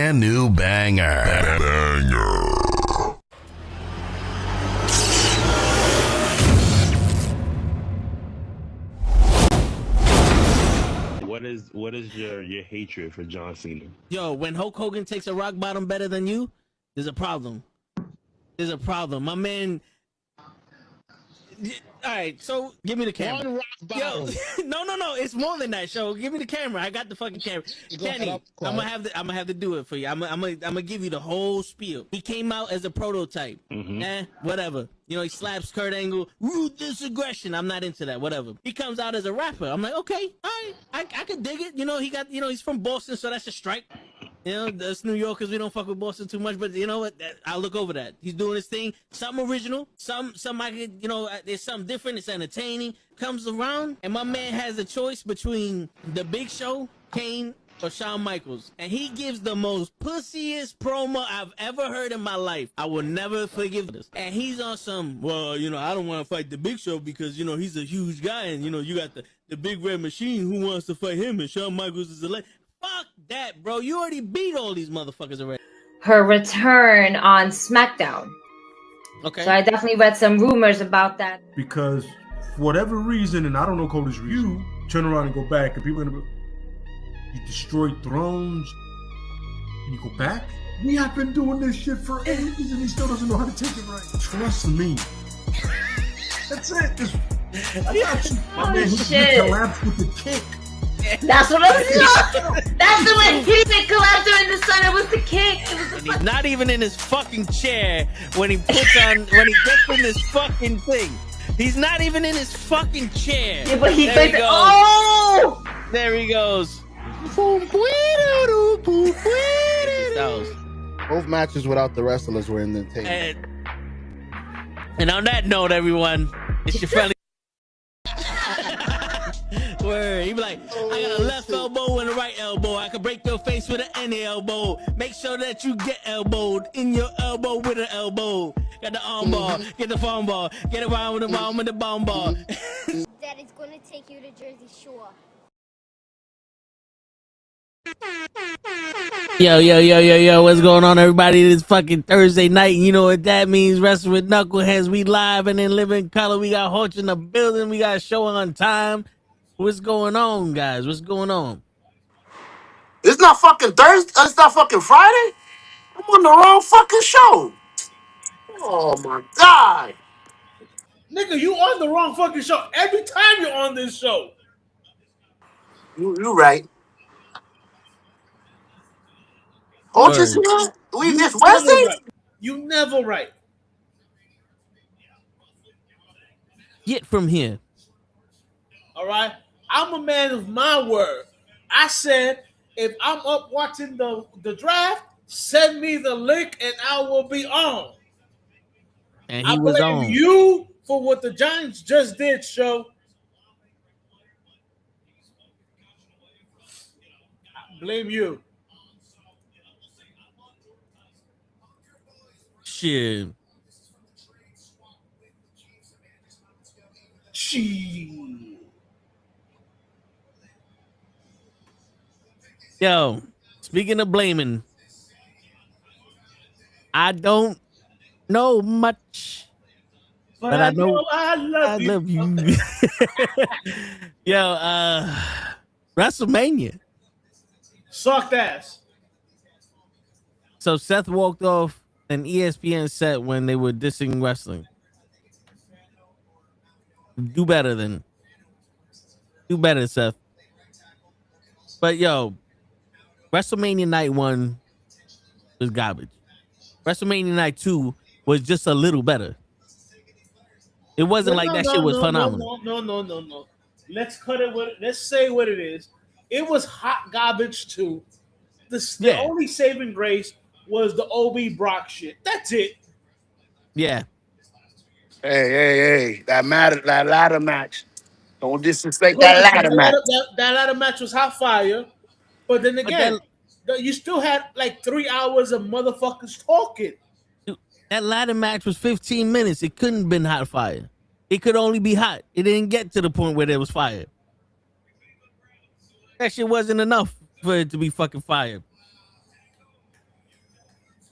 brand new banger. What is your hatred for John Cena? Yo, when Hulk Hogan takes a rock bottom better than you, there's a problem. There's a problem. My man. All right, so give me the camera. One rock bottom. Yo, no, it's more than that. Show, give me the camera. I got the fucking camera. Kenny, I'm gonna have to do it for you. I'm gonna give you the whole spiel. He came out as a prototype. Whatever. You know, he slaps Kurt Angle. Ruthless aggression. I'm not into that. Whatever. He comes out as a rapper. I'm like, okay, all right, I could dig it. You know, he's from Boston, so that's a strike. You know, us New Yorkers, we don't fuck with Boston too much, but you know what? I'll look over that. He's doing his thing. Something original. Some I could, you know, there's something different. It's entertaining. Comes around, and my man has a choice between The Big Show, Kane, or Shawn Michaels. And he gives the most pussiest promo I've ever heard in my life. I will never forgive this. And he's on some, well, you know, I don't want to fight The Big Show because, you know, he's a huge guy. And, you know, you got the Big Red Machine who wants to fight him. And Shawn Michaels is a legend. Fuck that, bro. You already beat all these motherfuckers already. Her return on SmackDown. Okay. So I definitely read some rumors about that. Because for whatever reason, and I don't know Cody's reason, you turn around and go back, and people are gonna be, you destroyed thrones, and you go back? We have been doing this shit for ages, and he still doesn't know how to take it right. Trust me. That's it. Just, I got you. My man, he collapsed with the kick. That's what I'm saying. That's the way he didn't collapse during the sun. It was the kick. He's not even in his fucking chair when he gets in this fucking thing. He's not even in his fucking chair. Yeah, but he there goes. Oh! There he goes. Both matches without the wrestlers were entertaining. And on that note, everyone, it's your friendly. Word. He be like, I got a left elbow and a right elbow. I can break your face with an any elbow. Make sure that you get elbowed in your elbow with an elbow. Got the arm bar, get the phone ball, get around with the arm with the bomb ball. Daddy's gonna take you to Jersey Shore. Yo, what's going on, everybody? This fucking Thursday night. You know what that means? Wrestling with Knuckleheads. We live and in living color. We got Hodge in the building. We got a show on time. What's going on, guys? What's going on? It's not fucking Thursday. It's not fucking Friday. I'm on the wrong fucking show. Oh my god, Nigga, you on the wrong fucking show every time you're on this show. you right. Oh, just it's Wednesday. Right. You never right. Get from here. All right. I'm a man of my word. I said, if I'm up watching the draft, send me the link and I will be on. And he was blame on. You for what the Giants just did, show. I blame you. Shit. Yo, speaking of blaming, I don't know much, but I know I love you. Yo, WrestleMania sucked ass. So Seth walked off an ESPN set when they were dissing wrestling. Do better, Seth. But yo, WrestleMania Night 1 was garbage. WrestleMania Night 2 was just a little better. It wasn't like that shit was phenomenal. No. Let's cut it. Let's say what it is. It was hot garbage too. The only saving grace was the OB Brock shit. That's it. Yeah. Hey, that ladder match. Don't disrespect that ladder match. That ladder match was hot fire. But then again, you still had like 3 hours of motherfuckers talking. Dude, that ladder match was 15 minutes. It couldn't have been hot fire. It could only be hot. It didn't get to the point where there was fire. That shit wasn't enough for it to be fucking fire.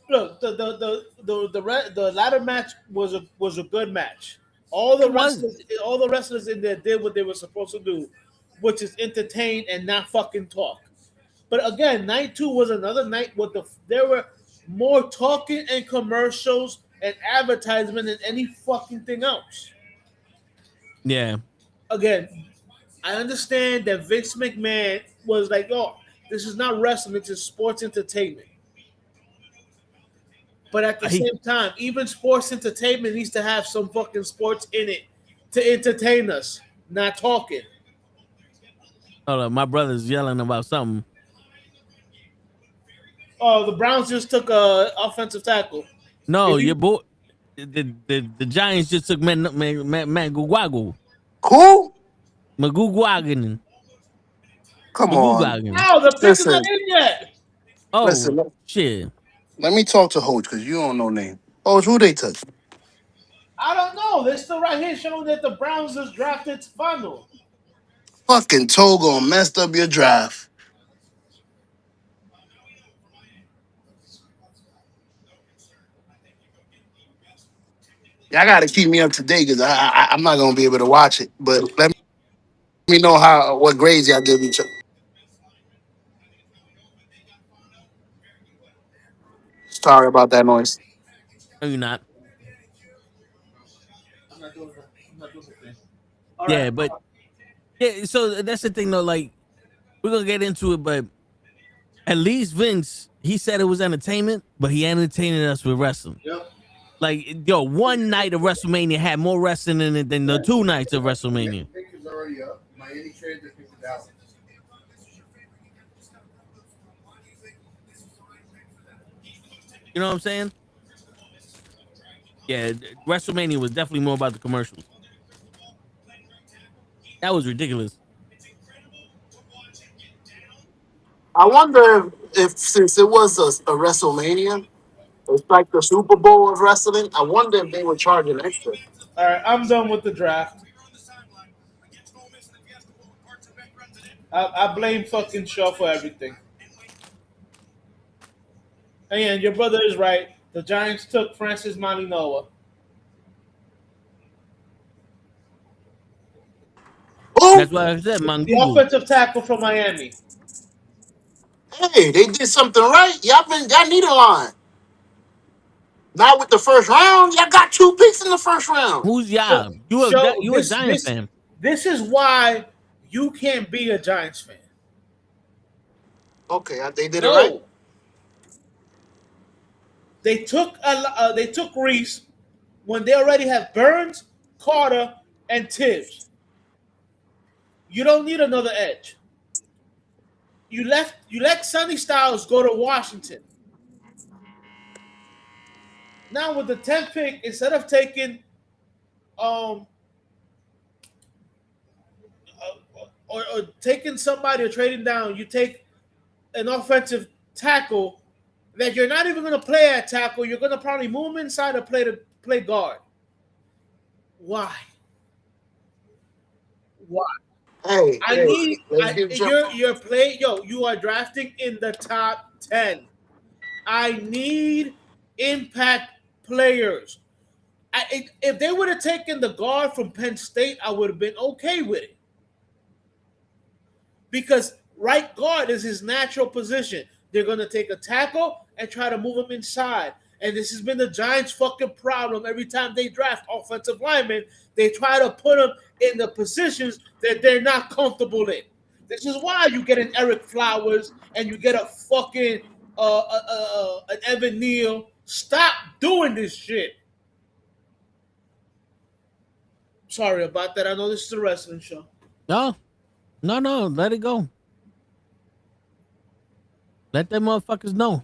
look, the ladder match was a good match. All the It was. wrestlers in there did what they were supposed to do, which is entertain and not fucking talk. But again, night two was another night with there were more talking and commercials and advertisement than any fucking thing else. Yeah. Again, I understand that Vince McMahon was like, "Oh, this is not wrestling; it's just sports entertainment." But at the same time, even sports entertainment needs to have some fucking sports in it to entertain us, not talking. Hold on, my brother's yelling about something. Oh, the Browns just took a offensive tackle. No, your boy, the Giants just took Maguagu. Who? Maguagan. Come on. Oh, the pick is Listen, not in yet. Oh, listen. shit. Let me talk to Hoge because you don't know name. Hoge, who they took? I don't know. They're still right here showing that the Browns just drafted final. Fucking Togo messed up your draft. Y'all got to keep me up to date because I'm not gonna be able to watch it. But let me know what grades y'all give each other. Sorry about that noise. No, you're not. I'm not doing the thing. All Yeah, right. but yeah, so that's the thing though. Like, we're gonna get into it, but at least Vince, he said it was entertainment, but he entertained us with wrestling. Yep. Like, yo, one night of WrestleMania had more wrestling in it than the 2 nights of WrestleMania. Picture's already up. Miami traded the picture down. You know what I'm saying? Yeah, WrestleMania was definitely more about the commercials. That was ridiculous. I wonder if since it was a WrestleMania, it's like the Super Bowl of wrestling. I wonder if they were charging extra. All right. I'm done with the draft. I blame fucking Shaw for everything. And your brother is right. The Giants took Francis Malinoa. Who? That's why I said, man. The offensive tackle from Miami. Hey, they did something right. Y'all need a line. Not with the first round. Y'all got 2 picks in the first round. Who's So, y'all? You a Giants fan? This is why you can't be a Giants fan. Okay, they did it right. They took Reese when they already have Burns, Carter, and Tibbs. You don't need another edge. You let Sonny Styles go to Washington. Now with the 10th pick, instead of taking or taking somebody or trading down, you take an offensive tackle that you're not even going to play at tackle. You're going to probably move him inside or play guard. Why? Hey, you are drafting in the top 10. I need impact players. If they would have taken the guard from Penn State, I would have been okay with it. Because right guard is his natural position. They're going to take a tackle and try to move him inside. And this has been the Giants' fucking problem. Every time they draft offensive linemen, they try to put them in the positions that they're not comfortable in. This is why you get an Eric Flowers and you get a fucking an Evan Neal. Stop doing this shit. Sorry about that. I know this is a wrestling show. No. Let it go. Let them motherfuckers know.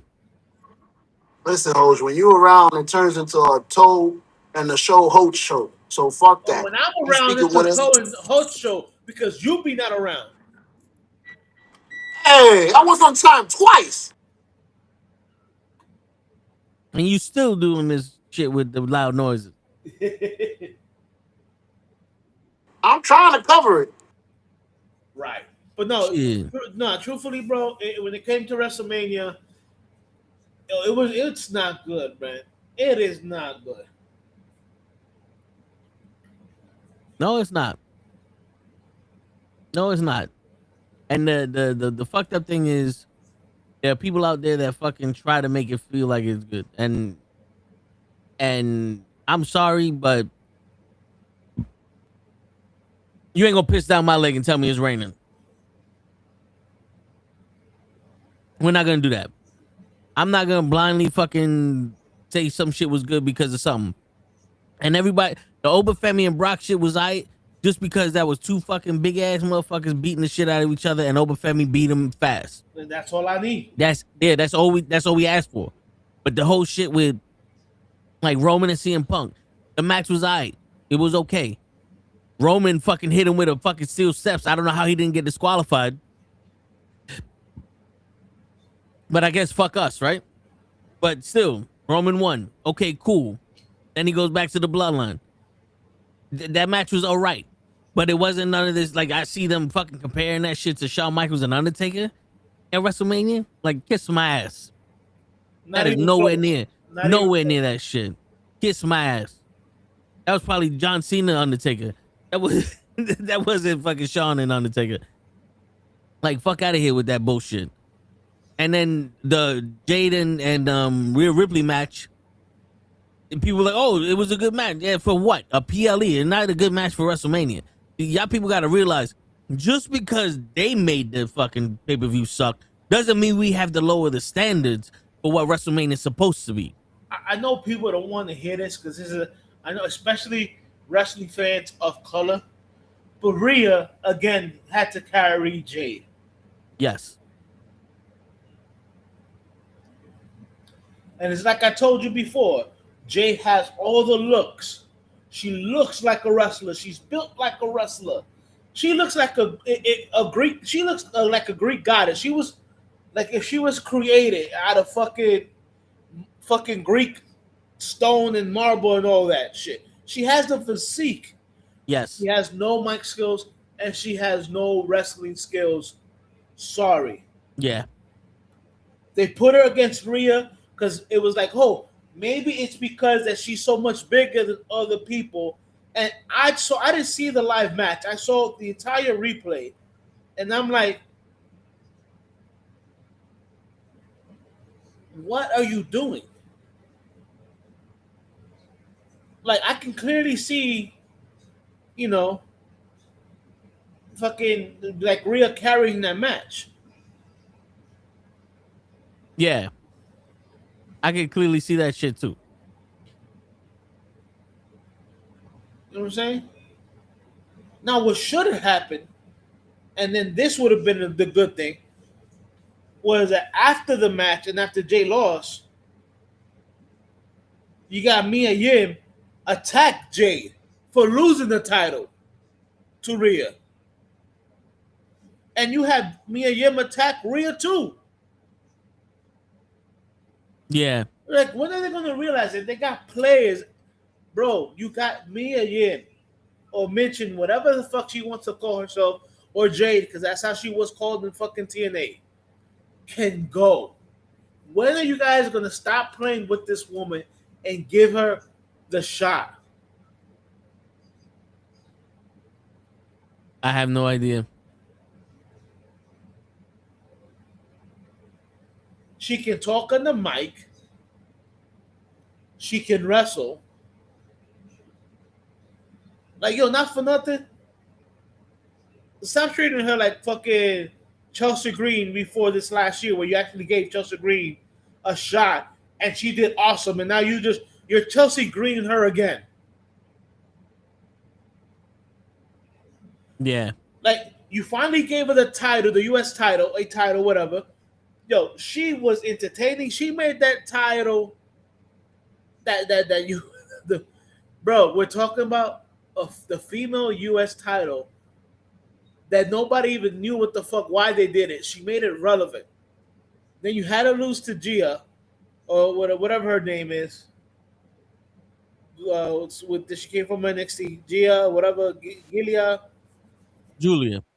Listen, Hoge, when you around, it turns into a toe and the show Hoge show. So fuck that. When I'm around, it's a Toe and Host show because you be not around. Hey, I was on time twice. And you still doing this shit with the loud noises. I'm trying to cover it. Right. But truthfully, bro, when it came to WrestleMania, It's not good, man. It is not good. No, it's not. No, it's not. And the fucked up thing is, there are people out there that fucking try to make it feel like it's good. And I'm sorry, but you ain't gonna piss down my leg and tell me it's raining. We're not gonna do that. I'm not gonna blindly fucking say some shit was good because of something. And everybody, the Obafemi and Brock shit was aight just because that was two fucking big ass motherfuckers beating the shit out of each other, and Obafemi beat them fast. And that's all I need. That's all we asked for. But the whole shit with like Roman and CM Punk, the match was aight. It was okay. Roman fucking hit him with a fucking steel steps. I don't know how he didn't get disqualified. But I guess fuck us, right? But still, Roman won. Okay, cool. Then he goes back to the bloodline. That match was all right. But it wasn't none of this. Like, I see them fucking comparing that shit to Shawn Michaels and Undertaker at WrestleMania. Like, kiss my ass. That is nowhere near. Nowhere near that shit. Kiss my ass. That was probably John Cena Undertaker. That wasn't fucking Shawn and Undertaker. Like, fuck out of here with that bullshit. And then the Jaden and Rhea Ripley match. And people were like, oh, it was a good match. Yeah, for what? A PLE, and not a good match for WrestleMania. Y'all people got to realize, just because they made the fucking pay-per-view suck, doesn't mean we have to lower the standards for what WrestleMania is supposed to be. I know people don't want to hear this because I know especially wrestling fans of color, but Rhea, again, had to carry Jade. Yes. And it's like I told you before, Jade has all the looks. She looks like a wrestler. She's built like a wrestler. She looks like a Greek. She looks like a Greek goddess. She was like if she was created out of fucking Greek stone and marble and all that shit. She has the physique. Yes. She has no mic skills and she has no wrestling skills. Sorry. Yeah. They put her against Rhea because it was like, oh, maybe it's because that she's so much bigger than other people. And I didn't see the live match. I saw the entire replay. And I'm like, what are you doing? Like, I can clearly see, fucking like Rhea carrying that match. Yeah. I can clearly see that shit too. You know what I'm saying? Now, what should have happened, and then this would have been the good thing, was that after the match and after Jay lost, you got Mia Yim attack Jade for losing the title to Rhea. And you have Mia Yim attack Rhea too. Yeah. Like, when are they going to realize that they got players? Bro, you got Mia Yim or Mitchin, whatever the fuck she wants to call herself, or Jade, because that's how she was called in fucking TNA, can go. When are you guys going to stop playing with this woman and give her the shot? I have no idea. She can talk on the mic. She can wrestle. Like, yo, not for nothing. Stop treating her like fucking Chelsea Green before this last year, where you actually gave Chelsea Green a shot and she did awesome, and now you're Chelsea Greening her again. Yeah. Like, you finally gave her the title, the US title, a title, whatever. Yo, she was entertaining. She made that title bro, we're talking about the female US title that nobody even knew what the fuck, why they did it. She made it relevant. Then you had to lose to Gia, or whatever her name is. She came from NXT. Gia, whatever, Julia,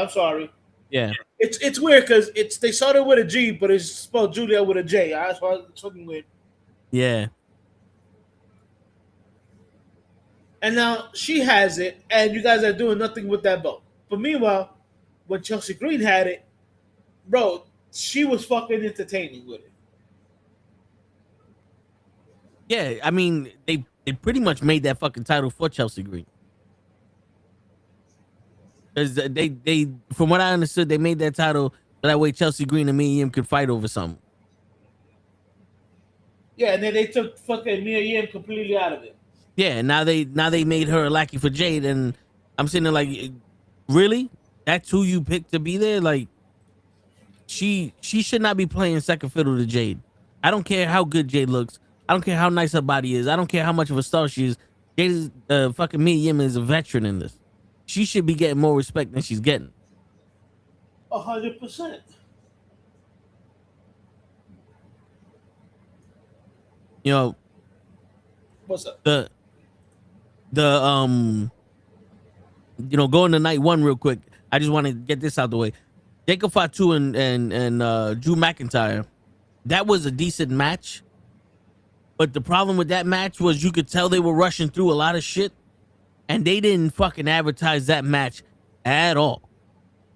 I'm sorry. Yeah. It's weird because they started with a G, but it's spelled Julia with a J. That's why it's fucking weird. Yeah. And now she has it, and you guys are doing nothing with that belt. But meanwhile, when Chelsea Green had it, bro, she was fucking entertaining with it. Yeah, I mean, they pretty much made that fucking title for Chelsea Green. Because they, from what I understood, they made that title so that way Chelsea Green and Mia Yim could fight over something. Yeah, and then they took fucking Mia Yim completely out of it. Yeah, now they made her a lackey for Jade, and I'm sitting there like, really? That's who you picked to be there? Like, she should not be playing second fiddle to Jade. I don't care how good Jade looks. I don't care how nice her body is. I don't care how much of a star she is. Jade is, fucking Mia Yim is a veteran in this. She should be getting more respect than she's getting. 100%. You know, What's up? The you know, going to night one real quick. I just want to get this out the way. Jacob Fatu and Drew McIntyre, that was a decent match. But the problem with that match was you could tell they were rushing through a lot of shit, and they didn't fucking advertise that match at all.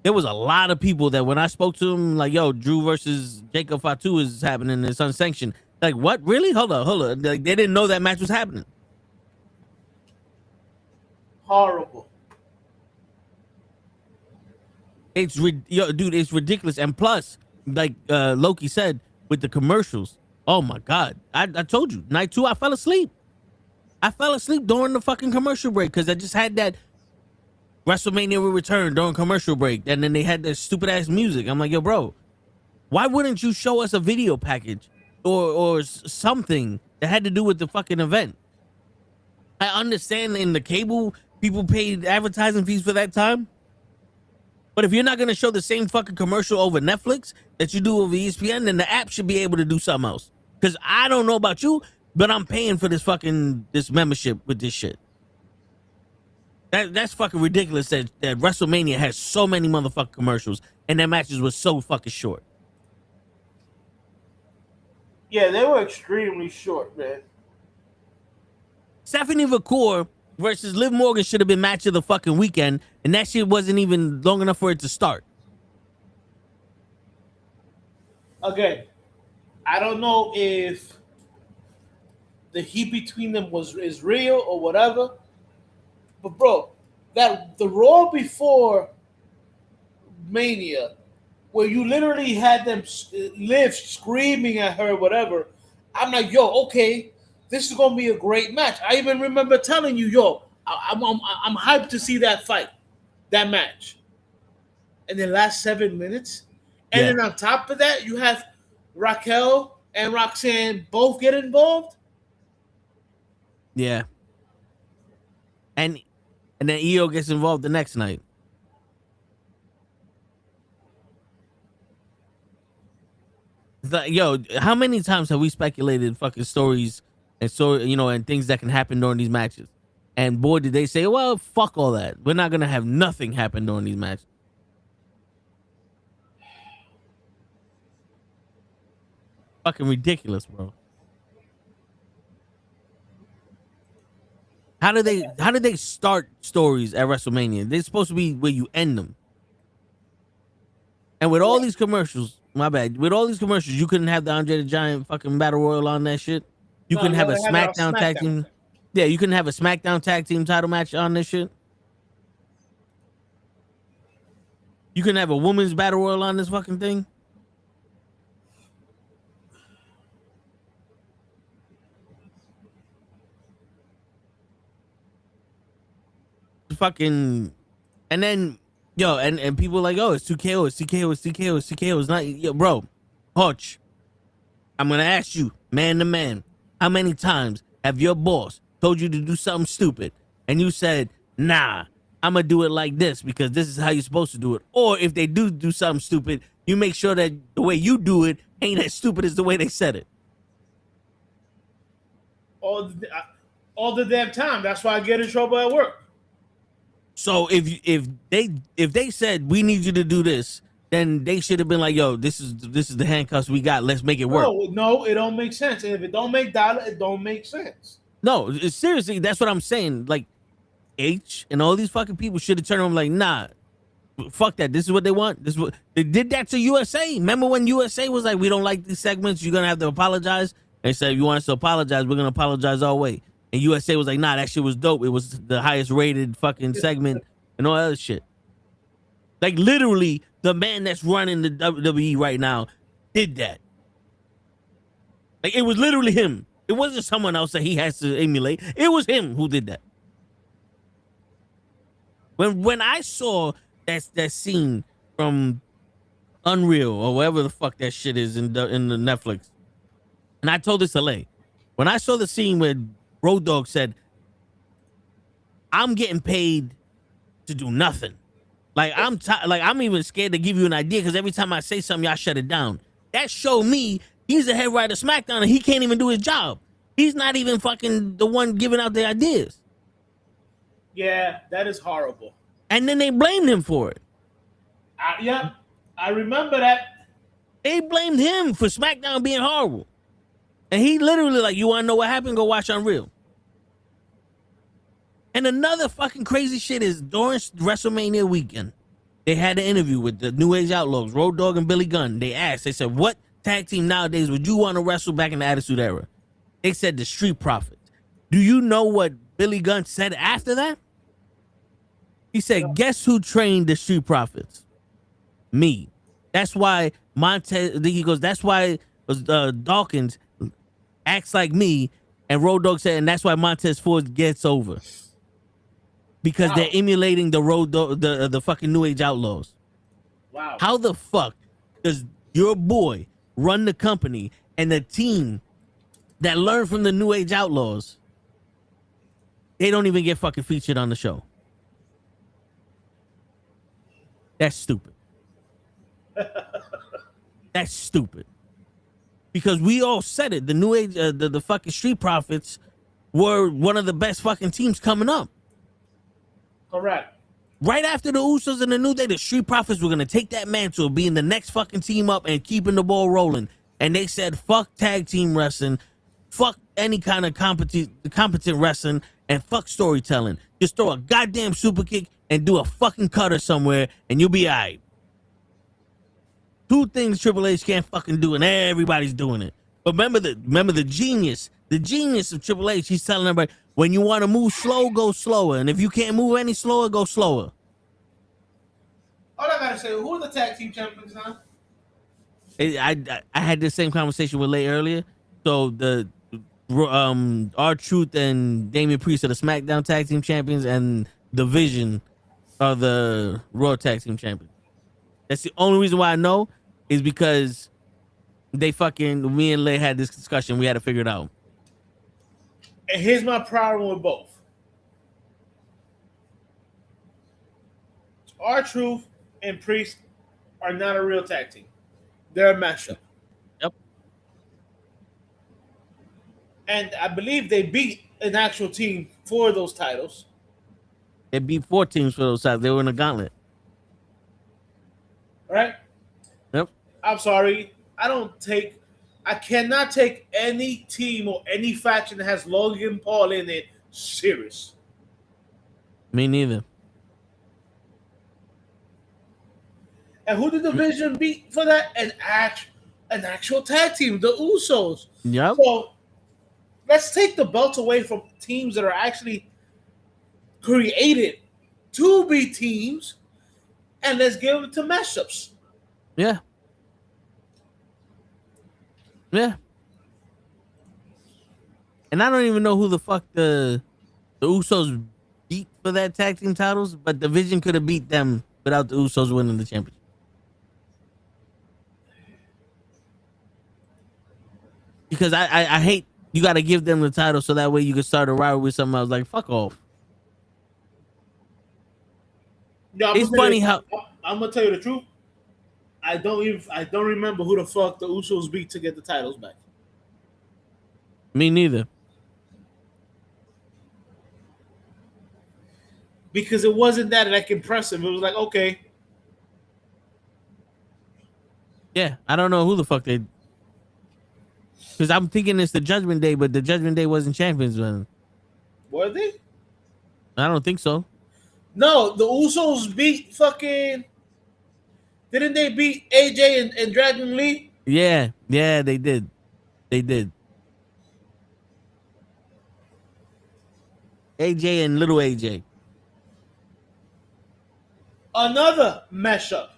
There was a lot of people that when I spoke to them, like, yo, Drew versus Jacob Fatu is happening, it's unsanctioned. Like, what? Really? Hold on. Like, they didn't know that match was happening. Horrible. Dude, it's ridiculous. And plus, like Loki said, with the commercials, oh my God. I told you, night two, I fell asleep. I fell asleep during the fucking commercial break because I just had that WrestleMania will return during commercial break. And then they had that stupid ass music. I'm like, yo, bro, why wouldn't you show us a video package or something that had to do with the fucking event? I understand in the cable, people paid advertising fees for that time. But if you're not going to show the same fucking commercial over Netflix that you do over ESPN, then the app should be able to do something else. Because I don't know about you, but I'm paying for this membership with this shit. That's fucking ridiculous that WrestleMania has so many motherfucking commercials and their matches were so fucking short. Yeah, they were extremely short, man. Stephanie McCool versus Liv Morgan should have been match of the fucking weekend, and that shit wasn't even long enough for it to start. Again, I don't know if the heat between them is real or whatever, but bro, that the Raw before Mania, where you literally had them Liv screaming at her, whatever. I'm like, yo, okay, this is gonna be a great match. I even remember telling you, yo, I'm hyped to see that fight, that match. And then last 7 minutes, and then on top of that, you have Raquel and Roxanne both get involved. Yeah. And then EO gets involved the next night. Yo, how many times have we speculated fucking stories and and things that can happen during these matches? And boy, did they say, well, fuck all that. We're not gonna have nothing happen during these matches. Fucking ridiculous, bro. How did they start stories at WrestleMania? They're supposed to be where you end them. And with all these commercials, my bad. With all these commercials, you couldn't have the Andre the Giant fucking Battle Royal on that shit. You couldn't have a SmackDown tag team. Yeah, you couldn't have a SmackDown tag team title match on this shit. You couldn't have a women's Battle Royal on this fucking thing. Fucking, and then and people like, oh, it's 2KO, it's TKO, it's TKO, it's TKO. It's not, yo, bro. Hutch, I'm gonna ask you, man to man, how many times have your boss told you to do something stupid and you said, nah, I'm gonna do it like this because this is how you're supposed to do it? Or if they do something stupid, you make sure that the way you do it ain't as stupid as the way they said it. All the damn time. That's why I get in trouble at work. So if they said we need you to do this, then they should have been like, yo, this is the handcuffs we got. Let's make it work. No, it don't make sense. And if it don't make dollar, it don't make sense. No, seriously, that's what I'm saying. Like, H and all these fucking people should have turned on like, nah, fuck that. This is what they want. This is what they did that to USA. Remember when USA was like, we don't like these segments, you're gonna have to apologize? They said, if you want us to apologize, we're gonna apologize all way. And USA was like, nah, that shit was dope. It was the highest rated fucking segment and all that other shit. Like, literally, the man that's running the WWE right now did that. Like, it was literally him. It wasn't someone else that he has to emulate. It was him who did that. When I saw that scene from Unreal or whatever the fuck that shit is in the Netflix, and I told this to Lay, when I saw the scene where Road Dogg said, "I'm getting paid to do nothing," like I'm even scared to give you an idea because every time I say something, y'all shut it down. That showed me he's the head writer of SmackDown and he can't even do his job. He's not even fucking the one giving out the ideas. Yeah, that is horrible. And then they blamed him for it. Yeah, I remember that. They blamed him for SmackDown being horrible. And he literally like, you want to know what happened? Go watch Unreal. And another fucking crazy shit is during WrestleMania weekend, they had an interview with the New Age Outlaws, Road Dogg and Billy Gunn. They said, what tag team nowadays would you want to wrestle back in the Attitude Era? They said the Street Profits. Do you know what Billy Gunn said after that? He said, guess who trained the Street Profits? Me. That's why Montez, he goes, that's why Dawkins acts like me. And Road Dogg said, and that's why Montez Ford gets over. Because they're emulating the Road Dogg, the fucking New Age Outlaws. Wow. How the fuck does your boy run the company and the team that learned from the New Age Outlaws, they don't even get fucking featured on the show? That's stupid. That's stupid. Because we all said it. The New Age, the fucking Street Profits were one of the best fucking teams coming up. Correct. Right after the Usos and the New Day, the Street Profits were going to take that mantle, being the next fucking team up and keeping the ball rolling. And they said, fuck tag team wrestling, fuck any kind of competent wrestling, and fuck storytelling. Just throw a goddamn super kick and do a fucking cutter somewhere, and you'll be all right. Two things Triple H can't fucking do, and everybody's doing it. But remember the genius of Triple H. He's telling everybody, when you want to move slow, go slower, and if you can't move any slower, go slower. All I gotta say, who are the tag team champions now? I had the same conversation with Lay earlier. So the R-Truth and Damian Priest are the SmackDown tag team champions, and the Vision are the Raw tag team champions. That's the only reason why I know, is because me and Lay had this discussion. We had to figure it out. And here's my problem with both. R-Truth and Priest are not a real tag team. They're a mashup. Yep. And I believe they beat an actual team for those titles. They beat 4 teams for those titles. They were in a gauntlet. Right? Yep. I'm sorry. I cannot take any team or any faction that has Logan Paul in it serious. Me neither. And who did the Vision beat for that? An actual tag team, the Usos. Yep. So let's take the belt away from teams that are actually created to be teams, and let's give it to mashups. Yeah. Yeah. And I don't even know who the fuck the Usos beat for that tag team titles, but the Vision could have beat them without the Usos winning the championship. Because I hate you got to give them the title so that way you can start a rivalry with someone else. Like, fuck off. No, it's funny how I'm gonna tell you the truth. I don't remember who the fuck the Usos beat to get the titles back. Me neither. Because it wasn't that like impressive. It was like, okay. Yeah, I don't know who the fuck they. Because I'm thinking it's the Judgment Day, but the Judgment Day wasn't champions then. Were they? I don't think so. No, the Usos beat fucking. Didn't they beat AJ and Dragon Lee? Yeah, they did. They did. AJ and little AJ. Another mashup.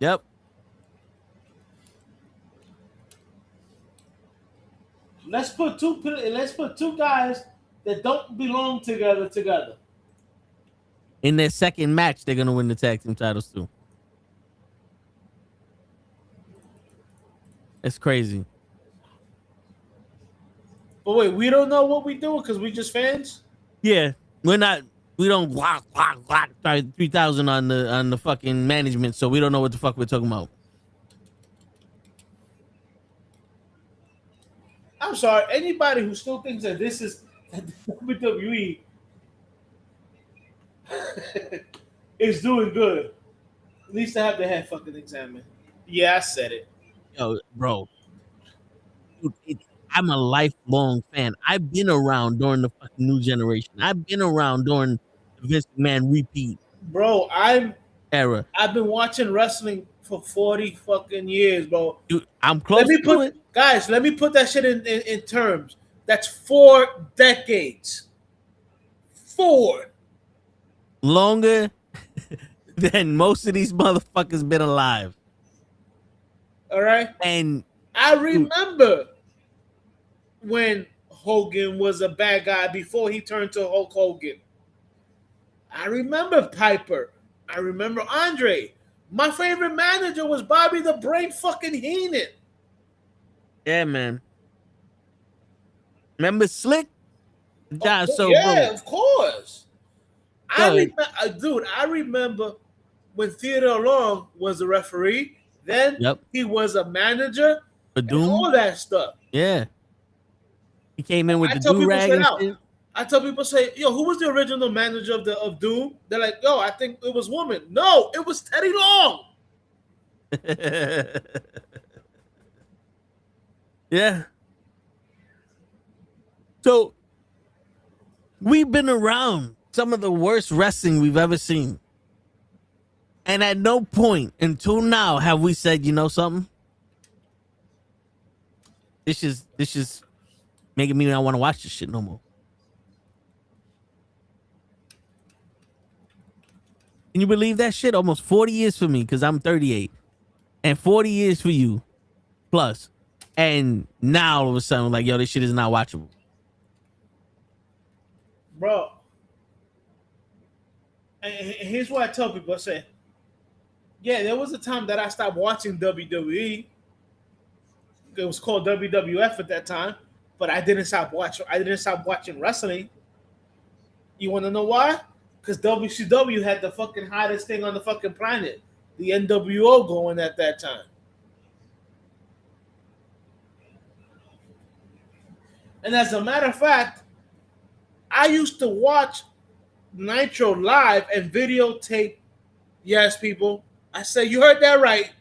Yep. Let's put two guys that don't belong together. In their second match, they're gonna win the tag team titles too. It's crazy. But wait, we don't know what we doing because we just fans. Yeah, we're not. We don't block 3,000 on the fucking management, so we don't know what the fuck we're talking about. I'm sorry, anybody who still thinks that this is WWE is doing good needs to have their head fucking examined. Yeah, I said it. Yo, bro, I'm a lifelong fan. I've been around during the fucking new generation. I've been around during the Vince McMahon repeat Bro, era. I've been watching wrestling for 40 fucking years, bro. Dude, I'm close to it. Guys, let me put that shit in terms. That's 4 decades. 4. Longer than most of these motherfuckers been alive. All right? And I remember when Hogan was a bad guy before he turned to Hulk Hogan. I remember Piper. I remember Andre. My favorite manager was Bobby the Brain fucking Heenan. Yeah, man. Remember Slick? Of course. I remember when Theodore Long was a referee. Then he was a manager. And all that stuff. Yeah. He came in with the do-rag and shit. I tell people, say, yo, who was the original manager of Doom? They're like, yo, I think it was woman. No, it was Teddy Long. Yeah. So we've been around some of the worst wrestling we've ever seen. And at no point until now have we said, you know something? This is making me not want to watch this shit no more. Can you believe that shit? Almost 40 years for me because I'm 38. And 40 years for you plus. And now all of a sudden, like, yo, this shit is not watchable. Bro. And here's what I tell people. I say, yeah, there was a time that I stopped watching WWE. It was called WWF at that time. But I didn't stop watching wrestling. You want to know why? Because WCW had the fucking hottest thing on the fucking planet. The NWO going at that time. And as a matter of fact, I used to watch Nitro live and videotape. Yes, people. I say you heard that right.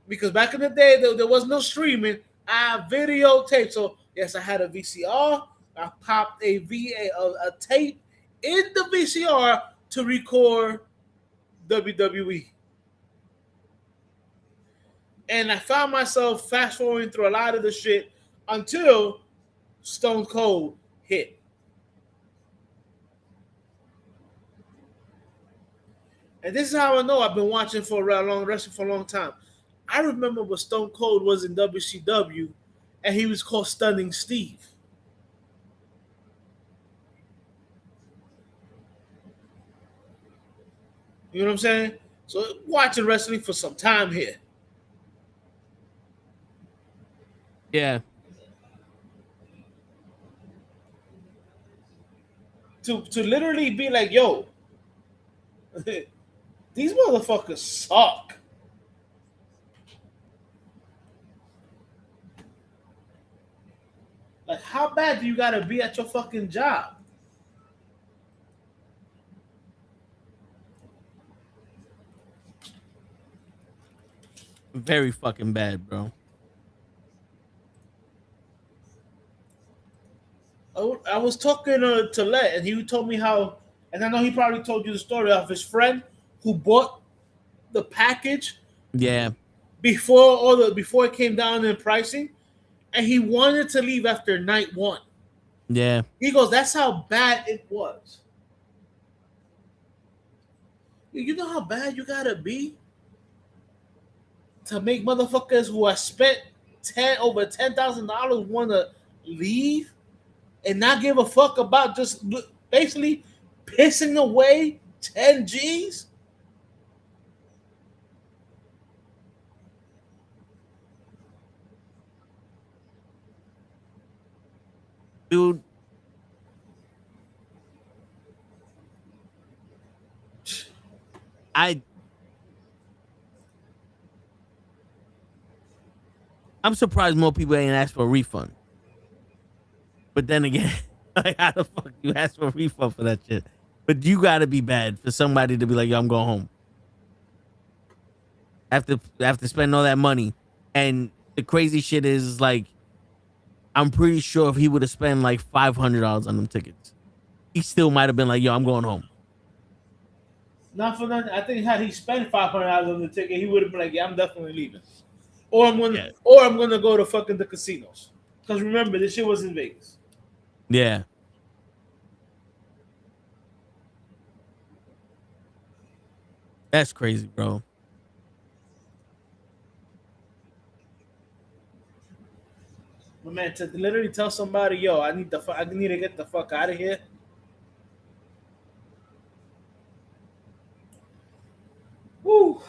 Because back in the day, there was no streaming. I videotaped. So, yes, I had a VCR. I popped a tape in the VCR to record WWE. And I found myself fast forwarding through a lot of the shit until Stone Cold hit. And this is how I know I've been watching wrestling for a long time. I remember when Stone Cold was in WCW and he was called Stunning Steve. You know what I'm saying? So watching wrestling for some time here. Yeah. To literally be like, yo, these motherfuckers suck. Like, how bad do you gotta be at your fucking job? Very fucking bad, bro. I was talking to Let, and he told me how, and I know he probably told you the story of his friend who bought the package. Yeah. Before it came down in pricing, and he wanted to leave after night 1. Yeah. He goes, "That's how bad it was." You know how bad you gotta be to make motherfuckers who have spent over $10,000 want to leave and not give a fuck about just basically pissing away 10 G's? Dude. I'm surprised more people ain't asked for a refund. But then again, like, how the fuck you ask for a refund for that shit? But you gotta be bad for somebody to be like, yo, I'm going home. After spending all that money. And the crazy shit is, like, I'm pretty sure if he would have spent like $500 on them tickets, he still might have been like, yo, I'm going home. Not for nothing. I think had he spent $500 on the ticket, he would have been like, "Yeah, I'm definitely leaving," or I'm gonna go to fucking the casinos. Because remember, this shit was in Vegas. Yeah. That's crazy, bro. But man, to literally tell somebody, "Yo, I need to get the fuck out of here." Woo.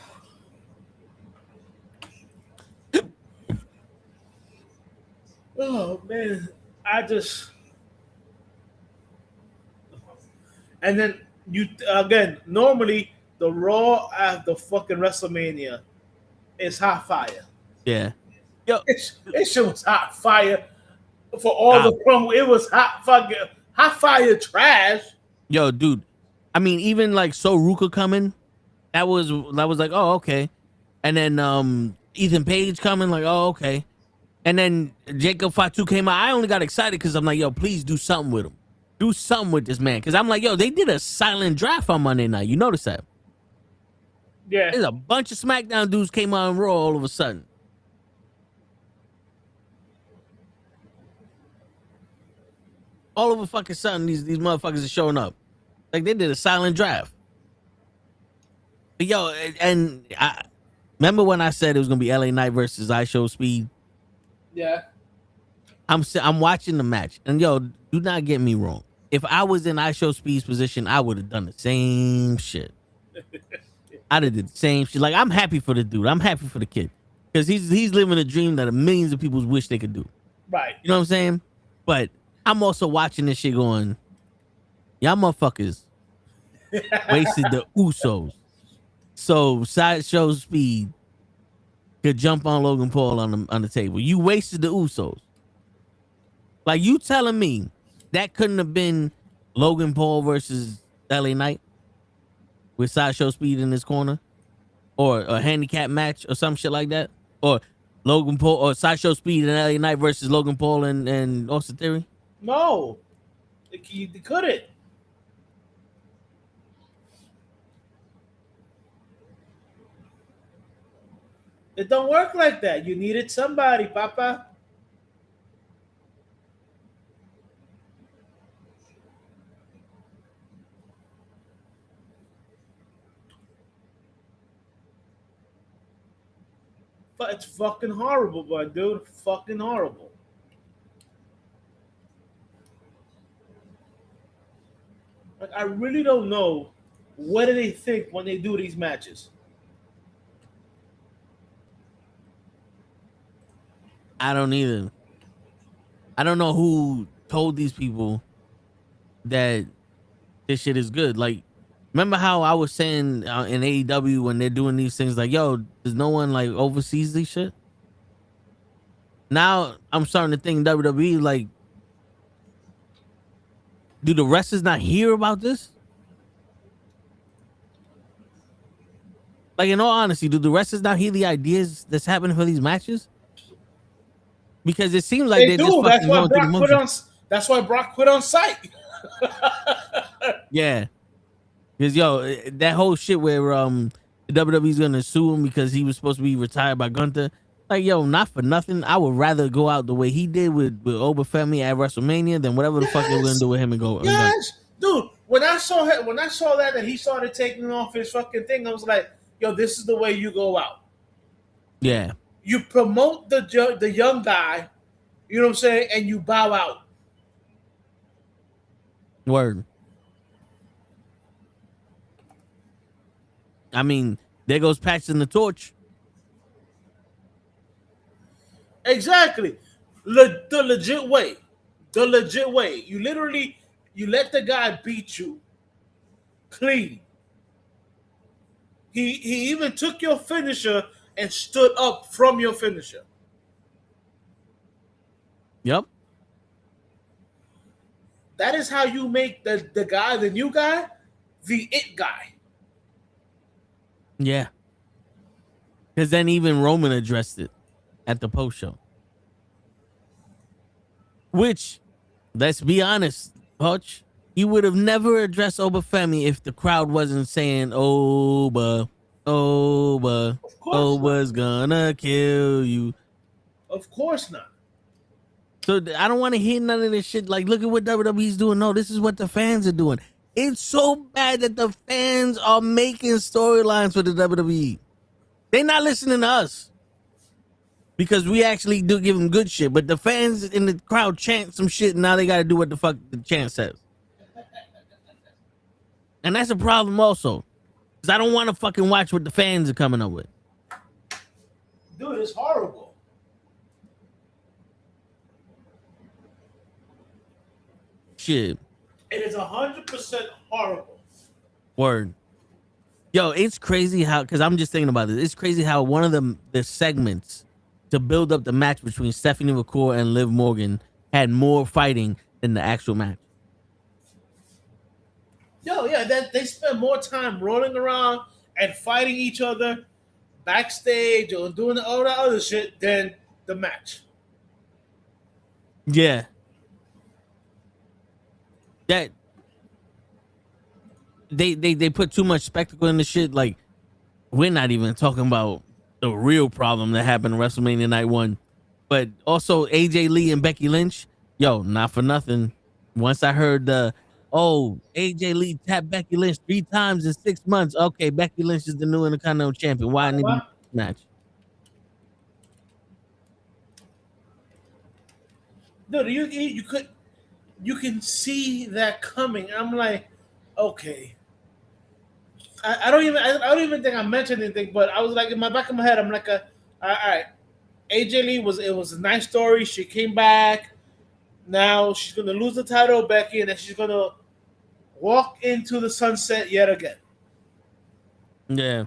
Oh man, and then you again. Normally, the Raw after fucking WrestleMania is hot fire. Yeah. Yo, it shit was hot fire for all the promo. It was hot fire trash. Yo, dude. I mean, even like So Ruka coming, that was like, oh, okay. And then Ethan Page coming, like, oh, okay. And then Jacob Fatu came out. I only got excited because I'm like, yo, please do something with him. Do something with this man. Because I'm like, yo, they did a silent draft on Monday night. You notice that? Yeah. There's a bunch of SmackDown dudes came on Raw all of a sudden. All of a fucking sudden, these motherfuckers are showing up. Like, they did a silent draft. But yo, and I remember when I said it was going to be LA Knight versus IShowSpeed? Yeah. I'm watching the match, and yo, do not get me wrong. If I was in IShowSpeed's position, I would have done the same shit. I'd have did the same shit. Like, I'm happy for the dude. I'm happy for the kid because he's living a dream that millions of people wish they could do. Right. You know what I'm saying? But I'm also watching this shit going, y'all motherfuckers wasted the Usos. So Sideshow Speed could jump on Logan Paul on the table. You wasted the Usos. Like, you telling me that couldn't have been Logan Paul versus LA Knight with Sideshow Speed in his corner, or a handicap match or some shit like that, or Logan Paul or Sideshow Speed and LA Knight versus Logan Paul and Austin Theory? No, they couldn't. It don't work like that. You needed somebody, Papa. But it's fucking horrible, my dude. Fucking horrible. Like, I really don't know what do they think when they do these matches. I don't either. I don't know who told these people that this shit is good. Like, remember how I was saying in AEW when they're doing these things, like, yo, does no one like oversees this shit? Now I'm starting to think WWE, like, do the wrestlers not hear about this? Like, in all honesty, do the wrestlers not hear the ideas that's happening for these matches? Because it seems like They they're just do. fucking going through the motions. That's why Brock quit on site. Yeah. Because, yo, that whole shit where the WWE's going to sue him because he was supposed to be retired by Gunther. Like, yo, not for nothing. I would rather go out the way he did with Obafemi at WrestleMania than whatever the fuck they were going to do with him and go. Yes. Dude, when I saw that he started taking off his fucking thing, I was like, yo, this is the way you go out. Yeah. You promote the young guy, you know what I'm saying, and you bow out. Word. I mean, there goes passing the torch. Exactly. The legit way. The legit way. You let the guy beat you clean. He even took your finisher and stood up from your finisher. Yep. That is how you make the new guy, the it guy. Yeah. Because then even Roman addressed it at the post show. Which, let's be honest, Hutch, he would have never addressed Obafemi if the crowd wasn't saying, Oba's gonna kill you. Of course not. So I don't want to hear none of this shit. Like, look at what WWE's doing. No, this is what the fans are doing. It's so bad that the fans are making storylines for the WWE. They're not listening to us because we actually do give them good shit. But the fans in the crowd chant some shit, and now they got to do what the fuck the chant says. And that's a problem also, because I don't want to fucking watch what the fans are coming up with. Dude, it's horrible. Shit. It is 100% horrible. Word. Yo, it's crazy how, because I'm just thinking about this. It's crazy how one of the segments to build up the match between Stephanie McCool and Liv Morgan had more fighting than the actual match. Yo, yeah, they spend more time rolling around and fighting each other backstage or doing all that other shit than the match. Yeah. That they put too much spectacle in the shit. Like, we're not even talking about the real problem that happened in WrestleMania Night 1. But also AJ Lee and Becky Lynch. Yo, not for nothing. Once I heard AJ Lee tapped Becky Lynch 3 times in 6 months. Okay, Becky Lynch is the new Intercontinental Champion. Why didn't he match? Dude, you can see that coming. I'm like, okay. I don't even think I mentioned anything, but I was like, in my back of my head, I'm like, all right. AJ Lee was a nice story. She came back. Now she's gonna lose the title, Becky, and then she's gonna walk into the sunset yet again. Yeah.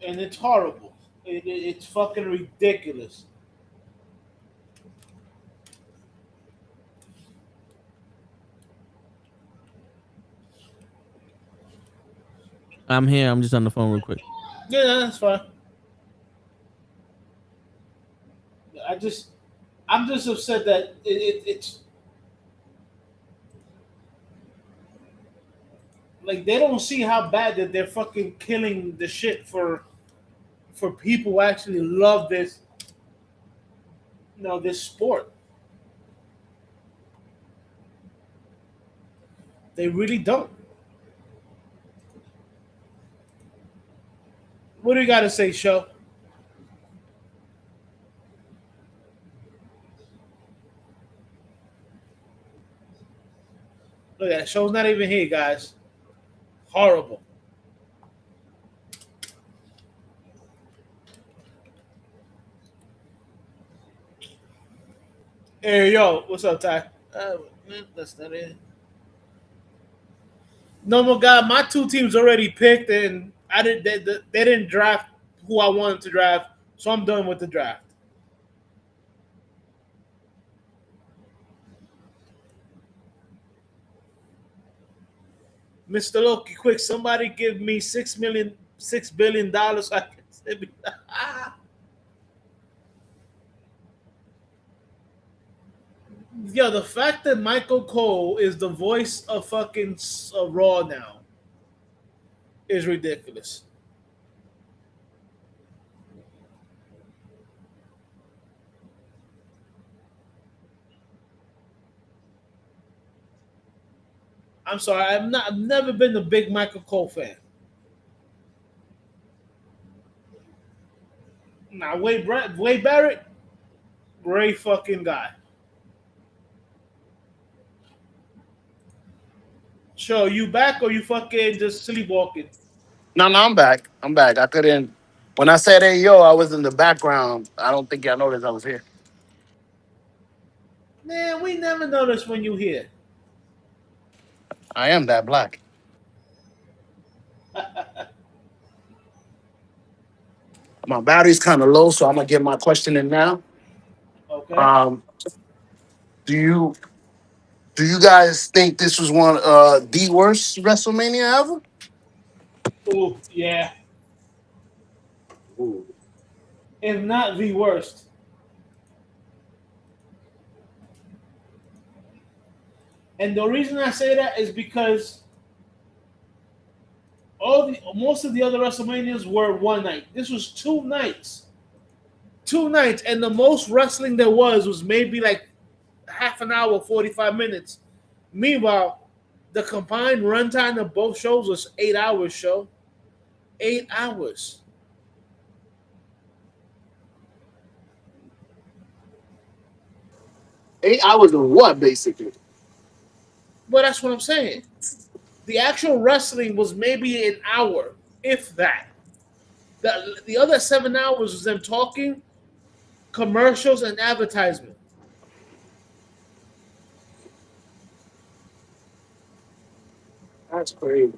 And it's horrible. It's fucking ridiculous. I'm here. I'm just on the phone real quick. Yeah, that's fine. I'm just upset that it's like they don't see how bad that they're fucking killing the shit for people who actually love this, this sport. They really don't. What do you got to say, Show? Look at that. Show's not even here, guys. Horrible. Hey, yo. What's up, Ty? That's not it. No more guy. My 2 teams already picked, and they didn't draft who I wanted to draft, so I'm done with the draft. Mr. Loki, quick, somebody give me $6 billion so I can say Yo, the fact that Michael Cole is the voice of fucking Raw now is ridiculous. I'm sorry, I've never been a big Michael Cole fan. Now, Wade Barrett, great fucking guy. Sure, you back or you fucking just sleepwalking? No, I'm back. I couldn't. When I said "Hey yo," I was in the background. I don't think y'all noticed I was here. Man, we never notice when you here. I am that black. My battery's kind of low, so I'm gonna get my question in now. Okay. Do you guys think this was one the worst WrestleMania ever? Ooh, yeah. Ooh. If not the worst. And the reason I say that is because most of the other WrestleManias were one night. This was 2 nights. 2 nights, and the most wrestling there was maybe like half an hour, 45 minutes. Meanwhile, the combined runtime of both shows was 8 hours. Show 8 hours. $8 of what, basically? Well, that's what I'm saying. The actual wrestling was maybe an hour, if that. The other 7 hours was them talking, commercials, and advertisement. That's crazy.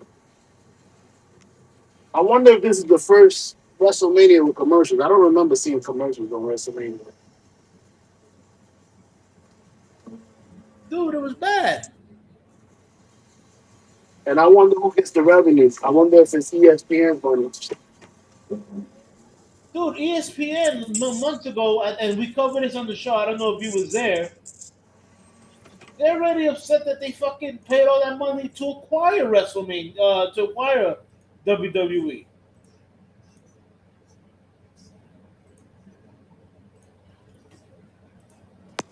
I wonder if this is the first WrestleMania with commercials. I don't remember seeing commercials on WrestleMania. Dude, it was bad. And I wonder who gets the revenues. I wonder if it's ESPN money. Dude, ESPN months ago, and we covered this on the show. I don't know if you was there. They're already upset that they fucking paid all that money to acquire WrestleMania, to acquire WWE.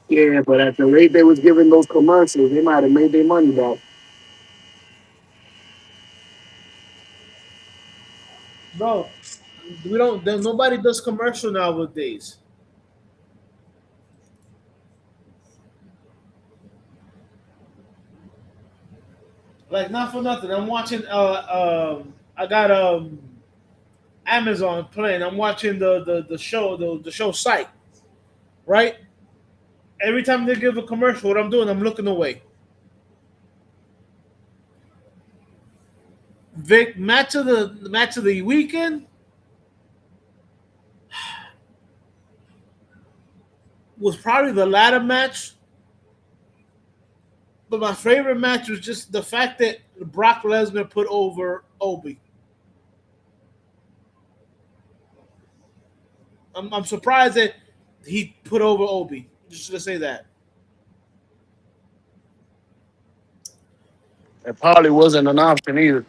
Yeah, but at the rate they was giving those commercials, they might have made their money back. Bro, nobody does commercial nowadays. Like, not for nothing. I'm watching. I got Amazon playing. I'm watching the show the show Psych. Right. Every time they give a commercial, what I'm doing, I'm looking away. Vic, match of the weekend was probably the ladder match. But my favorite match was just the fact that Brock Lesnar put over Obi. I'm surprised that he put over Obi. Just to say that. It probably wasn't an option either.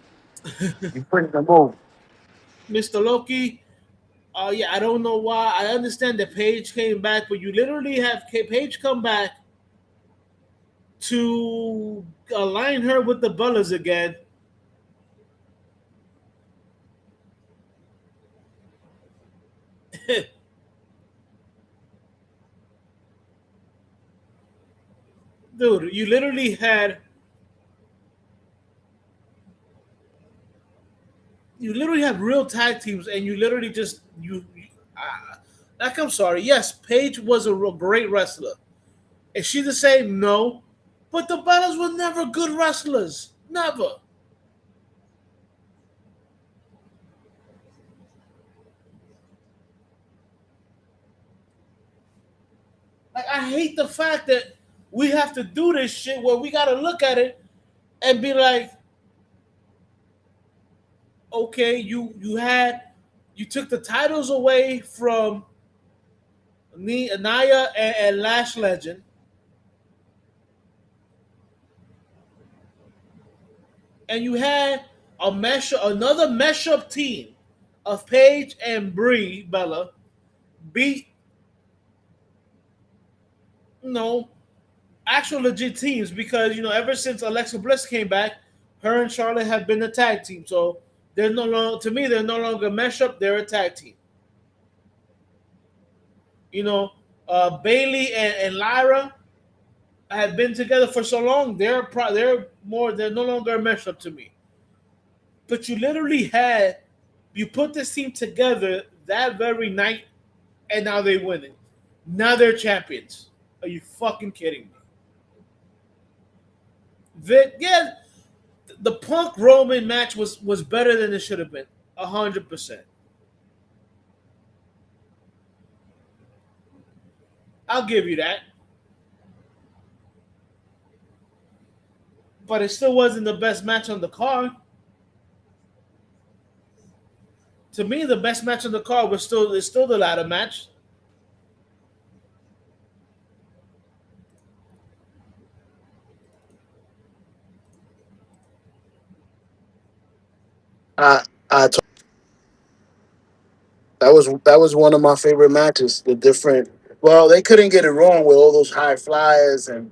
You put them over. Mr. Loki, yeah, I don't know why. I understand that Paige came back, but you literally have Paige come back to align her with the Bellas again. Dude, you literally have real tag teams, and you literally just like, I'm sorry. Yes, Paige was a great wrestler. Is she the same? No, but the Bellas were never good wrestlers. Never. Like, I hate the fact that we have to do this shit where we got to look at it and be like, okay, you took the titles away from Nia and Lash Legend. And you had another mesh up team of Paige and Brie Bella beat actual legit teams because ever since Alexa Bliss came back, her and Charlotte have been a tag team. So they're no longer, to me, they're no longer a mesh up, they're a tag team. Bailey and Lyra have been together for so long, they're no longer a mesh up to me. But you literally put this team together that very night, and now they win it. Now they're champions. Are you fucking kidding me? The Punk Roman match was better than it should have been, 100%. I'll give you that. But it still wasn't the best match on the card. To me, the best match on the card is still the ladder match. That was one of my favorite matches. They couldn't get it wrong with all those high flyers, and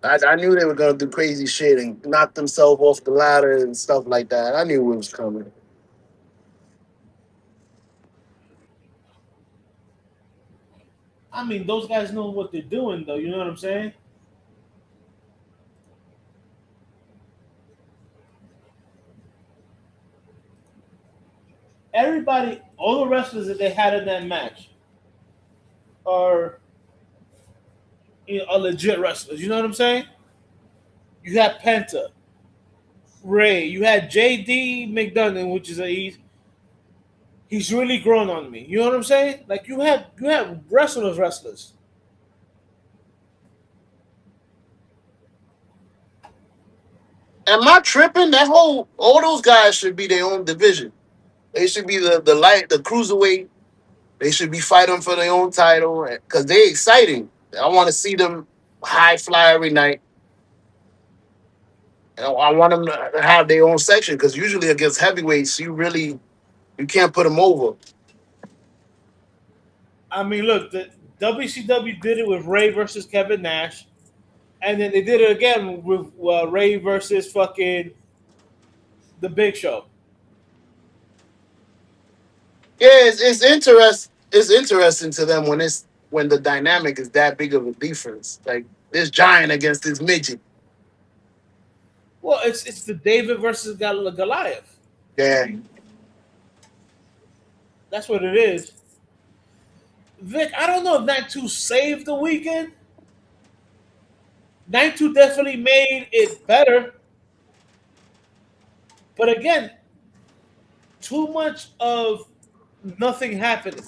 I knew they were gonna do crazy shit and knock themselves off the ladder and stuff like that. I knew it was coming. I mean, those guys know what they're doing, though. You know what I'm saying? Everybody, all the wrestlers that they had in that match are legit wrestlers. You know what I'm saying? You had Penta, Ray. You had JD McDonough, which is he's really grown on me. You know what I'm saying? Like you had wrestlers. Am I tripping? All those guys should be their own division. They should be the cruiserweight. They should be fighting for their own title because they're exciting. I want to see them high fly every night. And I want them to have their own section because usually against heavyweights, you can't put them over. I mean, look, the WCW did it with Ray versus Kevin Nash, and then they did it again with Ray versus fucking the Big Show. Yeah, it's interesting. It's interesting to them when the dynamic is that big of a difference. Like this giant against this midget. Well, it's the David versus Goliath. Yeah, That's what it is. Vic, I don't know if Night 2 saved the weekend. Night 2 definitely made it better. But again, too much of nothing happening.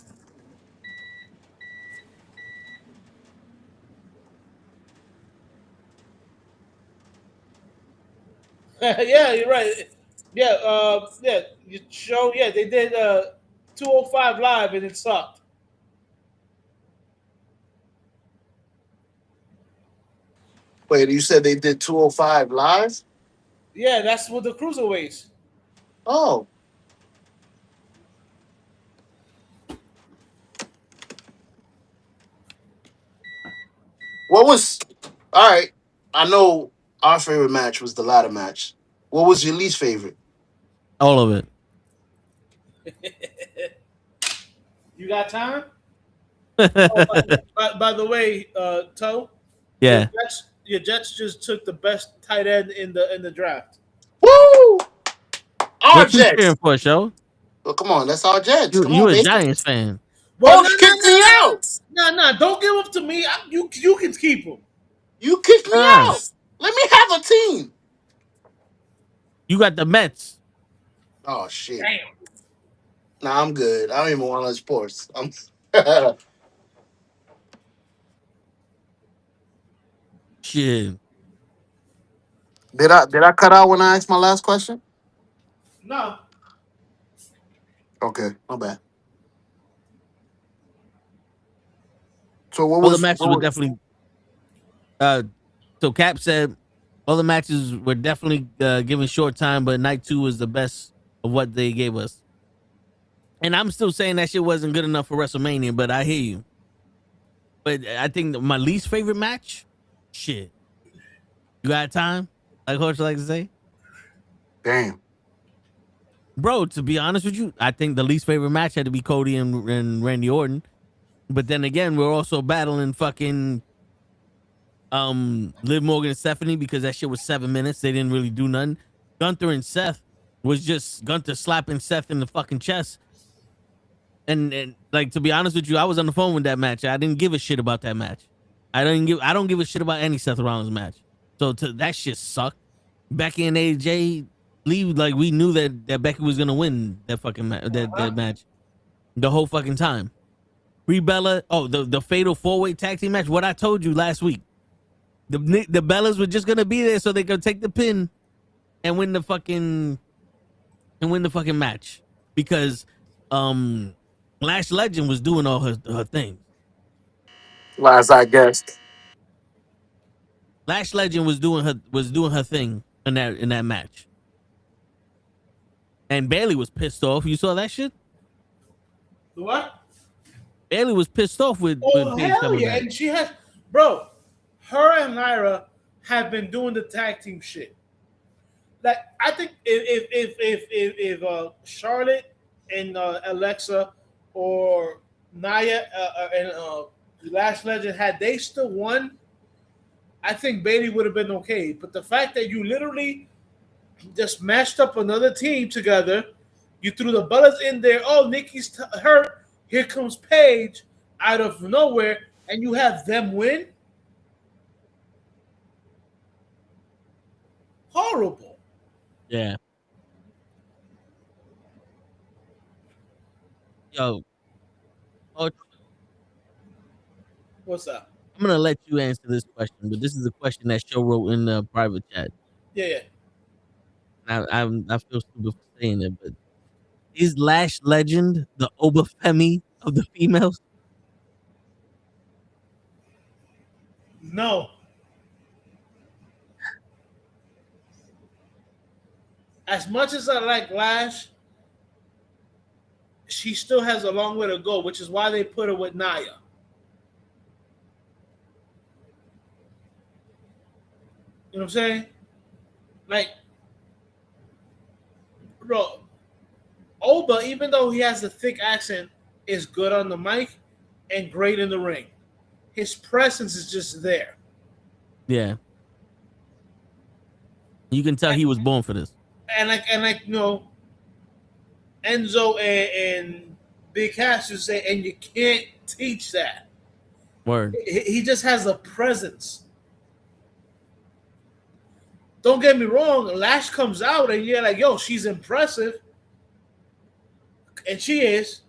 Yeah, you're right. Yeah, you show. Yeah, they did 205 live and it sucked. wait, you said they did 205 live? Yeah, that's what the cruiserweights. Oh. What was all right? I know our favorite match was the ladder match. What was your least favorite? All of it. You got time? By the way, Toe. Yeah. Your Jets just took the best tight end in the draft. Woo! Our What you Jets. cheering for, show? Well, come on, that's our Jets. You a baby. Giants fan? Well, Kick me out. No, don't give up to me. You can keep him. You kicked me out. Let me have a team. You got the Mets. Oh shit. Damn. Nah, I'm good. I don't even want to sports. I'm Shit. Did I cut out when I asked my last question? No. Okay, my bad. So All the matches were definitely. So Cap said all the matches were definitely given short time, but night 2 was the best of what they gave us. And I'm still saying that shit wasn't good enough for WrestleMania, but I hear you. But I think my least favorite match, shit. You got time? Like Horse like to say? Damn. Bro, to be honest with you, I think the least favorite match had to be Cody and Randy Orton. But then again, we're also battling fucking Liv Morgan and Stephanie because that shit was 7 minutes. They didn't really do nothing. Gunther and Seth was just Gunther slapping Seth in the fucking chest. And like, to be honest with you, I was on the phone with that match. I didn't give a shit about that match. I don't give a shit about any Seth Rollins match. So that shit sucked. Becky and AJ leave like we knew that Becky was gonna win that fucking that match the whole fucking time. Brie Bella, the fatal 4-way tag team match. What I told you last week, the Bellas were just gonna be there so they could take the pin and win the fucking match because Lash Legend was doing all her things. Last I guessed. Lash Legend was doing her thing in that match. And Bailey was pissed off. You saw that shit? What? Bailey was pissed off with Paige hell coming yeah. back. And she has, bro, her and Lyra have been doing the tag team shit. Like, I think if Charlotte and Alexa or Nia and Lash Legend had they still won, I think Bailey would have been okay. But the fact that you literally just mashed up another team together, you threw the Bellas in there. Oh, Nikki's hurt. Here comes Paige out of nowhere, and you have them win. Horrible. Yeah. Yo. What's up? I'm gonna let you answer this question, but this is a question that Show wrote in the private chat. Yeah. I feel stupid for saying it, but is Lash Legend the Obafemi of the females? No. As much as I like Lash, she still has a long way to go, which is why they put her with Nia. You know what I'm saying? Like, bro, Oba, even though he has a thick accent, is good on the mic and great in the ring. His presence is just there. Yeah. You can tell he was born for this. And like you know, Enzo and Big Cass would say, and you can't teach that. Word. He just has a presence. Don't get me wrong, Lash comes out and you're like, yo, she's impressive. And she is.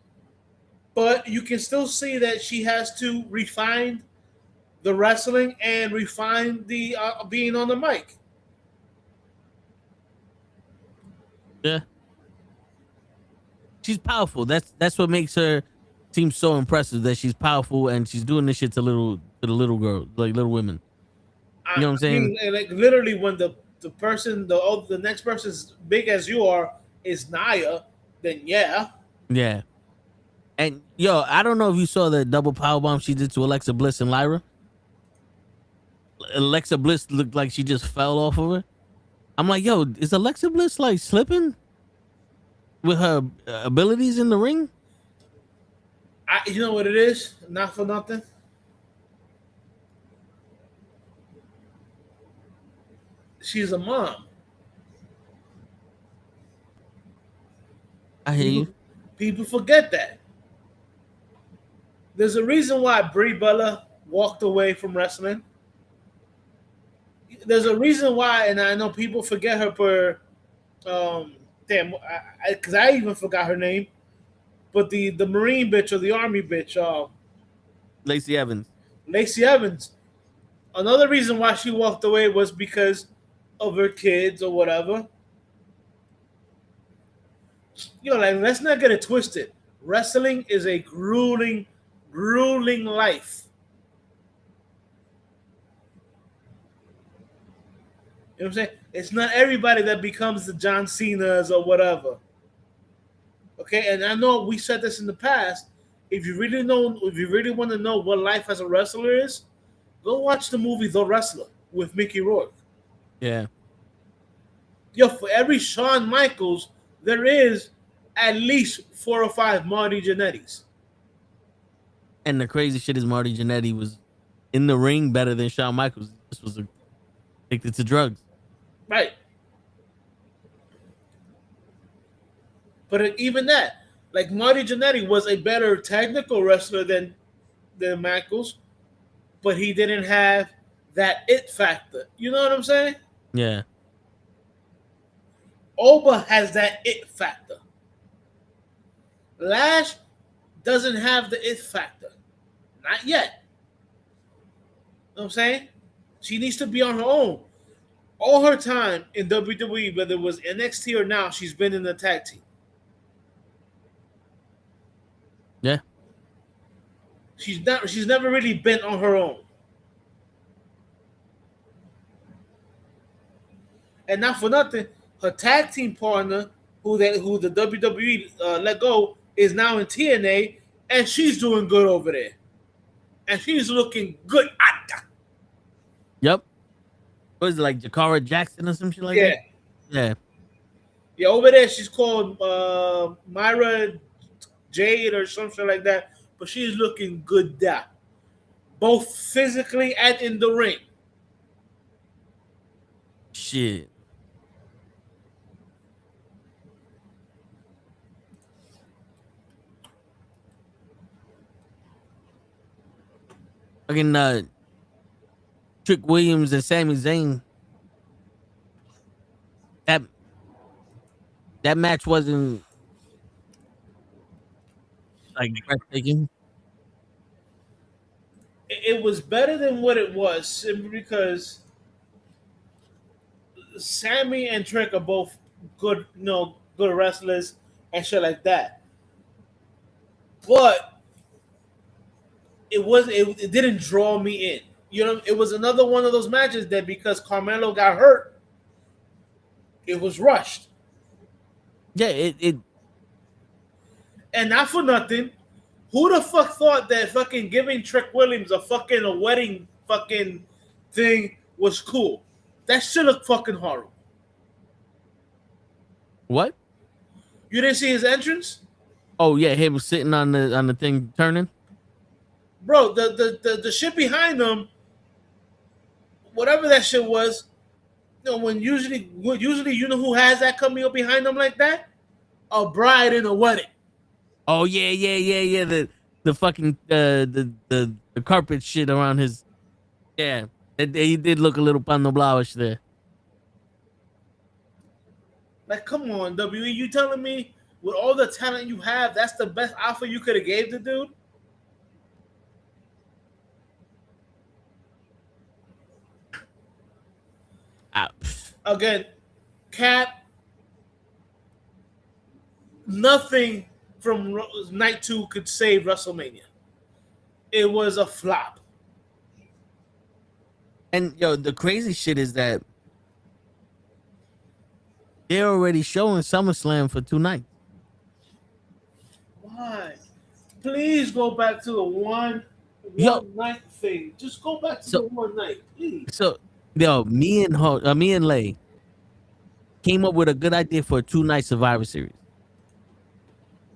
But you can still see that she has to refine the wrestling and refine the being on the mic. Yeah. She's powerful. That's what makes her seem so impressive, that she's powerful and she's doing this shit to the little girl, like little women. You know what I'm saying? I mean, like literally when the next person's big as you are is Nia, then yeah. Yeah. And yo, I don't know if you saw the double powerbomb she did to Alexa Bliss and Lyra. Alexa Bliss looked like she just fell off of her. I'm like, yo, is Alexa Bliss like slipping with her abilities in the ring? You know what it is? Not for nothing. She's a mom. I hear you. People forget that. There's a reason why Brie Bella walked away from wrestling. There's a reason why, and I know people forget her for, because I even forgot her name, but the Marine bitch or the Army bitch, Lacey Evans. Lacey Evans. Another reason why she walked away was because of her kids or whatever. like let's not get it twisted. Wrestling is a grueling, grueling life. You know what I'm saying? It's not everybody that becomes the John Cenas or whatever. Okay, and I know we said this in the past. If you really want to know what life as a wrestler is, go watch the movie The Wrestler with Mickey Rourke. Yeah. Yo, for every Shawn Michaels, there is at least 4 or 5 Marty Jannetty's. And the crazy shit is Marty Jannetty was in the ring better than Shawn Michaels. This was addicted to drugs. Right. But even that, like Marty Jannetty was a better technical wrestler than Michaels, but he didn't have that it factor. You know what I'm saying? Yeah. Oba has that it factor. Lash doesn't have the it factor. Not yet. You know what I'm saying? She needs to be on her own. All her time in WWE, whether it was NXT or now, she's been in the tag team. Yeah. She's never really been on her own. And not for nothing, her tag team partner, who the WWE let go, is now in TNA, and she's doing good over there. And she's looking good at that. Yep. What is it, like Jakara Jackson or some shit like that? Yeah. Yeah, over there she's called Myra Jade or something like that. But she's looking good there. Both physically and in the ring. Shit. Fucking Trick Williams and Sami Zayn. That match wasn't like breathtaking. It was better than what it was simply because Sammy and Trick are both good, good wrestlers and shit like that. But it didn't draw me in. You know, it was another one of those matches that because Carmelo got hurt, it was rushed. Yeah, it and not for nothing. Who the fuck thought that fucking giving Trick Williams a wedding fucking thing was cool? That shit looked fucking horrible. What? You didn't see his entrance? Oh yeah, he was sitting on the thing turning. Bro, the shit behind him, whatever that shit was, when usually you know who has that coming up behind them like that? A bride in a wedding. Oh yeah. The fucking the carpet shit around his. Yeah, he did look a little pano blowish there. Like, come on, WE, you telling me with all the talent you have, that's the best offer you could have gave the dude? Again, Cap, nothing from night 2 could save WrestleMania. It was a flop. And yo, the crazy shit is that they're already showing SummerSlam for 2 nights. Why? Please go back to the one night thing. Just go back to the one night, please. So, yo, me and Lay came up with a good idea for a 2-night Survivor Series.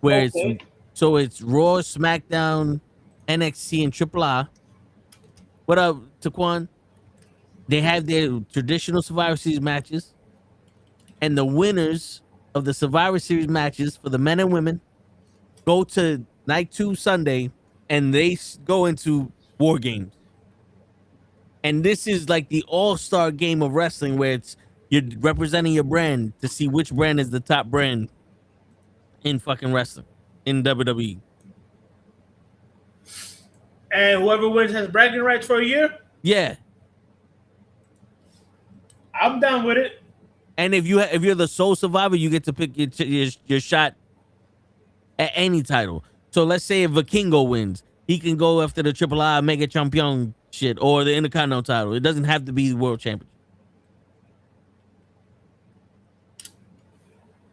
Where it's Raw, SmackDown, NXT, and AAA. What up, Taquan? They have their traditional Survivor Series matches, and the winners of the Survivor Series matches for the men and women go to night 2 Sunday, and they go into War Games. And this is like the all-star game of wrestling where you're representing your brand to see which brand is the top brand in fucking wrestling in WWE. And whoever wins has bragging rights for a year? Yeah. I'm down with it. And if you're the sole survivor, you get to pick your shot at any title. So let's say if Vikingo wins, he can go after the Triple I Mega Champion shit or the Intercontinental title. It doesn't have to be the World Championship.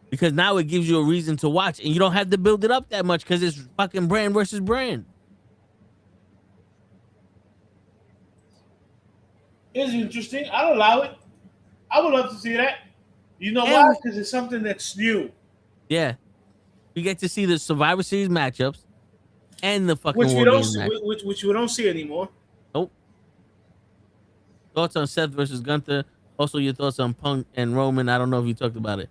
Because now it gives you a reason to watch, and you don't have to build it up that much because it's fucking brand versus brand. It's interesting. I'll allow it. I would love to see that. You know why? Because it's something that's new. Yeah. You get to see the Survivor Series matchups and the fucking which we War don't Games see, match. which we don't see anymore. Nope. Thoughts on Seth versus Gunther. Also, your thoughts on Punk and Roman. I don't know if you talked about it.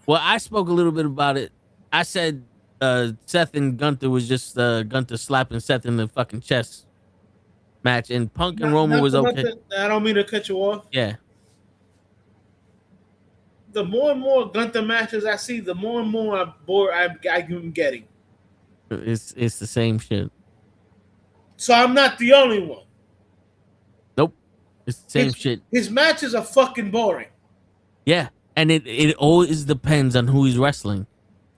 Well, I spoke a little bit about it. I said Seth and Gunther was just Gunther slapping Seth in the fucking chest match, and Punk and Roman was okay. I don't mean to cut you off. Yeah. The more and more Gunther matches I see, the more and more bored I'm getting. It's the same shit. So I'm not the only one. Nope. It's the same shit. His matches are fucking boring. Yeah. And it always depends on who he's wrestling.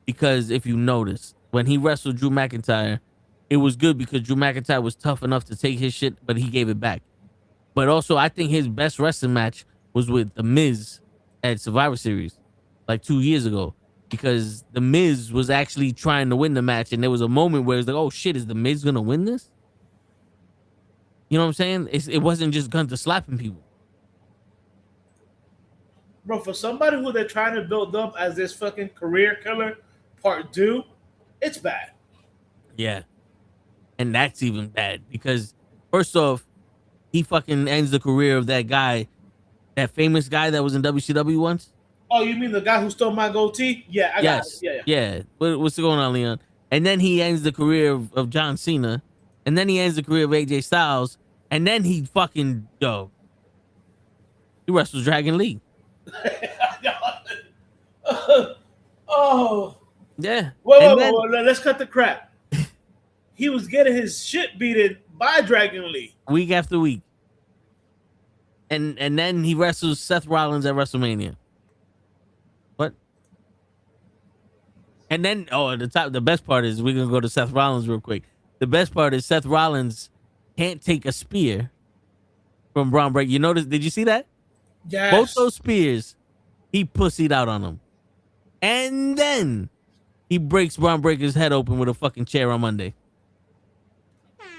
Because if you notice, when he wrestled Drew McIntyre, it was good because Drew McIntyre was tough enough to take his shit, but he gave it back. But also, I think his best wrestling match was with The Miz at Survivor Series like 2 years ago. Because The Miz was actually trying to win the match, and there was a moment where it's like, oh shit, is The Miz going to win this? You know what I'm saying? It wasn't just Gunther slapping people. Bro, for somebody who they're trying to build up as this fucking career killer part 2, it's bad. Yeah. And that's even bad because, first off, he fucking ends the career of that guy, that famous guy that was in WCW once. Oh, you mean the guy who stole my goatee? Yeah, I got it. Yeah. What's going on, Leon? And then he ends the career of John Cena. And then he ends the career of AJ Styles. And then he fucking, he wrestles Dragon Lee. Oh. Yeah. Wait, let's cut the crap. He was getting his shit beaten by Dragon Lee. Week after week. And then he wrestles Seth Rollins at WrestleMania. What? And then, the best part is, we're going to go to Seth Rollins real quick. The best part is Seth Rollins can't take a spear from Braun Breaker. You notice? Did you see that? Yes. Both those spears, he pussied out on them. And then he breaks Braun Breaker's head open with a fucking chair on Monday.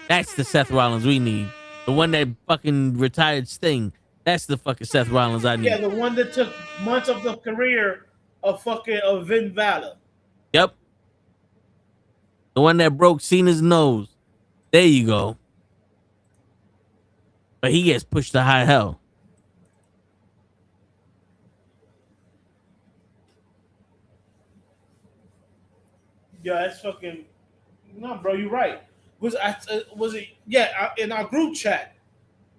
That's the Seth Rollins we need. The one that fucking retired Sting. That's the fucking Seth Rollins I need. Yeah, the one that took months of the career of Finn Balor. Yep. The one that broke Cena's nose. There you go. But he gets pushed to high hell. Yeah, that's fucking. No, bro, you're right. Was it? Yeah, in our group chat,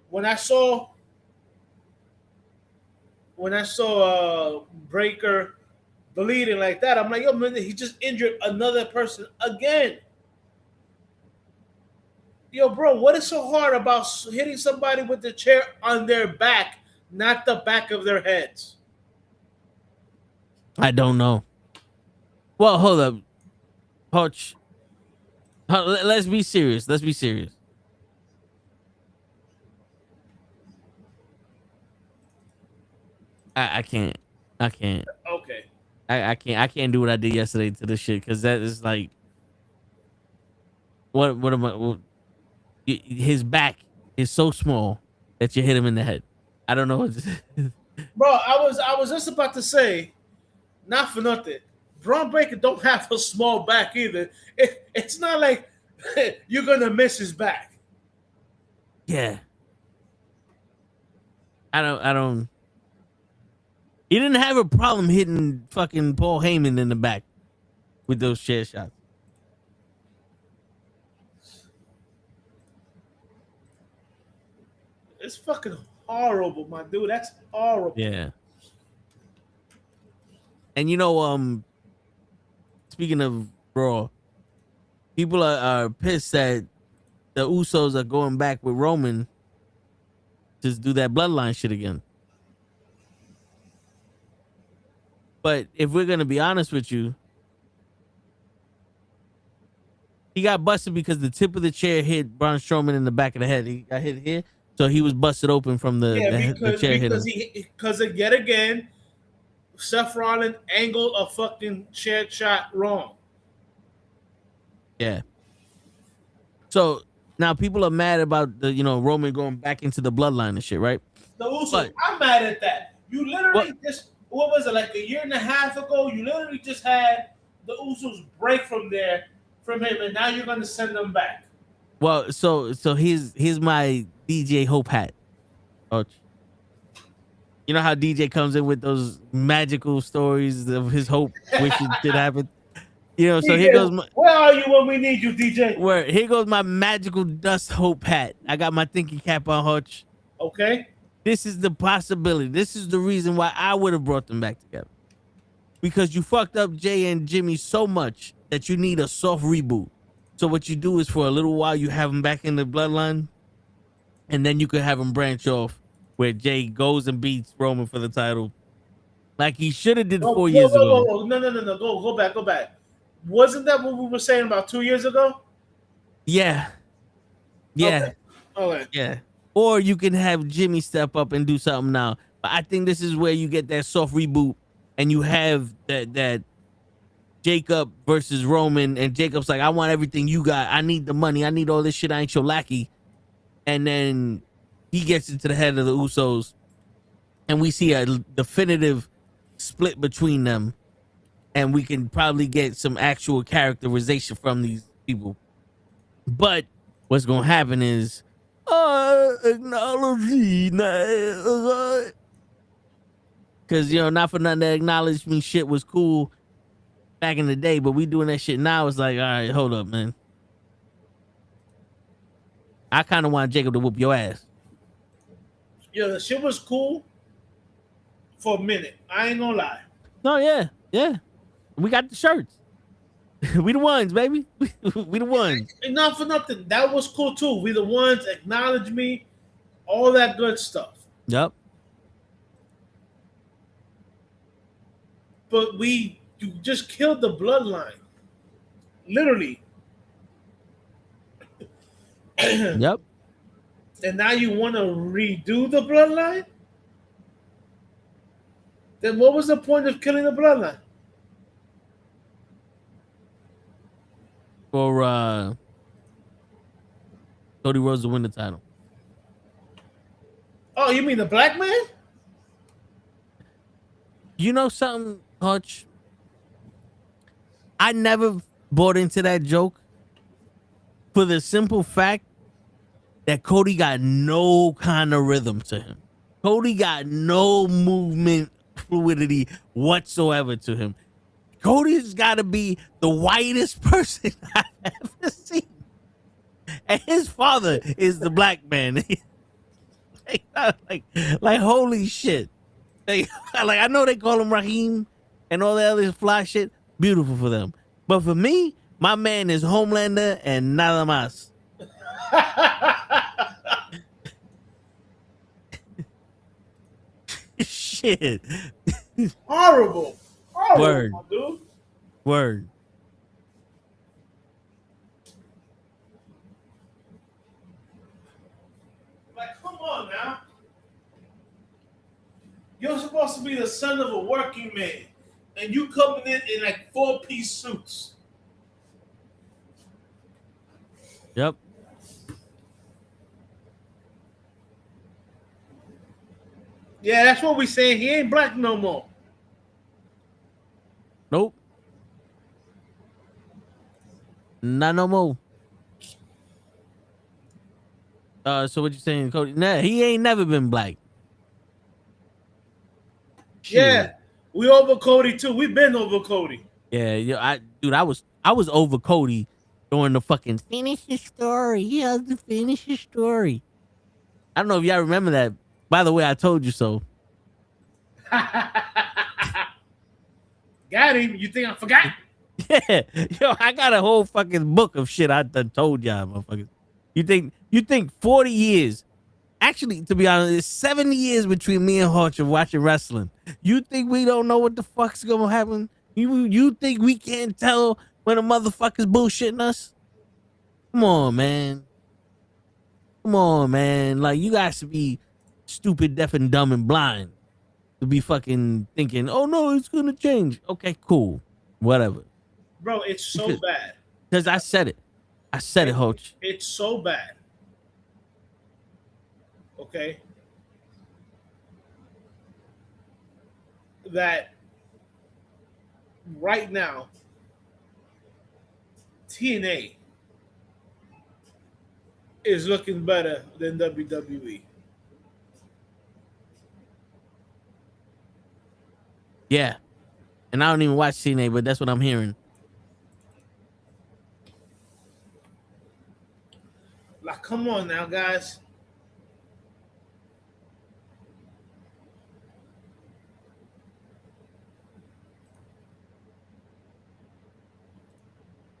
when I saw Breaker bleeding like that, I'm like, yo, man, he just injured another person again. Yo, bro, what is so hard about hitting somebody with the chair on their back, not the back of their heads? I don't know. Well, hold up. Hutch. Let's be serious. Let's be serious. I can't. Okay. I can't do what I did yesterday to this shit because that is like, what am I? His back is so small that you hit him in the head. I don't know. Bro, I was just about to say, not for nothing, Braun Breaker don't have a small back either. It's not like you're gonna miss his back. Yeah. I don't. He didn't have a problem hitting fucking Paul Heyman in the back with those chair shots. It's fucking horrible, my dude. That's horrible. Yeah. And you know, speaking of Raw, people are pissed that the Usos are going back with Roman to do that bloodline shit again. But if we're gonna be honest with you, He got busted because the tip of the chair hit Braun Strowman in the back of the head. He got hit here, so he was busted open from the chair hit him. Because yet again, Seth Rollins angled a fucking chair shot wrong. Yeah. So now people are mad about the Roman going back into the bloodline and shit, right? The Usos, I'm mad at that. You literally what was it, like a year and a half ago? You literally just had the Usos break from him, and now you're gonna send them back. Well, so here's my DJ Hope hat. Oh, you know how DJ comes in with those magical stories of his hope wishing shit happen? So DJ, here goes where are you when we need you, DJ? Here goes my magical dust hope hat. I got my thinking cap on, Hutch. Okay. This is the possibility. This is the reason why I would have brought them back together. Because you fucked up Jay and Jimmy so much that you need a soft reboot. So what you do is for a little while you have them back in the bloodline, and then you could have them branch off where Jay goes and beats Roman for the title, like he should have did 4 years ago. No. Go back. Wasn't that what we were saying about 2 years ago? Yeah. Okay. Yeah. Or you can have Jimmy step up and do something now. But I think this is where you get that soft reboot, and you have that Jacob versus Roman, and Jacob's like, I want everything you got. I need the money. I need all this shit. I ain't your lackey. And then he gets into the head of the Usos, and we see a definitive split between them, and we can probably get some actual characterization from these people. But what's gonna happen is acknowledge, because not for nothing, that acknowledge me shit was cool back in the day, but we doing that shit now. It's like, all right, hold up, man. I kind of want Jacob to whoop your ass. Yeah, the shit was cool for a minute. I ain't gonna lie. No, yeah. We got the shirts. We the ones, baby. We the ones. And not for nothing. That was cool too. We the ones, acknowledge me, all that good stuff. Yep. But you just killed the bloodline. Literally. Yep. And now you want to redo the bloodline? Then what was the point of killing the bloodline? For Cody Rhodes to win the title. Oh, you mean the black man? You know something, Hutch? I never bought into that joke for the simple fact that Cody got no kind of rhythm to him. Cody got no movement fluidity whatsoever to him. Cody's got to be the whitest person I've ever seen. And his father is the black man. like holy shit. Like I know they call him Raheem and all that other fly shit. Beautiful for them. But for me, my man is Homelander and nada más. Shit. Horrible. Word. Dude. Word. Like, come on now. You're supposed to be the son of a working man, and you coming in like 4-piece suits. Yep. Yeah, that's what we saying. He ain't black no more. Nope. Not no more. So what you saying, Cody? Nah, he ain't never been black. Yeah, we over Cody too. We've been over Cody. Yeah, I was over Cody during the fucking finish the story. He has to finish the story. I don't know if y'all remember that. By the way, I told you so. Got him. You think I forgot? Yeah, I got a whole fucking book of shit I done told y'all, motherfuckers. You think 40 years? Actually, to be honest, it's 70 years between me and Hutch of watching wrestling. You think we don't know what the fuck's gonna happen? You think we can't tell when a motherfucker's bullshitting us? Come on, man. Come on, man. Like, you guys should be stupid, deaf, and dumb and blind to be fucking thinking, oh, no, it's going to change. Okay, cool. Whatever. Bro, it's so bad. Because I said it. I said it, Hoach. It's so bad. Okay? That right now, TNA is looking better than WWE. Yeah. And I don't even watch TNA, but that's what I'm hearing. Like, come on now, guys.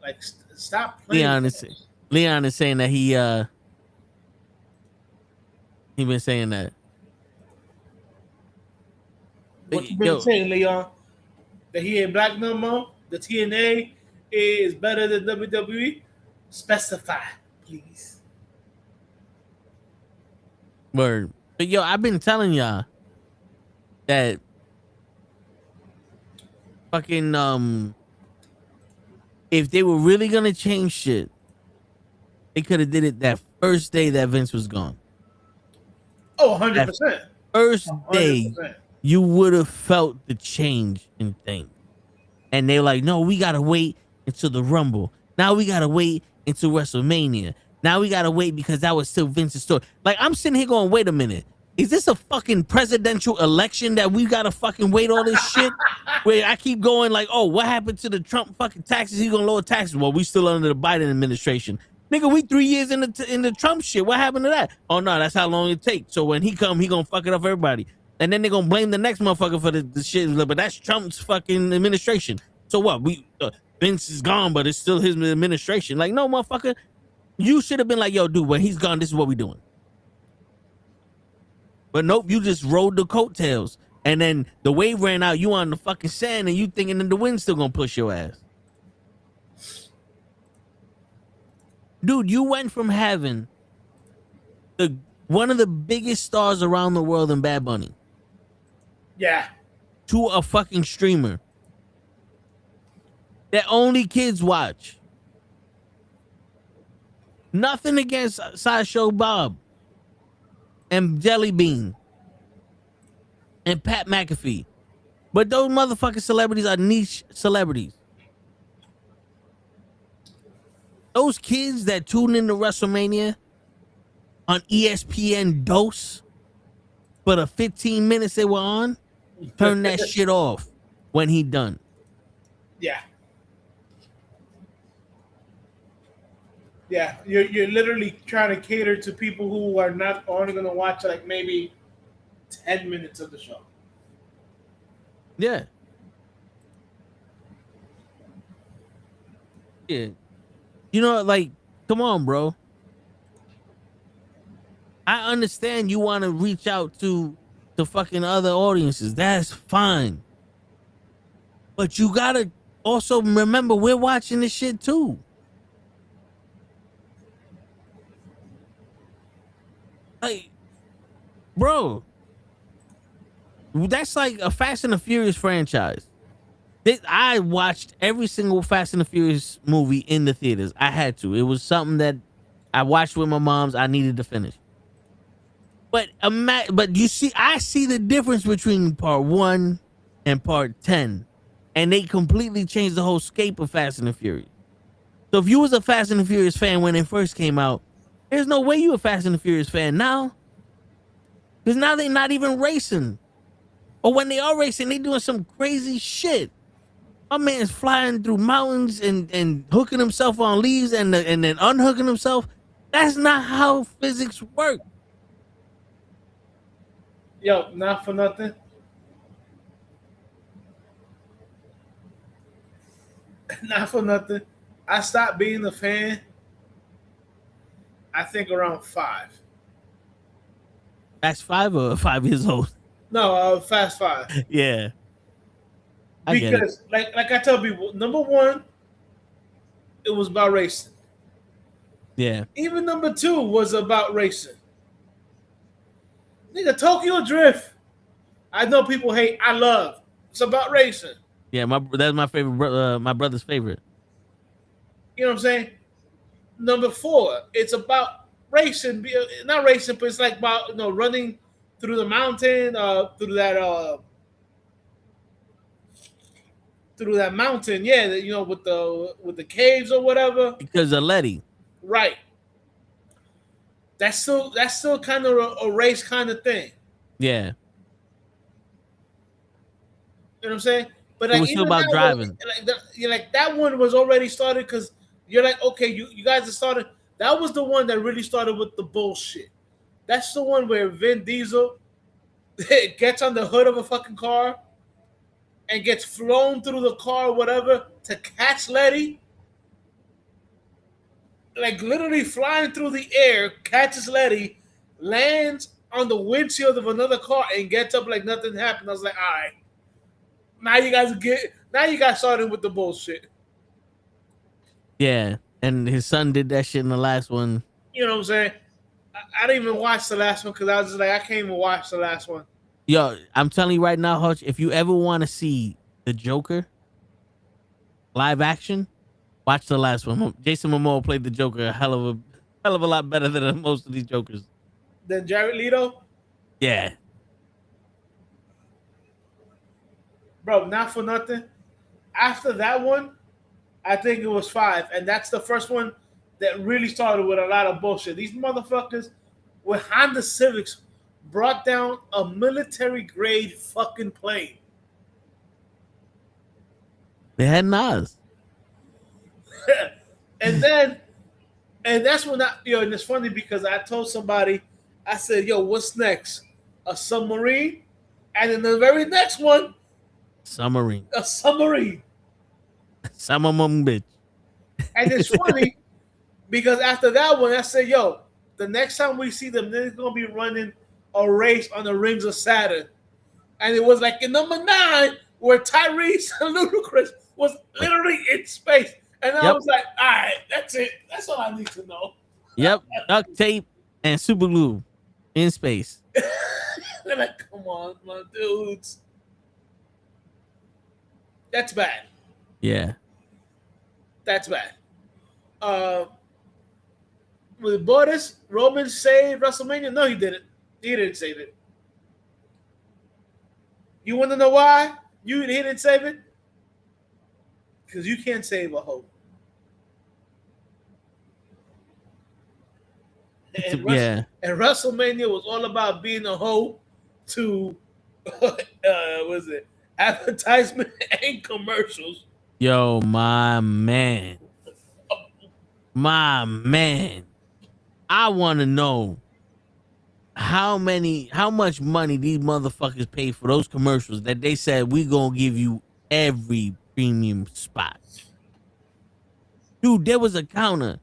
Like, stop playing. Leon is saying that he been saying that. What you been saying, Leon? That he ain't black no more? The TNA is better than WWE? Specify, please. Word. But yo, I've been telling y'all that fucking if they were really gonna change shit, they could have did it that first day that Vince was gone. Oh, 100%. First day, 100%. you would have felt the change in things. And they're like, no, we gotta wait until the Rumble. Now we gotta wait until WrestleMania. Now we gotta wait because that was still Vince's story. Like, I'm sitting here going, wait a minute. Is this a fucking presidential election that we gotta fucking wait all this shit? Where I keep going like, oh, what happened to the Trump fucking taxes? He's gonna lower taxes. Well, we still under the Biden administration. Nigga, we 3 years in the Trump shit. What happened to that? Oh no, that's how long it takes. So when he come, he gonna fuck it up for everybody. And then they're gonna blame the next motherfucker for the shit. But that's Trump's fucking administration. So what? Vince is gone, but it's still his administration. Like, no, motherfucker. You should have been like, yo, dude, when he's gone, this is what we doing. But nope, you just rode the coattails. And then the wave ran out, you on the fucking sand, and you thinking that the wind's still gonna push your ass. Dude, you went from having one of the biggest stars around the world in Bad Bunny. Yeah. To a fucking streamer that only kids watch. Nothing against Sideshow Bob and Jelly Bean and Pat McAfee. But those motherfucking celebrities are niche celebrities. Those kids that tune into WrestleMania on ESPN Dose for the 15 minutes they were on, turn that shit off when he done. Yeah. Yeah, you're literally trying to cater to people who are not only going to watch like maybe 10 minutes of the show. Yeah. Yeah. You know, like, come on, bro. I understand you want to reach out to fucking other audiences. That's fine. But you got to also remember we're watching this shit too. Like, bro, that's like a Fast and the Furious franchise. I watched every single Fast and the Furious movie in the theaters. I had to. It was something that I watched with my moms. I needed to finish. But you see, I see the difference between part 1 and part 10, and they completely changed the whole scape of Fast and the Furious. So if you was a Fast and the Furious fan when it first came out, there's no way you a Fast and the Furious fan now. Because now they're not even racing. Or when they are racing, they doing some crazy shit. My man's flying through mountains and hooking himself on leaves and then unhooking himself. That's not how physics work. Yo, not for nothing. Not for nothing. I stopped being a fan, I think, around 5. Fast 5 or 5 years old? No, Fast 5. Yeah. Because, like I tell people, number 1, it was about racing. Yeah. Even number 2 was about racing. Nigga, Tokyo Drift. I know people hate. I love. It's about racing. Yeah, that's my favorite. My brother's favorite. You know what I'm saying? Number 4, it's about racing. Not racing, but it's like about running through the mountain, through that mountain. Yeah, with the caves or whatever. Because of Letty. Right. That's still kind of a race kind of thing. Yeah. You know what I'm saying? But it was still about driving. That one was already started because you're like, okay, you guys have started. That was the one that really started with the bullshit. That's the one where Vin Diesel gets on the hood of a fucking car and gets flown through the car or whatever to catch Letty. Like literally flying through the air, catches Letty, lands on the windshield of another car and gets up like nothing happened. I was like, all right. Now you guys started with the bullshit. Yeah, and his son did that shit in the last one. You know what I'm saying? I didn't even watch the last one because I was just like, I can't even watch the last one. Yo, I'm telling you right now, Hutch, if you ever want to see the Joker live action, watch the last one. Jason Momoa played the Joker a hell of a lot better than most of these Jokers. Then Jared Leto? Yeah. Bro, not for nothing. After that one, I think it was 5. And that's the first one that really started with a lot of bullshit. These motherfuckers with Honda Civics brought down a military-grade fucking plane. They had Nas. and that's when and it's funny because I told somebody, I said, yo, what's next? A submarine? And then the very next one, submarine. A submarine. Some of them, bitch. And it's funny because after that one, I said, yo, the next time we see them, they're going to be running a race on the rings of Saturn. And it was like in number 9 where Tyrese and Ludacris was literally in space. And I was like, all right, that's it. That's all I need to know. Yep. Duct tape and super glue in space. They're like, come on, my dudes. That's bad. Yeah. That's bad. With Borders, Roman saved WrestleMania? No, he didn't. He didn't save it. You want to know why he didn't save it? Because you can't save a hoe. And WrestleMania was all about being a hoe to was it advertisement and commercials. Yo, my man. I want to know how much money these motherfuckers paid for those commercials that they said we gonna give you every premium spot. Dude, there was a counter.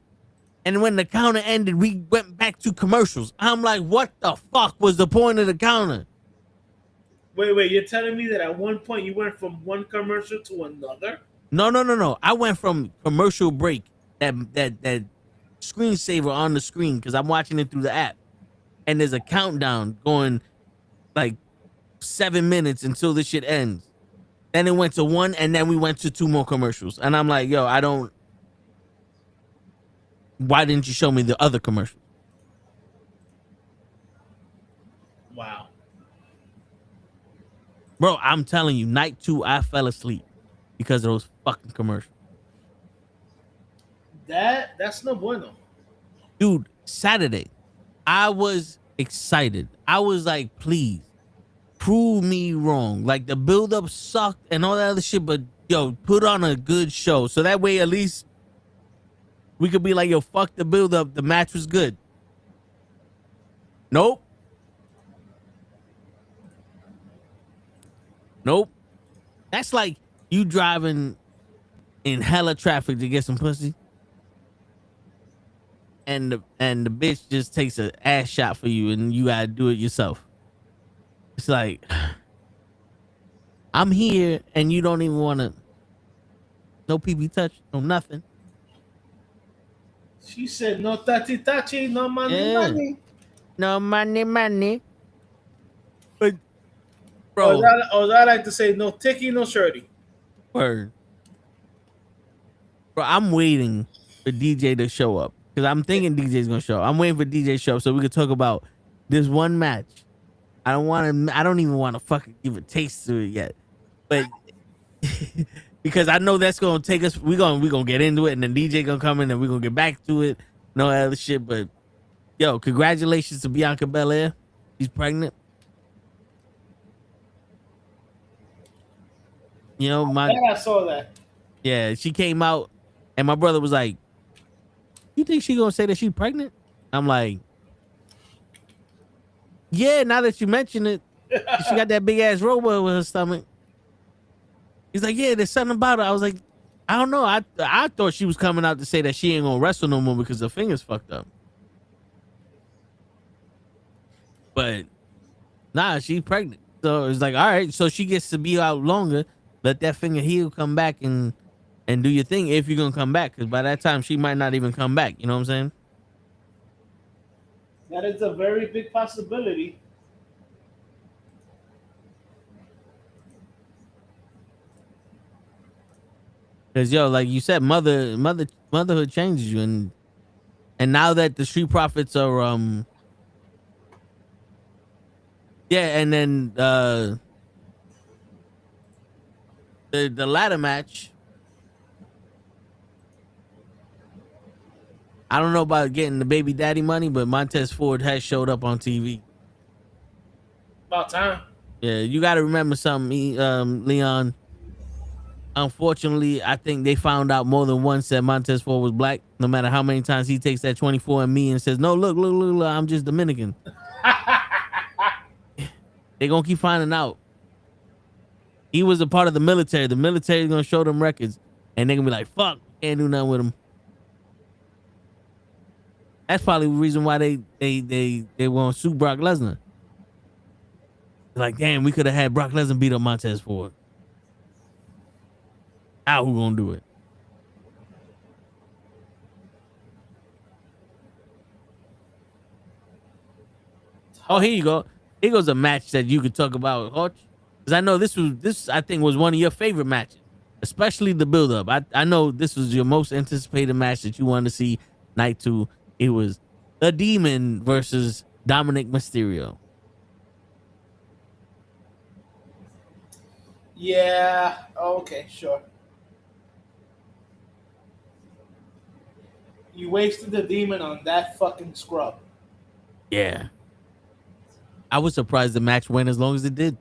And when the counter ended, we went back to commercials. I'm like, what the fuck was the point of the counter? Wait, you're telling me that at one point you went from one commercial to another? No. I went from commercial break, that screensaver on the screen, because I'm watching it through the app. And there's a countdown going like 7 minutes until this shit ends. Then it went to 1, and then we went to 2 more commercials. And I'm like, yo, why didn't you show me the other commercial? Wow. Bro, I'm telling you, night 2, I fell asleep because of those fucking commercials. That's no bueno. Dude, Saturday, I was excited. I was like, please, prove me wrong. Like, the build-up sucked and all that other shit, but, yo, put on a good show. So that way, at least, we could be like, yo, fuck the build-up. The match was good. Nope. That's like you driving in hella traffic to get some pussy, and the bitch just takes an ass shot for you, and you gotta do it yourself. It's like, I'm here, and you don't even want to. No PB touch, no nothing. She said, "No tati tati, no money, Yeah. money." No money. But Or bro, as I like to say, "No ticky, no shirty." word. Bro, I'm waiting for DJ to show up because I'm thinking DJ's gonna show up. I'm waiting for DJ to show up so we can talk about this one match. I don't even want to fucking give a taste to it yet, but because I know that's gonna take us. We gonna get into it, and then DJ gonna come in, and we are gonna get back to it. No other shit, but yo, congratulations to Bianca Belair. She's pregnant. You know, I saw that. Yeah, she came out, and my brother was like, "You think she gonna say that she's pregnant?" I'm like, "Yeah." Now that you mention it, she got that big ass robot with her stomach. He's like, "Yeah, there's something about her." I was like, "I don't know. I thought she was coming out to say that she ain't gonna wrestle no more because her finger's fucked up." But nah, she's pregnant. So it's like, all right, so she gets to be out longer. Let that finger heal, come back and do your thing if you're gonna come back. Because by that time, she might not even come back. You know what I'm saying? That is a very big possibility. Because yo, like you said, motherhood changes you, and now that the Street Profits are yeah, and then the ladder match. I don't know about getting the baby daddy money, but Montez Ford has showed up on TV. About time. Yeah, you got to remember something, Leon. Unfortunately, I think they found out more than once that Montez Ford was black. No matter how many times he takes that 24andMe and says, "No, look, I'm just Dominican." They're gonna keep finding out. He was a part of the military. The military is gonna show them records, and they're gonna be like, "Fuck, can't do nothing with him." That's probably the reason why they won't sue Brock Lesnar. Like, damn, we could have had Brock Lesnar beat up Montez Ford. How who gonna do it? Oh, here you go. Here goes a match that you could talk about, Hutch. Because I know this I think was one of your favorite matches, especially the build up. I know this was your most anticipated match that you wanted to see night 2. It was the Demon versus Dominic Mysterio. Yeah. Okay. Sure. You wasted the Demon on that fucking scrub. Yeah. I was surprised the match went as long as it did.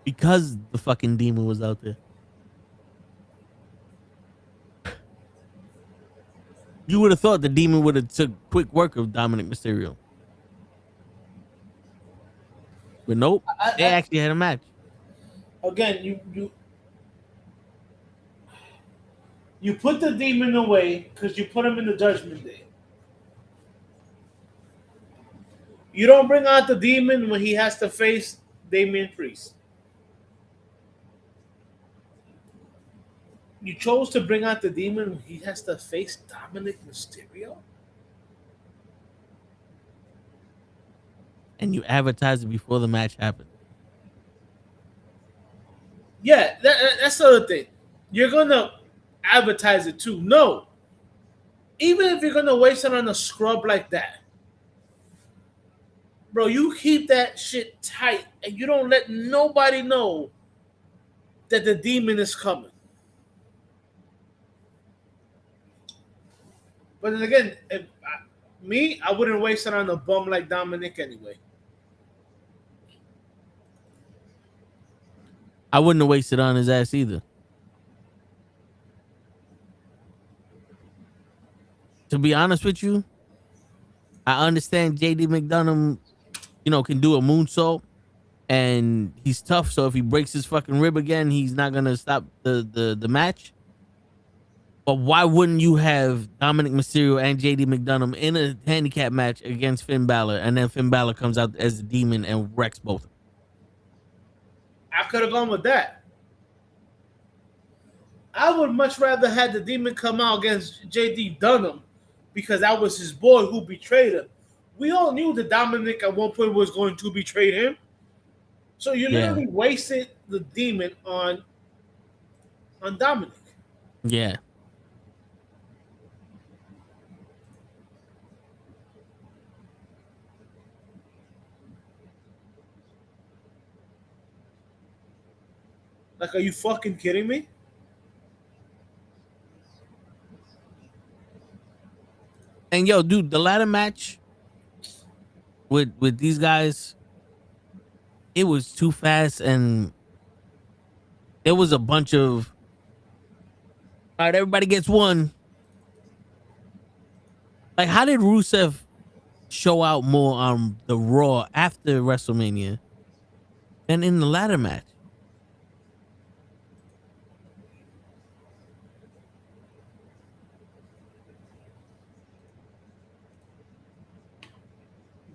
Because the fucking Demon was out there. You would have thought the Demon would have took quick work of Dominic Mysterio. But nope. They actually had a match. Again, you put the Demon away because you put him in the Judgment Day. You don't bring out the Demon when he has to face Damian Priest. You chose to bring out the Demon when he has to face Dominic Mysterio? And you advertised it before the match happened. Yeah, that's the other thing. You're going to advertise it too. No. Even if you're going to waste it on a scrub like that, bro, you keep that shit tight and you don't let nobody know that the Demon is coming. But then again, I wouldn't waste it on a bum like Dominic anyway. I wouldn't have wasted on his ass either. To be honest with you, I understand JD McDonough, can do a moonsault and he's tough. So if he breaks his fucking rib again, he's not going to stop the match. But why wouldn't you have Dominic Mysterio and JD McDonough in a handicap match against Finn Balor, and then Finn Balor comes out as the Demon and wrecks both? I could have gone with that. I would much rather had the Demon come out against JD Dunham because that was his boy who betrayed him. We all knew that Dominic at one point was going to betray him. So you literally wasted the Demon on Dominic. Yeah. Like, are you fucking kidding me? And yo, dude, the ladder match with these guys, it was too fast, and there was a bunch of, all right, everybody gets one. Like, how did Rusev show out more on the Raw after WrestleMania than in the ladder match?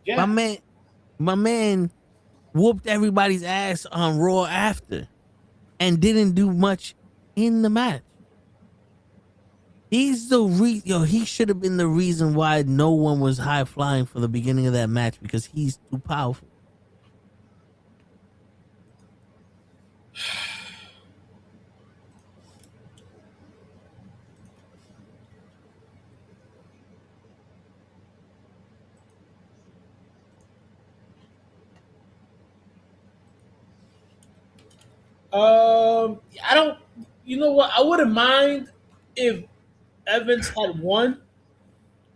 Yeah. My man whooped everybody's ass on Raw after and didn't do much in the match. He's the he should have been the reason why no one was high flying for the beginning of that match, because he's too powerful. I don't. You know what? I wouldn't mind if Evans had won.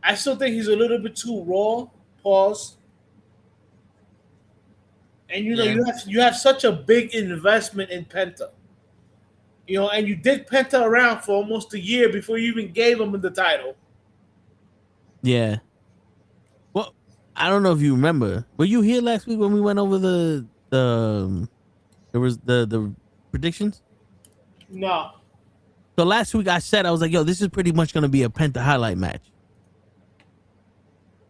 I still think he's a little bit too raw. Pause. And you know you have such a big investment in Penta. You know, and you did Penta around for almost a year before you even gave him the title. Yeah. Well, I don't know if you remember. Were you here last week when we went over the predictions? No. So last week I was like, yo, this is pretty much gonna be a Penta highlight match.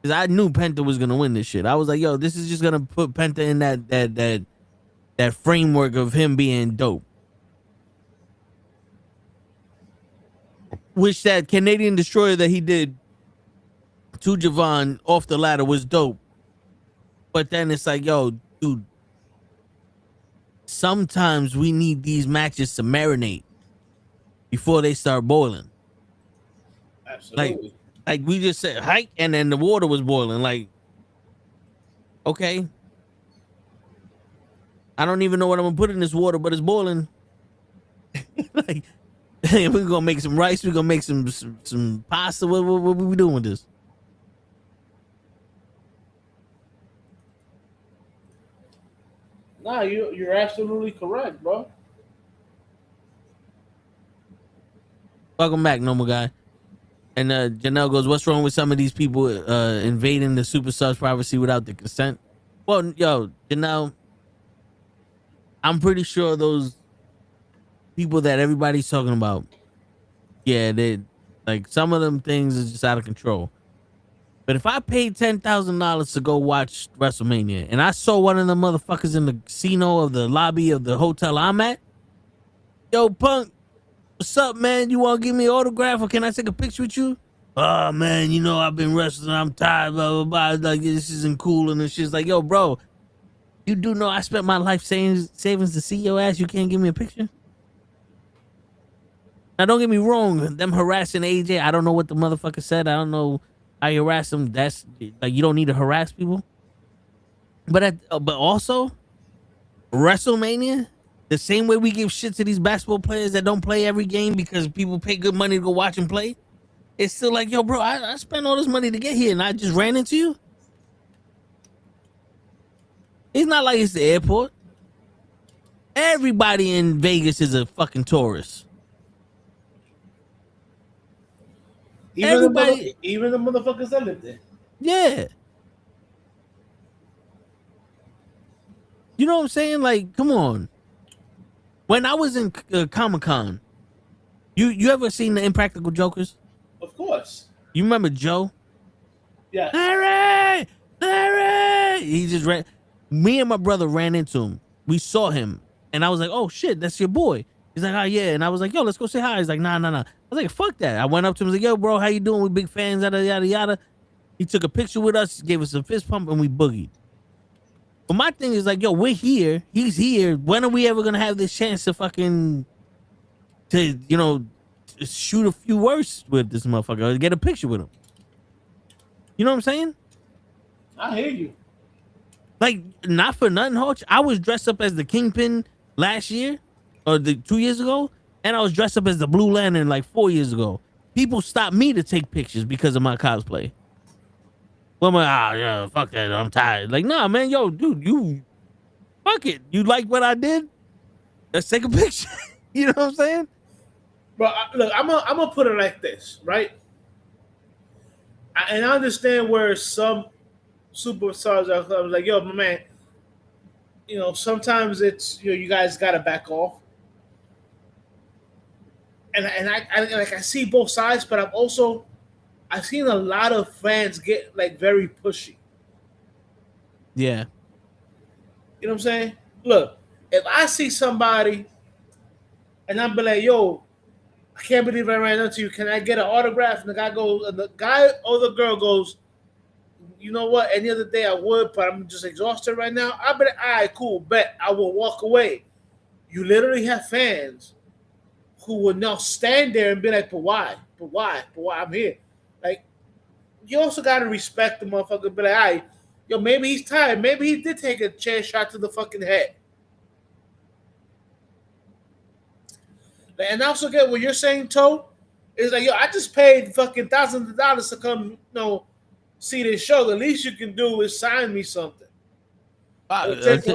Cause I knew Penta was gonna win this shit. I was like, yo, this is just gonna put Penta in that framework of him being dope. Which that Canadian Destroyer that he did to Javon off the ladder was dope. But then it's like, yo, dude, sometimes we need these matches to marinate before they start boiling. Absolutely. Like we just said, hike, and then the water was boiling. Like, okay, I don't even know what I'm gonna put in this water, but it's boiling. Like, we're gonna make some rice. We're gonna make some pasta. What we doing with this? Nah, you're absolutely correct, bro. Welcome back, normal guy. And Janelle goes, what's wrong with some of these people invading the super sub's privacy without the consent? Well, yo, Janelle, I'm pretty sure those people that everybody's talking about, yeah, they like some of them things is just out of control. But if I paid $10,000 to go watch WrestleMania and I saw one of the motherfuckers in the casino of the lobby of the hotel I'm at, yo, Punk, what's up, man? You want to give me an autograph or can I take a picture with you? Oh, man, you know, I've been wrestling. I'm tired, blah, blah, blah. Like, this isn't cool. And shit's like, yo, bro, you do know I spent my life savings to see your ass. You can't give me a picture? Now, don't get me wrong. Them harassing AJ, I don't know what the motherfucker said. I don't know how you harass them. That's like, you don't need to harass people. But also, WrestleMania, the same way we give shit to these basketball players that don't play every game because people pay good money to go watch and play, it's still like, yo, bro, I spent all this money to get here and I just ran into you. It's not like it's the airport. Everybody in Vegas is a fucking tourist. Even the motherfuckers that live there. Yeah. You know what I'm saying? Like, come on. When I was in Comic-Con, you ever seen the Impractical Jokers? Of course. You remember Joe? Yeah. Larry! He just ran. Me and my brother ran into him. We saw him. And I was like, oh, shit, that's your boy. He's like, oh yeah, and I was like, yo, let's go say hi. He's like, nah. I was like, fuck that. I went up to him, I was like, yo, bro, how you doing? We big fans, yada yada yada. He took a picture with us, gave us a fist pump, and we boogied. But my thing is like, yo, we're here. He's here. When are we ever gonna have this chance to shoot a few words with this motherfucker or get a picture with him? You know what I'm saying? I hear you. Like, not for nothing, Hodge. I was dressed up as the Kingpin last year or 2 years ago, and I was dressed up as the Blue Lantern like 4 years ago. People stopped me to take pictures because of my cosplay. Well, I'm like, yeah, fuck that. I'm tired. Like, nah, man, yo, dude, you fuck it. You like what I did? Let's take a picture. You know what I'm saying? Bro, look, I'm gonna put it like this, right? And I understand where some superstars are like, yo, my man, sometimes it's you guys gotta back off. And I see both sides, but I've seen a lot of fans get like very pushy. Yeah. You know what I'm saying? Look, if I see somebody and I'm be like, yo, I can't believe I ran into you. Can I get an autograph? And the guy or the girl goes, you know what? Any other day I would, but I'm just exhausted right now. I'll be like, all right, cool, bet. I will walk away. You literally have fans who will now stand there and be like, but why? But why? I'm here. Like, you also got to respect the motherfucker. Be like, all right, yo, maybe he's tired. Maybe he did take a chair shot to the fucking head. And I also get what you're saying, Toe. Is like, yo, I just paid fucking thousands of dollars to come, see this show. The least you can do is sign me something. Take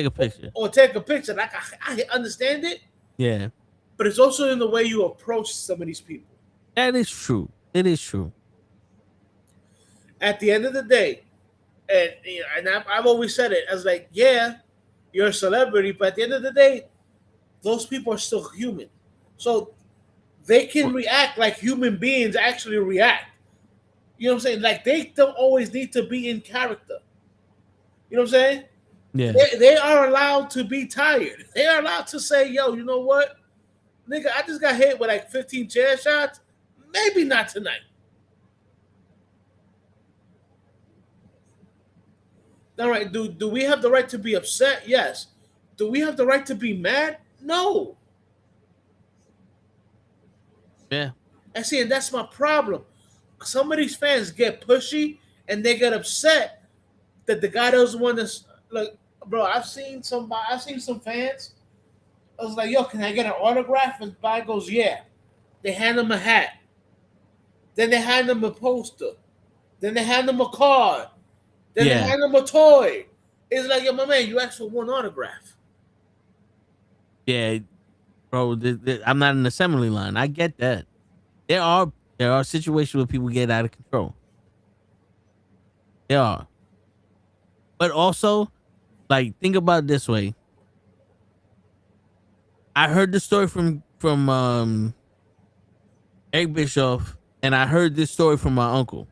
a picture. Or take a picture. Like, I understand it. Yeah. But it's also in the way you approach some of these people. That is true. It is true. At the end of the day, and I've always said it, I was like, yeah, you're a celebrity, but at the end of the day, those people are still human. So they can react like human beings actually react. You know what I'm saying? Like, they don't always need to be in character. You know what I'm saying? Yeah. They are allowed to be tired. They are allowed to say, yo, you know what? Nigga, I just got hit with like 15 chair shots. Maybe not tonight. All right, do we have the right to be upset? Yes. Do we have the right to be mad? No. Yeah. And see, and that's my problem. Some of these fans get pushy and they get upset that the guy doesn't want to. Like, bro, I've seen some fans. I was like, yo, can I get an autograph? And the guy goes, yeah. They hand him a hat. Then they hand him a poster. Then they hand him a card. Then they hand him a toy. It's like, yo, my man, you asked for one autograph. Yeah, bro, I'm not an assembly line. I get that. There are situations where people get out of control. There are. But also, like, think about it this way. I heard the story from Eric Bischoff, and I heard this story from my uncle.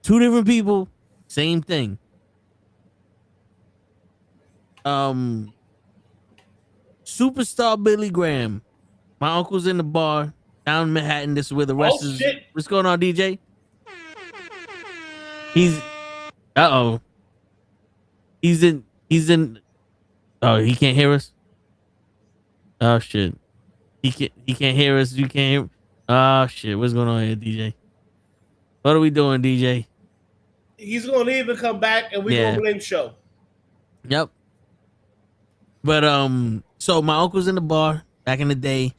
Two different people, same thing. Superstar Billy Graham. My uncle's in the bar down in Manhattan. This is where the rest is. Shit. What's going on, DJ? He's in. Oh, he can't hear us. Oh shit. He can't hear us. You can't hear. Oh shit. What's going on here, DJ? What are we doing, DJ? He's gonna leave and come back, and we're gonna blame show. Yep. But so my uncle's in the bar back in the day.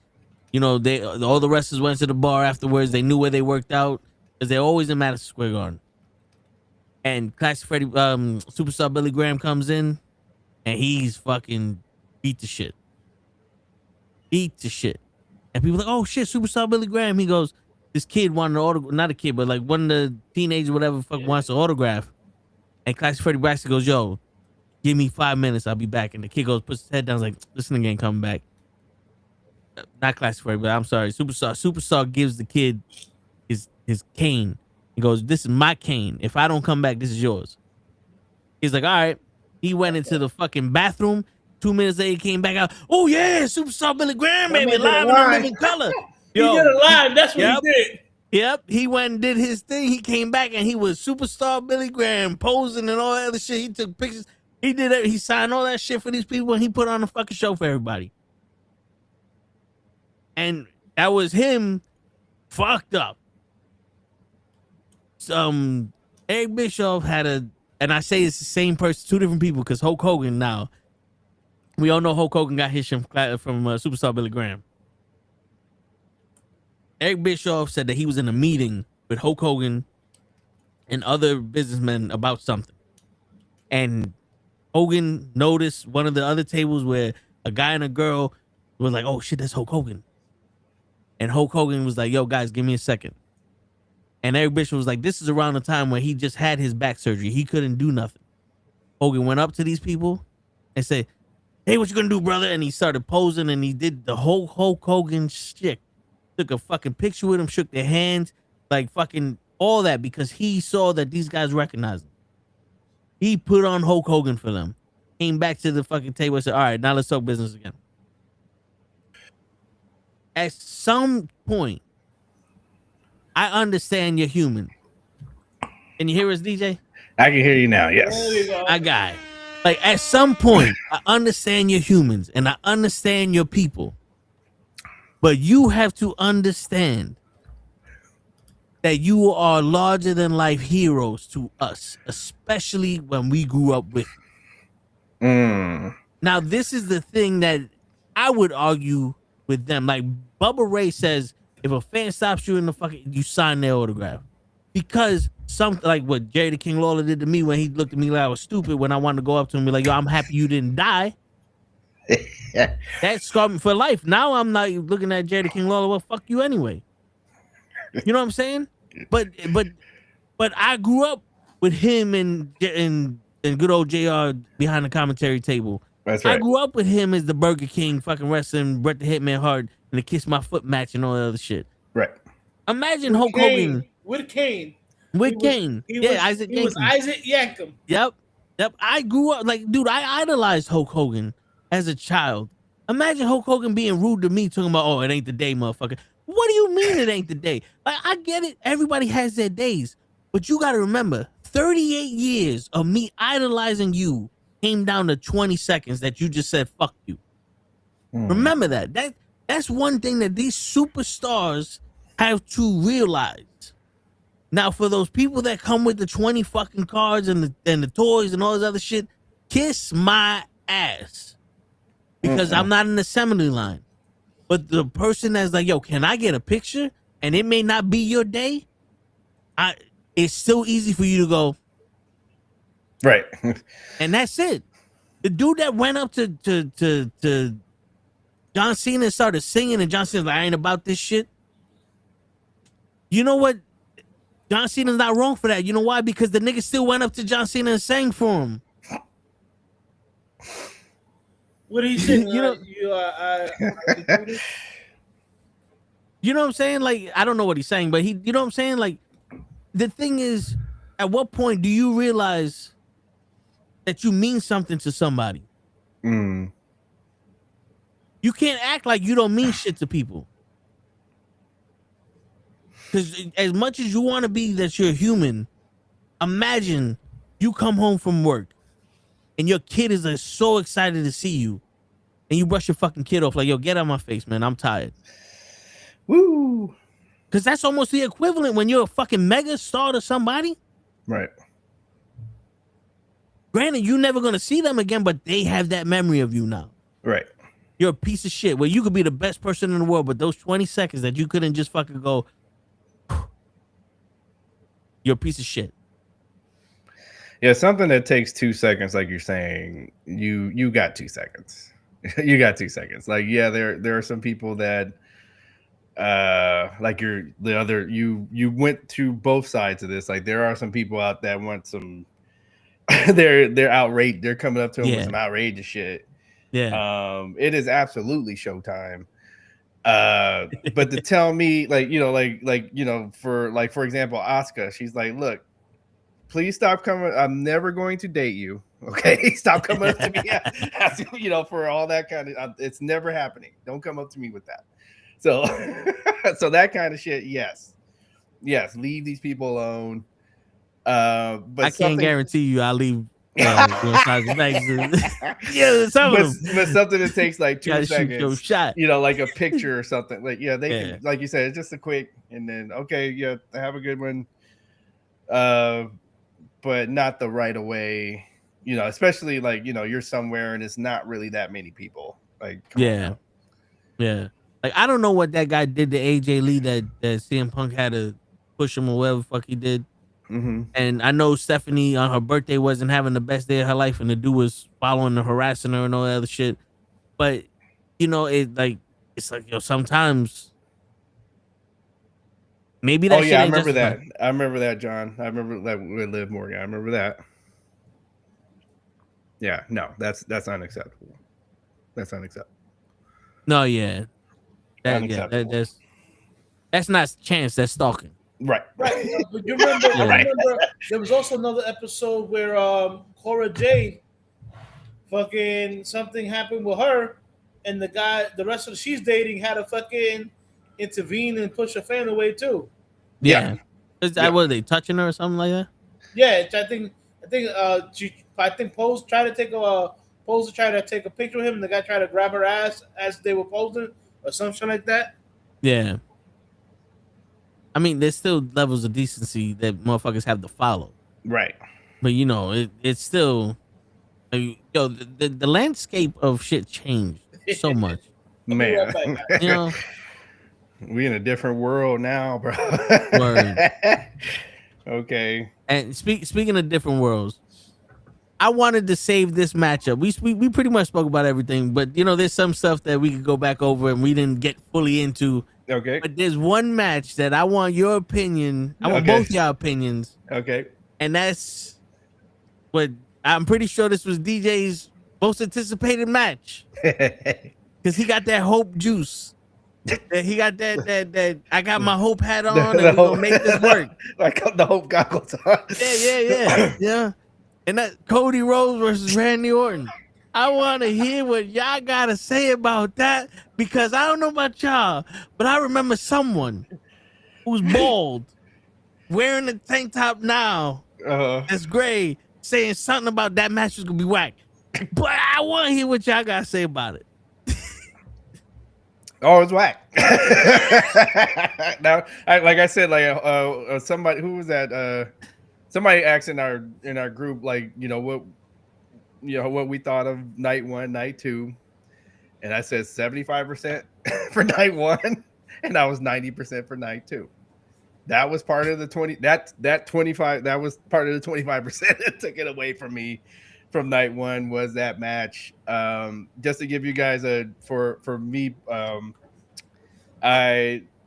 You know, all the wrestlers went to the bar afterwards. They knew where they worked out because they're always in Madison Square Garden. And Classic Freddie, Superstar Billy Graham comes in, and he's fucking beat to shit. And people are like, oh shit, Superstar Billy Graham. He goes, this kid wanted an autograph, not a kid, but like one of the teenagers, whatever, wants an autograph. And Classic Freddie Braxton goes, yo, give me 5 minutes, I'll be back. And the kid goes, puts his head down, like, this nigga ain't coming back. Not Classic Freddie, but I'm sorry, Superstar gives the kid his cane. He goes, this is my cane. If I don't come back, this is yours. He's like, all right. He went into the fucking bathroom 2 minutes later, he came back out. Oh yeah, Superstar Billy Graham, That baby, man did live a in the line. living color. He did it live. That's what Yep. he did. Yep, he went and did his thing. He came back and he was Superstar Billy Graham posing and all that other shit. He took pictures. He did it. He signed all that shit for these people and he put on a fucking show for everybody. And that was him fucked up. Eric Bischoff had and I say it's the same person, two different people, because Hulk Hogan now, we all know Hulk Hogan got his shit from Superstar Billy Graham. Eric Bischoff said that he was in a meeting with Hulk Hogan and other businessmen about something. And Hogan noticed one of the other tables where a guy and a girl was like, oh shit, that's Hulk Hogan. And Hulk Hogan was like, yo, guys, give me a second. And Eric Bischoff was like, this is around the time when he just had his back surgery. He couldn't do nothing. Hogan went up to these people and said, hey, what you gonna do, brother? And he started posing and he did the whole Hulk Hogan shit. Took a fucking picture with him, shook their hands, like fucking all that, because he saw that these guys recognized him. He put on Hulk Hogan for them. Came back to the fucking table and said, all right, now let's talk business again. At some point, I understand you're human. Can you hear us, DJ? I can hear you now, yes. There you go. I got it. Like, at some point, I understand you're humans and I understand your people. But you have to understand that you are larger than life heroes to us, especially when we grew up with you. Now, this is the thing that I would argue with them. Like Bubba Ray says, if a fan stops you in the fucking, you sign their autograph. Because something like what Jerry the King Lawler did to me when he looked at me like I was stupid when I wanted to go up to him and be like, yo, I'm happy you didn't die. That scarred me for life. Now I'm not looking at Jerry the King Lawler. Well, fuck you anyway. You know what I'm saying? But I grew up with him and good old JR behind the commentary table. That's right. I grew up with him as the Burger King fucking wrestling Bret the Hitman Hart and the Kiss My Foot match and all that other shit. Right. Imagine Hulk Hogan with Kane. Isaac He was Isaac Yankem. Yep. I grew up like, dude, I idolized Hulk Hogan as a child. Imagine Hulk Hogan being rude to me, talking about, oh, it ain't the day, motherfucker. What do you mean it ain't the day? Like, I get it. Everybody has their days. But you got to remember, 38 years of me idolizing you came down to 20 seconds that you just said, fuck you. Remember that. That's one thing that these superstars have to realize. Now, for those people that come with the 20 fucking cards and the toys and all this other shit, kiss my ass. Because I'm not in the assembly line. But the person that's like, yo, can I get a picture? And it may not be your day. It's so easy for you to go. Right. And that's it. The dude that went up to John Cena and started singing, and John Cena's like, I ain't about this shit. You know what? John Cena's not wrong for that. You know why? Because the nigga still went up to John Cena and sang for him. What did he say? You know, you know what I'm saying? Like, I don't know what he's saying, but you know what I'm saying? Like, the thing is, at what point do you realize that you mean something to somebody? You can't act like you don't mean shit to people. Because as much as you want to be that you're human, imagine you come home from work and your kid is so excited to see you, and you brush your fucking kid off like, yo, get out of my face, man. I'm tired. Woo. Because that's almost the equivalent when you're a fucking mega star to somebody. Right. Granted, you're never going to see them again, but they have that memory of you now. Right. You're a piece of shit. Well, you could be the best person in the world, but those 20 seconds that you couldn't just fucking go, you're a piece of shit. Yeah, something that takes 2 seconds, like you're saying, you got 2 seconds. You got 2 seconds. Like, yeah, there are some people that like you went to both sides of this. Like, there are some people out that want some they're outraged. They're coming up to him with some outrageous shit. Yeah. It is absolutely showtime. But to tell me, like, you know, for example, Asuka, she's like, look, please stop coming. I'm never going to date you. Okay, stop coming up to me, asking, for all that kind of. It's never happening. Don't come up to me with that. So, so that kind of shit. Yes, leave these people alone. But I can't guarantee you I'll leave. Some of them. But something that takes like 2 seconds. Your shot. Like a picture or something. Like they can, like you said, it's just a quick, and then okay, have a good one. But not the right away. Especially like you're somewhere and it's not really that many people. Like yeah. Like I don't know what that guy did to AJ Lee that CM Punk had to push him or whatever the fuck he did. Mm-hmm. And I know Stephanie on her birthday wasn't having the best day of her life, and the dude was following and harassing her and all that other shit. But it's like sometimes maybe that. Oh yeah, I remember that. I remember that, John. I remember that with Liv Morgan. I remember that. Yeah, no, that's unacceptable. That's unacceptable. No, yeah, that's not chance. That's stalking. Right. But you remember, I remember there was also another episode where Cora Jade, fucking something happened with her, and the wrestler she's dating had to fucking intervene and push her fan away too. Yeah. Is that was they touching her or something like that? Yeah, I think Pose tried to take a picture of him, and the guy tried to grab her ass as they were posing or something like that. Yeah. I mean, there's still levels of decency that motherfuckers have to follow. Right. But it's still the landscape of shit changed so much. Man. We in a different world now, bro. Word. Okay. And speaking of different worlds, I wanted to save this matchup. We pretty much spoke about everything, but there's some stuff that we could go back over and we didn't get fully into. Okay. But there's one match that I want your opinion. I want both your opinions. Okay. And that's what I'm pretty sure this was DJ's most anticipated match. Because he got that hope juice. He got that I got my hope hat on and we're gonna make this work. Like the hope goggles on. Yeah. And that Cody Rhodes versus Randy Orton. I want to hear what y'all got to say about that because I don't know about y'all, but I remember someone who's bald, wearing a tank top now, that's gray, saying something about that match was going to be whack. But I want to hear what y'all got to say about it. Oh, it's whack. Now, like I said, somebody who was that? Somebody asked in our group, what we thought of night 1, night 2, and I said 75% for night 1, and I was 90% for night 2. That was part of the 20. That 25. That was part of the 25% that took it away from me. From night 1 was that match. Just to give you guys for me,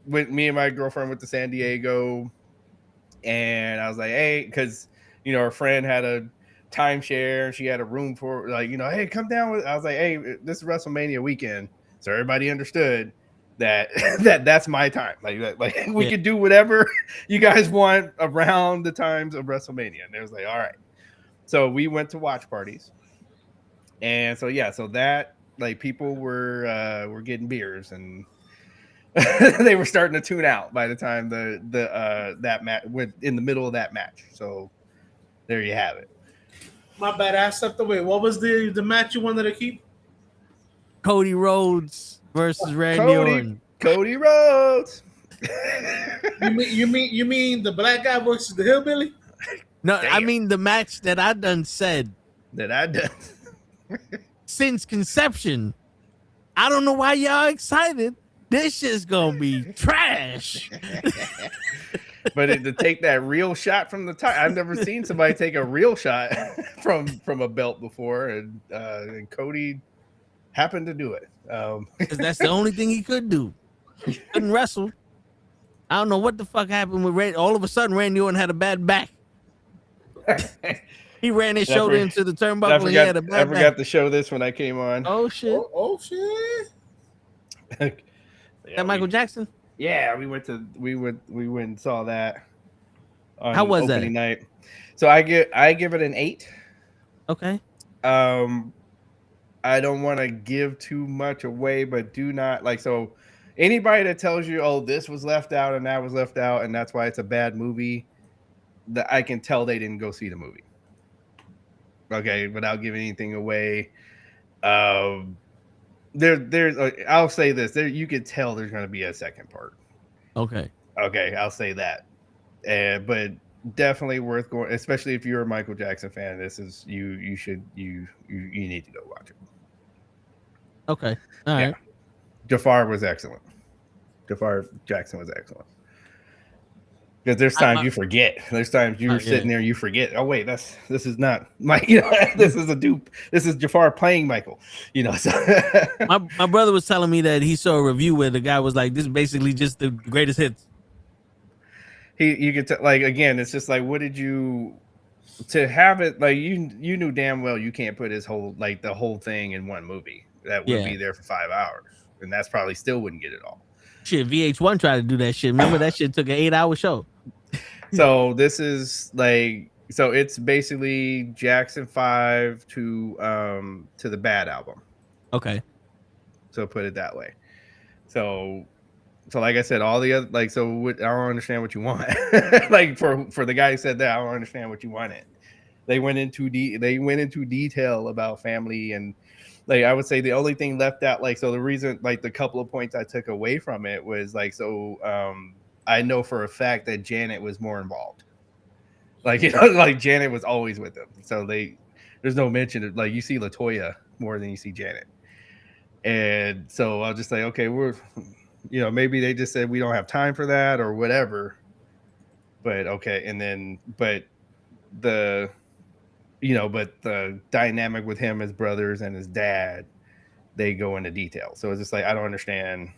me and my girlfriend went to San Diego, and I was like, hey, because our friend had a timeshare and she had a room for hey, come down with. I was like, hey, this is WrestleMania weekend, so everybody understood that's my time. We could do whatever you guys want around the times of WrestleMania. And it was like, all right. So we went to watch parties, and so that people were getting beers and they were starting to tune out by the time that match went in the middle of that match. So there you have it. My bad, I stepped away. What was the match you wanted to keep? Cody Rhodes versus Randy Orton. Cody Rhodes. You mean the black guy versus the hillbilly? No, Damn. I mean the match that I done said. Since conception. I don't know why y'all excited. This shit's gonna be trash. But to take that real shot from the top, I've never seen somebody take a real shot from a belt before, and Cody happened to do it. Because that's the only thing he could do. He couldn't wrestle. I don't know what the fuck happened with Randy. All of a sudden, Randy Orton had a bad back. He ran his shoulder into the turnbuckle and he had a bad back. I forgot to show this when I came on. Oh shit! Oh shit! That Michael Jackson? Yeah, we went and saw that. How was that night? So I give it an 8. Okay. I don't want to give too much away, but do not so anybody that tells you, oh, this was left out and that was left out and that's why it's a bad movie, that I can tell they didn't go see the movie. Okay, without giving anything away. I'll say this. You could tell there's going to be a second part. Okay, I'll say that. But definitely worth going, especially if you're a Michael Jackson fan. This is you need to go watch it. Okay. All right. Jafar was excellent. Jafar Jackson was excellent. Because there's times you forget. There's times you're sitting there and you forget. Oh wait, this is not Mike. This is a dupe. This is Jafar playing Michael. So my brother was telling me that he saw a review where the guy was like, "This is basically just the greatest hits." You could again, it's just what did you to have it you knew damn well you can't put his whole the whole thing in one movie. That would be there for 5 hours, and that's probably still wouldn't get it all. Shit, VH1 tried to do that shit. Remember that shit took an 8-hour show. So this is so it's basically Jackson 5 to the Bad album. Okay. So put it that way. So like I said, all the other I don't understand what you want. For the guy who said that, I don't understand what you wanted. They went into detail about family and I would say the only thing left out so the reason the couple of points I took away from it was I know for a fact that Janet was more involved. Janet was always with them. So there's no mention of you see LaToya more than you see Janet. And so I'll just say, okay, we're maybe they just said we don't have time for that or whatever. But okay, and then but the dynamic with him, his brothers, and his dad, they go into detail. So it's just I don't understand.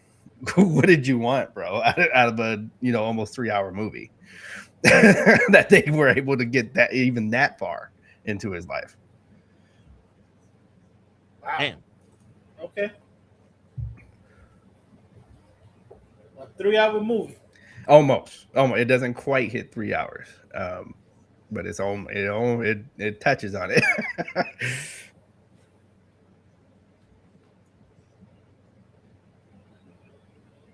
What did you want, bro? Out of a almost 3-hour movie that they were able to get that far into his life. Wow. Damn. Okay. A 3-hour movie. Almost. It doesn't quite hit 3 hours. But it touches on it.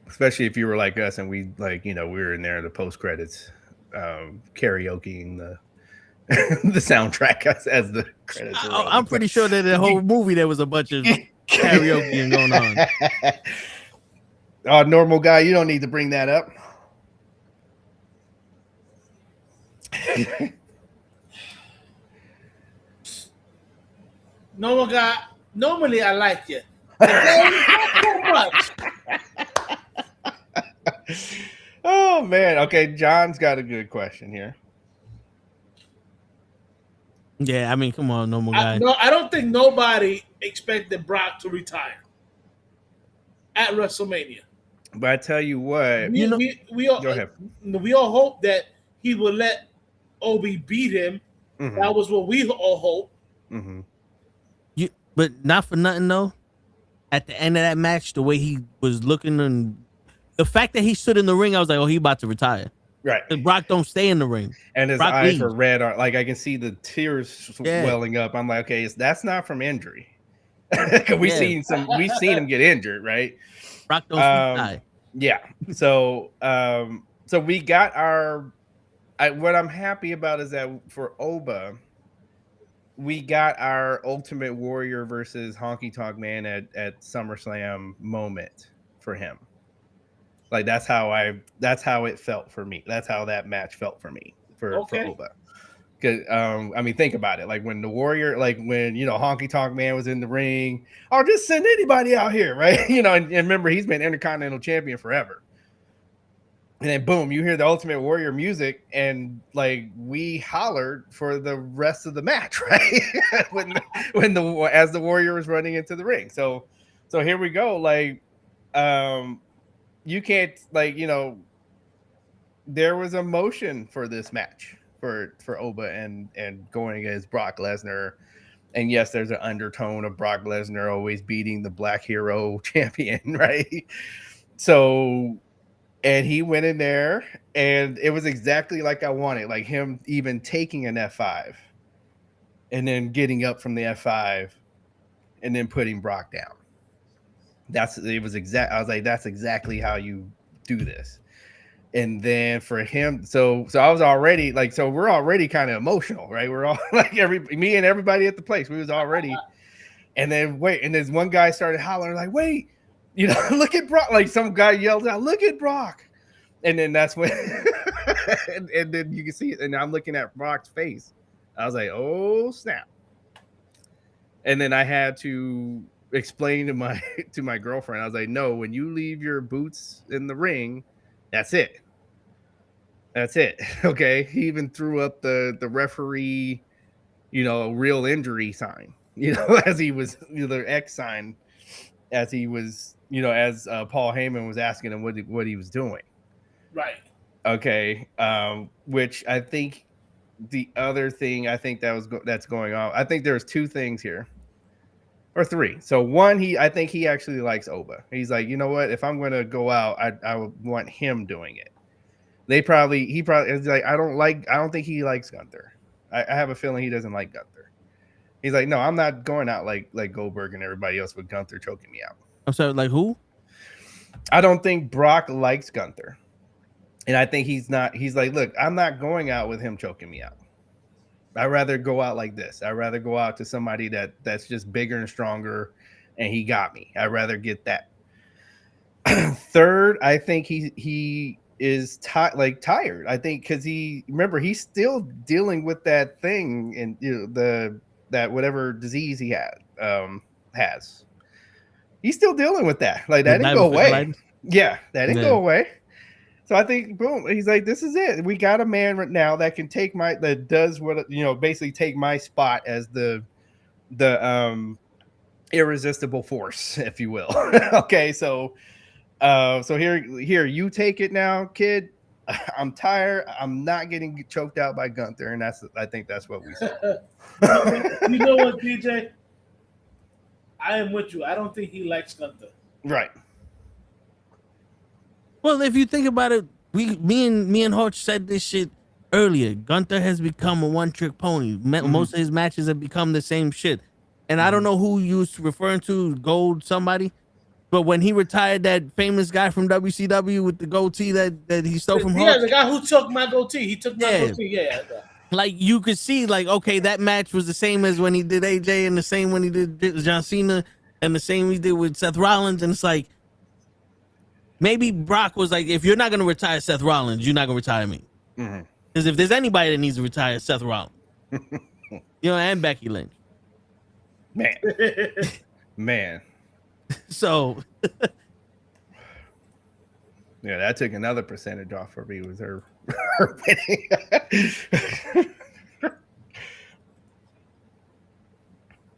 Especially if you were like us and we we were in there in the post credits karaokeing the the soundtrack as the credits are rolling. I'm pretty sure that the whole movie there was a bunch of karaoke going on. Oh, normal guy, you don't need to bring that up. Normal guy. Normally, I like you. Not too much. Oh man. Okay, John's got a good question here. Yeah, I mean, come on, normal guy. I don't think nobody expected Brock to retire at WrestleMania. But I tell you what, we all go ahead. We all hope that he will let Obi beat him. Mm-hmm. That was what we all hoped. Mm-hmm. But not for nothing though. At the end of that match, the way he was looking and the fact that he stood in the ring, I was like, "Oh, he about to retire." Right. And Brock don't stay in the ring, and his Brock eyes leaves. are red. I can see the tears welling up. I'm like, okay, that's not from injury. We've seen him get injured, right? Brock don't die. Yeah. So we got our. What I'm happy about is that for Oba, we got our Ultimate Warrior versus Honky Tonk Man at SummerSlam moment for him. That's how it felt for me. That's how that match felt for me for Oba. Because think about it. When the Warrior, when Honky Tonk Man was in the ring, or just send anybody out here, right? And remember he's been Intercontinental Champion forever. And then boom, you hear the Ultimate Warrior music, and we hollered for the rest of the match, right? as the Warrior was running into the ring. So here we go. You can't there was emotion for this match for Oba and going against Brock Lesnar. And yes, there's an undertone of Brock Lesnar always beating the Black Hero champion, right? So. And he went in there, and it was exactly like I wanted, him even taking an F5 and then getting up from the F5 and then putting Brock down. I was like, that's exactly how you do this. And then for him, so I was already like, so we're already kind of emotional, right? We're all like me and everybody at the place, we was already, and then there's one guy started hollering like, wait, look at Brock. Like some guy yells out, look at Brock. And then that's when, and then you can see it. And I'm looking at Brock's face. I was like, oh snap. And then I had to explain to my girlfriend. I was like, no, when you leave your boots in the ring, that's it. That's it. Okay. He even threw up the referee, real injury sign, as he was, the X sign, as he was, as Paul Heyman was asking him what he was doing. Right. Okay. Which I think the other thing I think that's going on. I think there's two things here. Or three. So one, I think he actually likes Oba. He's like, you know what? If I'm going to go out, I would want him doing it. He probably is like, I don't think he likes Gunther. I have a feeling he doesn't like Gunther. He's like, no, I'm not going out like Goldberg and everybody else with Gunther choking me out. I'm sorry, like who? I don't think Brock likes Gunther. And I think he's like, look, I'm not going out with him choking me out. I'd rather go out like this. I'd rather go out to somebody that's just bigger and stronger, and he got me. I'd rather get that. Third, I think he is tired. I think because he's still dealing with that thing and that whatever disease he has. He's still dealing with that. Like that didn't go away. Yeah, that didn't go away. So I think, boom, he's like, this is it. We got a man right now that can basically take my spot as the irresistible force, if you will. Okay, so here, you take it now, kid. I'm tired. I'm not getting choked out by Gunther, and I think that's what we saw. You know what, DJ? I am with you. I don't think he likes Gunther. Right. Well, if you think about it, me and Hodge said this shit earlier. Gunther has become a one-trick pony. Most of his matches have become the same shit. And I don't know who you was referring to, Gold somebody, but when he retired that famous guy from WCW with the goatee that he stole from Hodge. Yeah, the guy who took my goatee. He took my goatee. Yeah. Like you could see, like, okay, that match was the same as when he did AJ, and the same when he did John Cena, and the same he did with Seth Rollins, and it's like, maybe Brock was like, if you're not going to retire Seth Rollins, you're not going to retire me. Because if there's anybody that needs to retire, Seth Rollins. And Becky Lynch. Man. So. Yeah, that took another percentage off for me with her winning.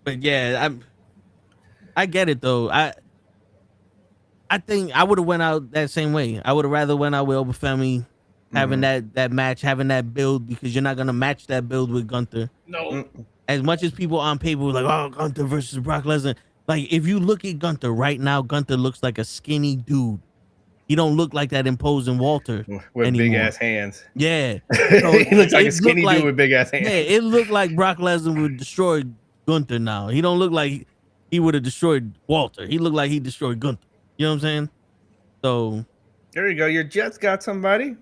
But yeah, I get it though. I think I would have went out that same way. I would have rather went out with Obafemi, having that match, having that build, because you're not gonna match that build with Gunther. No. As much as people on paper were like, oh, Gunther versus Brock Lesnar. Like, if you look at Gunther right now, Gunther looks like a skinny dude. He don't look like that imposing Walter with anymore. Big ass hands. Yeah, so he looks like a skinny dude with big ass hands. Yeah, it looked like Brock Lesnar would destroy Gunther. Now he don't look like he would have destroyed Walter. He looked like he destroyed Gunther. You know what I'm saying? So there you go. Your Jets got somebody.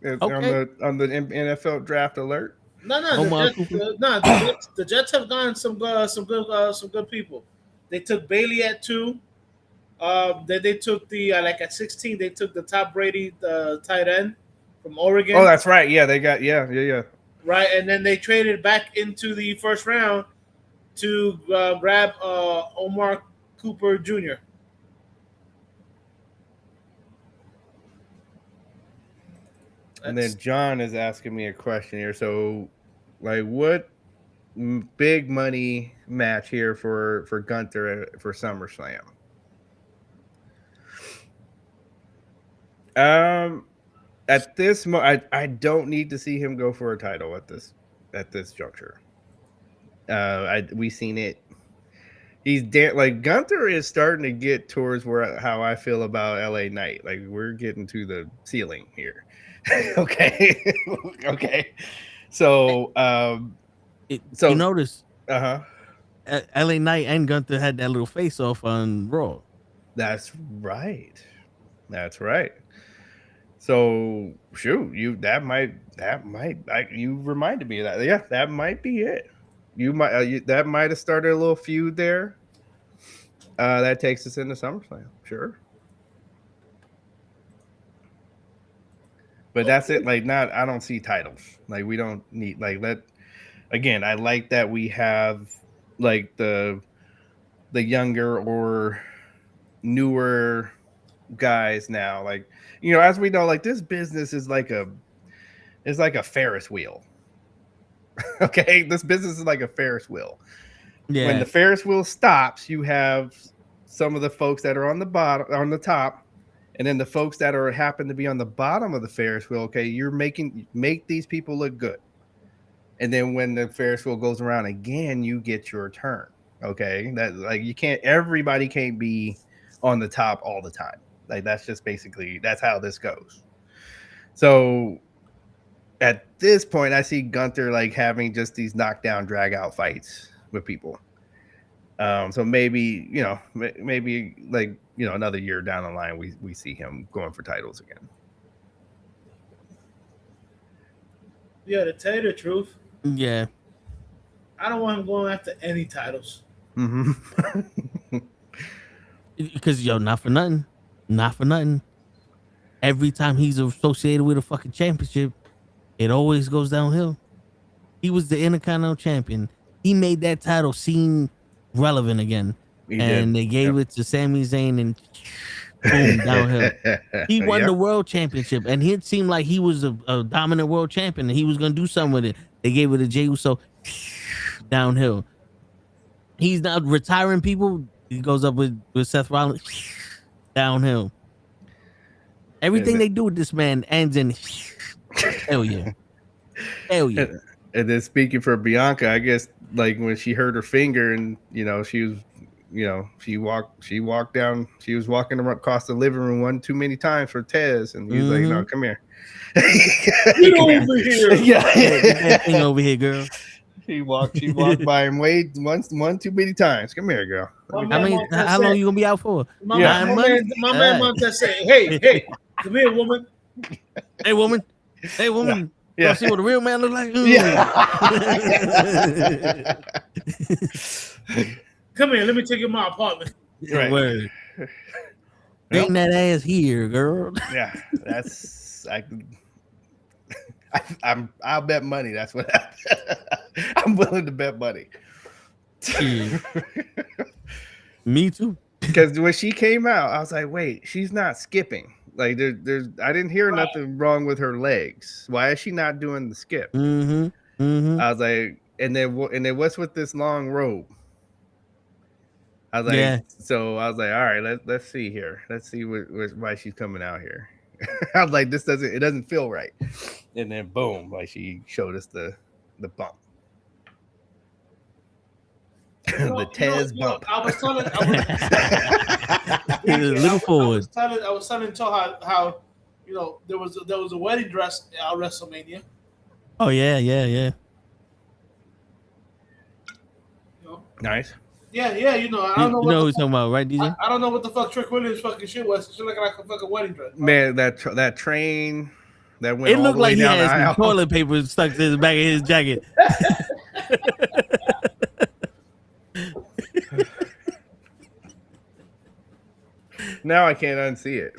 Okay. On the NFL draft alert. No. The Jets have gotten some good people. They took Bailey at 2. Then they took the at 16. They took the Top Brady, the tight end from Oregon. Oh, that's right. Yeah, they got yeah. Right, and then they traded back into the first round to grab Omar Cooper Jr. And then John is asking me a question here. So, like, what big money match here for Gunther for SummerSlam? At this moment, I don't need to see him go for a title at this juncture. We seen it. He's like Gunther is starting to get towards how I feel about LA Knight. Like, we're getting to the ceiling here. Okay. Okay. So You notice? LA Knight and Gunther had that little face off on Raw. That's right. So shoot, you reminded me of that. Yeah, that might be it. That might have started a little feud there. That takes us into SummerSlam, sure. But that's it. Like, I don't see titles. Like, we don't need that. Again, I like that we have like the younger or newer guys now. Like, as we know, like this business is like a Ferris wheel. Okay, this business is like a Ferris wheel. Yeah. When the Ferris wheel stops, you have some of the folks that are on the top, and then the folks that happen to be on the bottom of the Ferris wheel. Okay, you're make these people look good, and then when the Ferris wheel goes around again, you get your turn. Okay, everybody can't be on the top all the time. Like that's how this goes. So at this point, I see Gunther like having just these knockdown, drag out fights with people. So maybe another year down the line, we see him going for titles again. Yeah, to tell you the truth, yeah, I don't want him going after any titles. Mm-hmm. Because not for nothing. Every time he's associated with a fucking championship, it always goes downhill. He was the Intercontinental Champion. He made that title seem relevant again. They gave it to Sami Zayn and boom, downhill. He won the world championship, and it seemed like he was a dominant world champion, and he was going to do something with it. They gave it to Jey Uso, downhill. He's not retiring people. He goes up with Seth Rollins, downhill. Everything they do with this man ends in hell yeah. And then speaking for Bianca, I guess like when she hurt her finger and she was she walked down, she was walking across the living room one too many times for Tez, and he was like, no, come here. Get over here. Yeah. Get that thing over here, girl. She walked by him one too many times. Come here, girl. How long you gonna be out for? My man Montez said, hey, come here, woman. Hey, woman. Yeah. See what a real man look like? Yeah. Come here, let me take you to my apartment. Right. Word. Bring that ass here, girl. Yeah, I'll bet money. That's what I'm willing to bet money. Yeah. Me too. Because when she came out, I was like, wait, she's not skipping. Like I didn't hear nothing wrong with her legs. Why is she not doing the skip? Mm-hmm. Mm-hmm. I was like, and then what's with this long robe? I was like, So I was like, all right, let's see here. Let's see why she's coming out here. I was like, it doesn't feel right. And then boom, like she showed us the bump. The Tez bump. I was telling I was telling how there was a wedding dress at WrestleMania. Oh yeah. Nice. Yeah. I don't know. You know what you're talking about, right, DJ? I don't know what the fuck Trick Williams fucking shit was. She looked like a fucking wedding dress. Man, that train that went. It looked like he had some toilet paper stuck to the back of his jacket. Now I can't unsee it.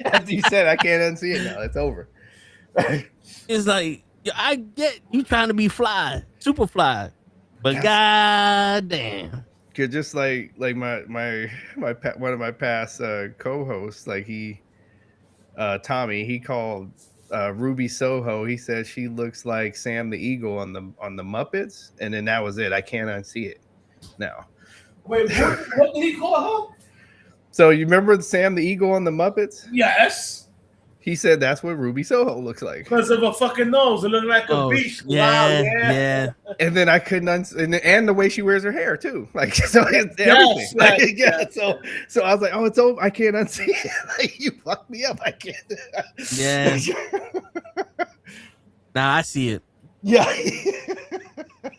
After you said I can't unsee it now, it's over. It's like, I get you trying to be fly, super fly, but goddamn. Cause just like my one of my past co-hosts, like Tommy, he called Ruby Soho. He said she looks like Sam the Eagle on the Muppets, and then that was it. I can't unsee it now. Wait, what did he call her? So you remember Sam the Eagle on the Muppets? Yes. He said that's what Ruby Soho looks like. Because of a fucking nose. It looked like a beach. Yeah, wow, yeah. And then I couldn't and the way she wears her hair too. Like, so it's everything. Yes. So I was like, oh, it's over. I can't unsee it. Like, you fucked me up. I can't. Yeah. Nah, I see it. Yeah.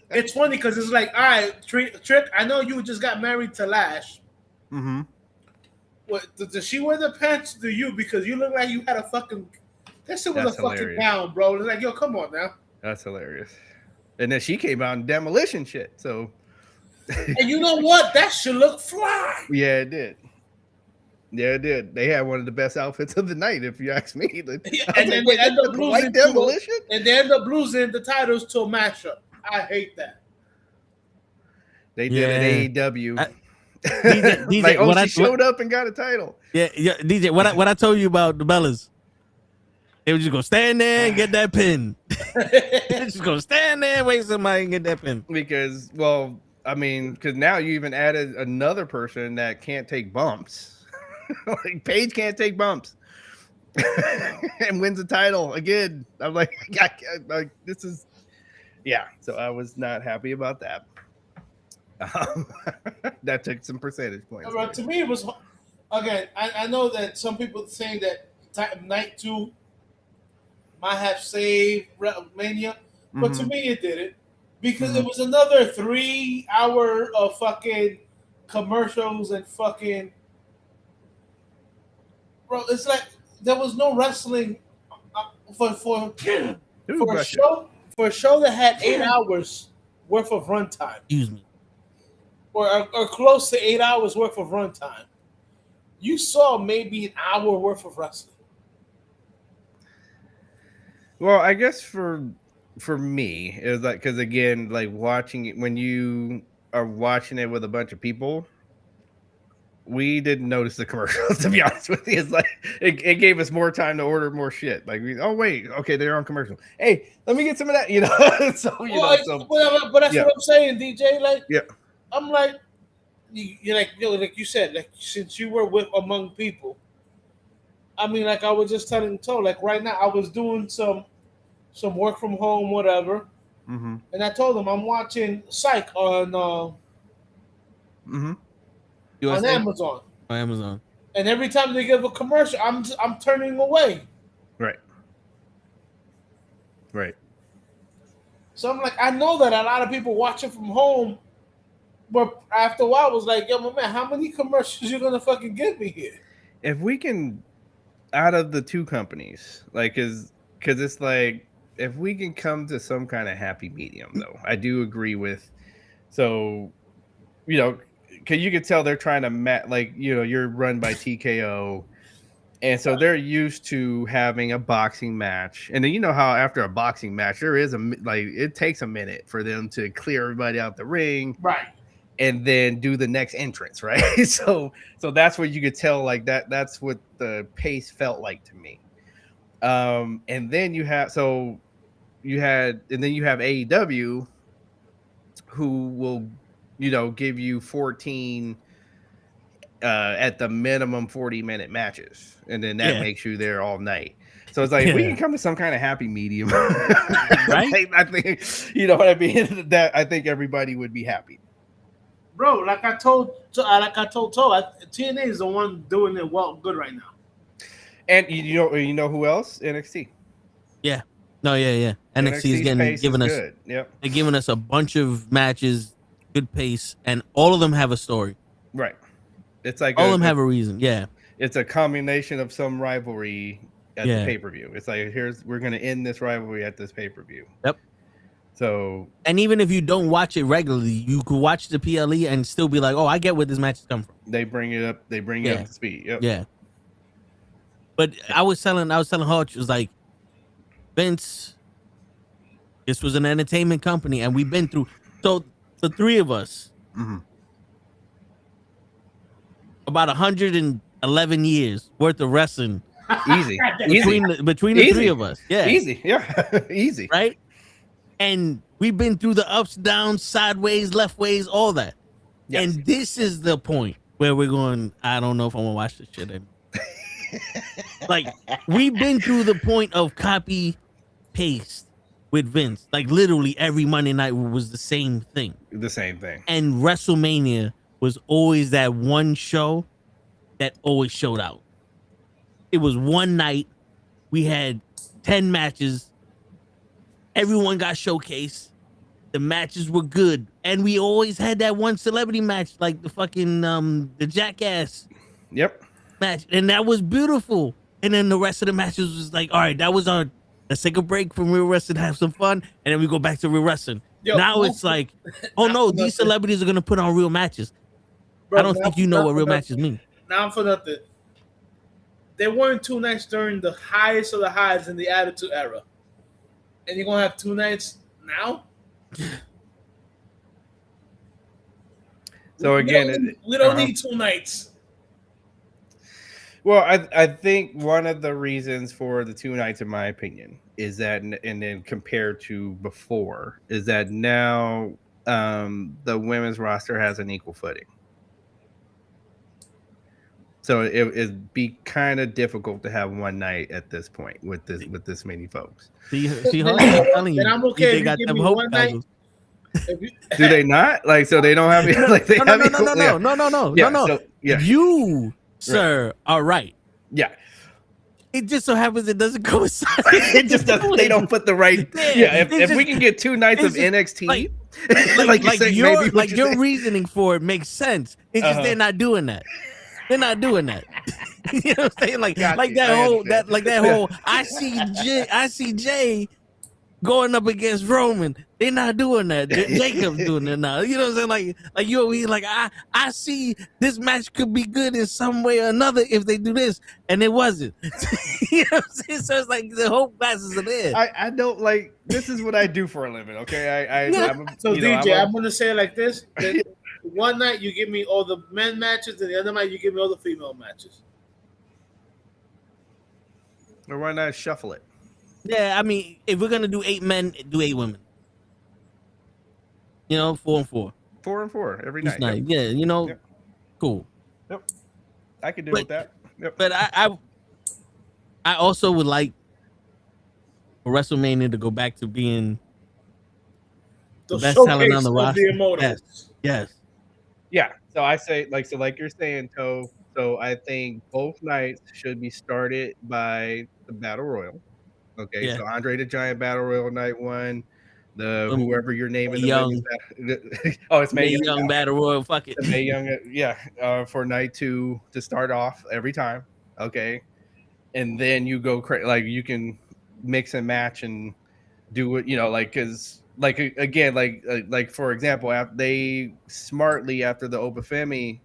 It's funny because it's like, all right, Trick, I know you just got married to Lash. Mm-hmm. What does she wear the pants to you? Because you look like you had a fucking. That shit was That's a fucking hilarious. gown, bro. It's like, yo, come on now. That's hilarious. And then she came out in demolition shit. So. And you know what? That should look fly. Yeah, it did. Yeah, it did. They had one of the best outfits of the night, if you ask me. And then they end up losing. Demolition? And they end up losing the titles to a matchup. I hate that. They did an AEW. DJ, like, she showed up and got a title. Yeah, DJ. What I told you about the Bellas? They would just go stand there and get that pin. Just go stand there and wait somebody and get that pin. Because, well, I mean, because now you even added another person that can't take bumps. Like Paige can't take bumps and wins the title again. I'm like, this is, yeah. So I was not happy about that. That took some percentage points. To me, it was again. I know that some people saying that night 2 might have saved WrestleMania, but to me, it didn't because it was another 3 hour of fucking commercials and fucking. Bro, it's like there was no wrestling for a show that had 8 hours worth of runtime. Excuse me. Or close to 8 hours worth of runtime. You saw maybe an hour worth of wrestling. Well, I guess for me, it was like, because again, like watching it, when you are watching it with a bunch of people, we didn't notice the commercials, to be honest with you. It's like it gave us more time to order more shit. Like, oh wait, okay, they're on commercial. Hey, let me get some of that, you know. But that's what I'm saying, DJ. Like, yeah, I'm like, you like you said, like since you were among people. I mean, like I was just telling Toe, like right now I was doing some work from home, whatever, and I told him I'm watching Psych on. On Amazon. On Amazon. And every time they give a commercial, I'm turning away. Right. Right. So I'm like, I know that a lot of people watch it from home, but after a while, I was like, yo, my man, how many commercials you gonna fucking give me here? If we can, out of the two companies, like, because it's like, if we can come to some kind of happy medium, though, I do agree with. So, you know. Because you could tell they're trying to like, you know, you're run by TKO, and so they're used to having a boxing match, and then you know how after a boxing match there is it takes a minute for them to clear everybody out the ring, right, and then do the next entrance, right? So that's what you could tell, like that's what the pace felt like to me. And then you have AEW, who will, you know, give you 14 at the minimum 40-minute matches, and then that makes you there all night. So it's like, if we can come to some kind of happy medium, right? I think, you know what I mean, that I think everybody would be happy. Bro, like I told Toe, TNA is the one doing it good right now. And you know who else? NXT. Yeah. No, yeah. NXT is giving us good. Yep. They're giving us a bunch of matches, good pace, and all of them have a story. Right. It's like all of them have a reason. Yeah. It's a combination of some rivalry at the pay-per-view. It's like, we're going to end this rivalry at this pay-per-view. Yep. So, and even if you don't watch it regularly, you could watch the PLE and still be like, oh, I get where this match has come from. They bring it up. They bring it up to speed. Yep. Yeah. But I was telling Hutch, it was like, Vince, this was an entertainment company, and we've been through. So the three of us, about 111 years worth of wrestling, easy between the three of us. Yeah, easy. Yeah, easy. Right. And we've been through the ups, downs, sideways, left ways, all that. Yes. And this is the point where we're going, I don't know if I'm gonna watch this shit anymore. Like, we've been through the point of copy paste with Vince. Like, literally every Monday night was the same thing. And WrestleMania was always that one show that always showed out. It was one night. We had 10 matches. Everyone got showcased. The matches were good, and we always had that one celebrity match, like the fucking the Jackass match, and that was beautiful. And then the rest of the matches was like, all right, that was our. Let's take a break from real wrestling, have some fun, and then we go back to real wrestling. Now it's like, oh no, these celebrities are gonna put on real matches. Bro, I don't think you know what real matches mean. Now for nothing. There weren't 2 nights during the highest of the highs in the Attitude Era, and you're gonna have 2 nights now. So again, we don't need 2 nights. Well, I think one of the reasons for the 2 nights, in my opinion, is that, and then compared to before, is that now the women's roster has an equal footing. So it'd be kind of difficult to have one night at this point with this many folks. See, I'm telling you, I'm okay. They got them hope night. Do they not? Like, so they don't have it? Like, they have it? No. You, sir, are right. Yeah. It just so happens it doesn't coincide. It just doesn't. They don't put the right. Yeah. If we can get 2 nights of NXT, like your reasoning for it makes sense. It's just they're not doing that. They're not doing that. You know what I'm saying? Like that whole I see Jay going up against Roman. They're not doing that. Jacob's doing it now. You know what I'm saying? Like you over here, like I see this match could be good in some way or another if they do this, and it wasn't. You know what I'm saying? So it's like the whole classes are there. I don't like. This is what I do for a living. Okay, So DJ, I'm gonna say it like this. One night you give me all the men matches, and the other night you give me all the female matches. Or why not shuffle it? Yeah, I mean, if we're gonna do 8 men, do 8 women. You know, 4 and 4. 4 and 4 every night. Yep. Yeah, you know, cool. Yep, I could deal with that. Yep. But I also would like for WrestleMania to go back to being the best talent on the roster. Yes. Yeah. So I say, like you're saying, Toe. So I think both nights should be started by the Battle Royal. Okay. Yeah. So Andre the Giant Battle Royal night 1. The whoever your name is. Young. It's Mae Young Battle Royal. Fuck it. Mae Young. For night 2 to start off every time. Okay. And then you go crazy. Like you can mix and match and do it. You know, like because. Like again, like for example, they smartly after the Obafemi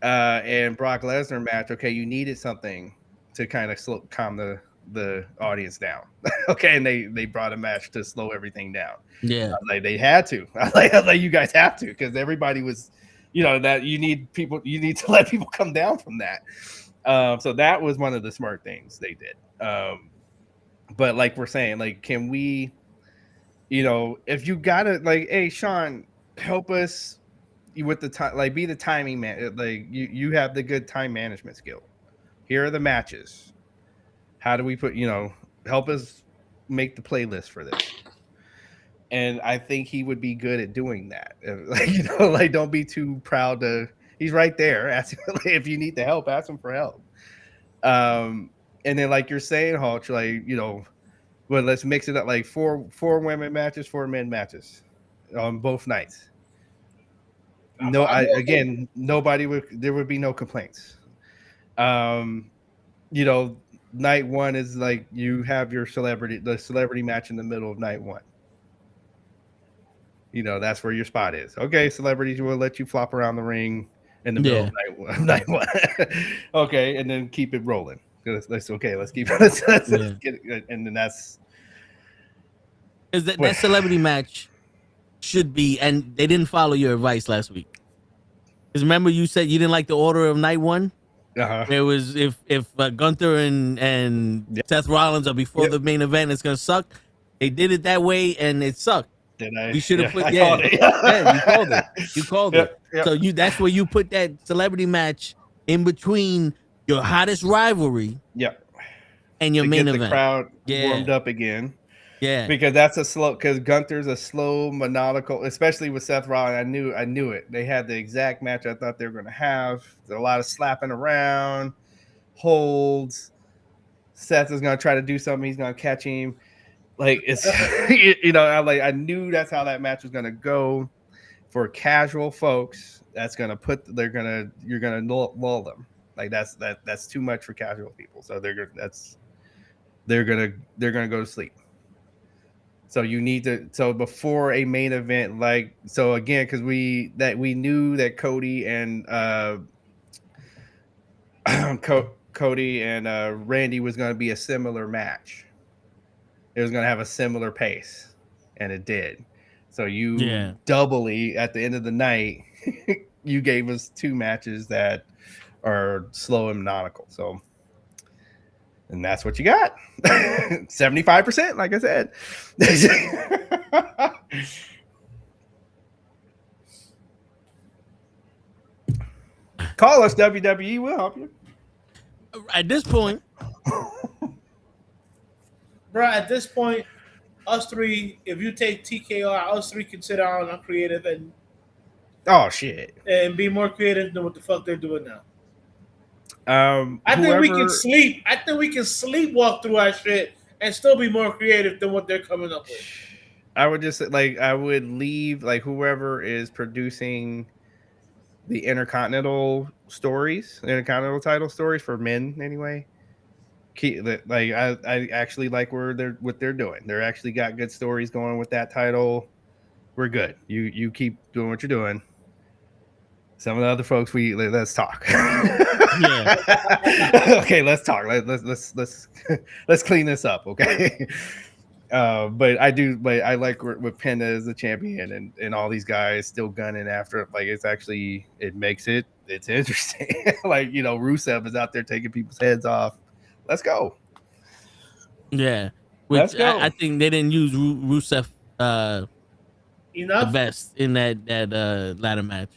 and Brock Lesnar match, okay, you needed something to kind of calm the audience down, okay, and they brought a match to slow everything down. Yeah, like they had to. Like you guys have to because everybody was, you know, that you need to let people come down from that. So that was one of the smart things they did. But like we're saying, like, can we? You know, if you gotta like, hey Sean, help us with the time, like be the timing man. Like you have the good time management skill. Here are the matches. How do we put? You know, help us make the playlist for this. And I think he would be good at doing that. Like, you know, like don't be too proud to. He's right there. Ask him, like, if you need the help, ask him for help. And then like you're saying, Hulk, like you know. Well, let's mix it up like four women matches, 4 men matches on both nights. Nobody there would be no complaints. You know, night 1 is like you have the celebrity match in the middle of night 1. You know, that's where your spot is. Okay, celebrities will let you flop around the ring in the middle of night 1. Okay, and then keep it rolling. Let's okay. Let's keep. Let's get it, and then that's. Is that celebrity match should be, and they didn't follow your advice last week. Because remember you said you didn't like the order of night 1. It was if Gunther and Seth Rollins are before the main event, it's gonna suck. They did it that way, and it sucked. Did I? You should have put you called it. You called it. So that's where you put that celebrity match in between your hottest rivalry, and your main event. The crowd warmed up again, because that's because Gunther's a slow, methodical, especially with Seth Rollins. I knew it. They had the exact match I thought they were going to have. There's a lot of slapping around, holds. Seth is going to try to do something. He's going to catch him, Like it's I knew that's how that match was gonna go. For casual folks, you're gonna lull them. Like that's too much for casual people. So they're gonna go to sleep. So you need to before a main event, again, because we knew that Cody and Cody and Randy was going to be a similar match. It was going to have a similar pace, and it did. So you doubly at the end of the night, you gave us two matches that are slow and nautical. So. And that's what you got. 75%, like I said. Call us, WWE. We'll help you. At this point. Bro, at this point, us three, if you take TKO, us three can sit down on creative and be more creative than what the fuck they're doing now. I think we can sleep. I think we can sleepwalk through our shit and still be more creative than what they're coming up with. I would just I would leave whoever is producing the intercontinental title stories for men anyway. I actually like what they're doing. They're actually got good stories going with that title. We're good. You keep doing what you're doing. Some of the other folks, let's talk. Okay, let's talk. Let's clean this up. Okay. But I like with Penta as the champion and all these guys still gunning after it. Like it makes it's interesting. Rusev is out there taking people's heads off. Let's go. Yeah. Which I think they didn't use Rusev the best in that ladder match.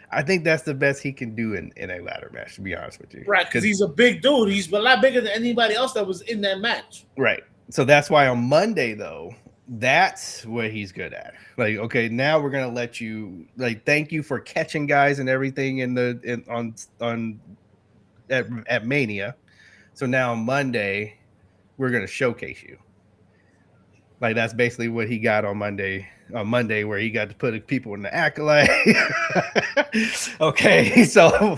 I think that's the best he can do in a ladder match, to be honest with you. Right, because he's a big dude. He's a lot bigger than anybody else that was in that match. Right. So that's why on Monday, though, that's what he's good at. Okay, now we're gonna let you thank you for catching guys and everything at Mania. So now on Monday, we're gonna showcase you. That's basically what he got on Monday. On Monday, where he got to put people in the accolade. Okay, so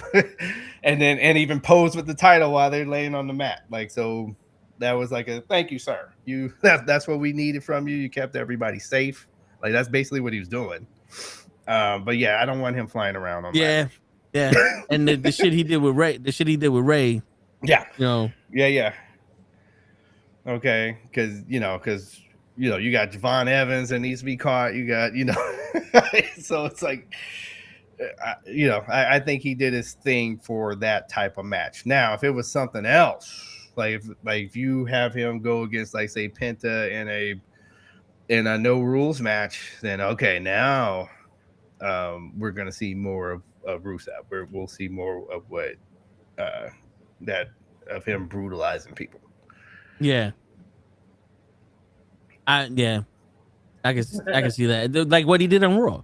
and even pose with the title while they're laying on the mat. So that was a thank you, sir. That's what we needed from you. You kept everybody safe. That's basically what he was doing. But yeah, I don't want him flying around on yeah. And the shit he did with Ray. Yeah. Yeah. Okay, because you got Javon Evans that needs to be caught. You got, so it's I think he did his thing for that type of match. Now, if it was something else, if you have him go against, say, Penta in a no rules match, then okay, now we're gonna see more of Rusev. We'll see more of what of him brutalizing people. Yeah. I can see that. Like what he did on Raw.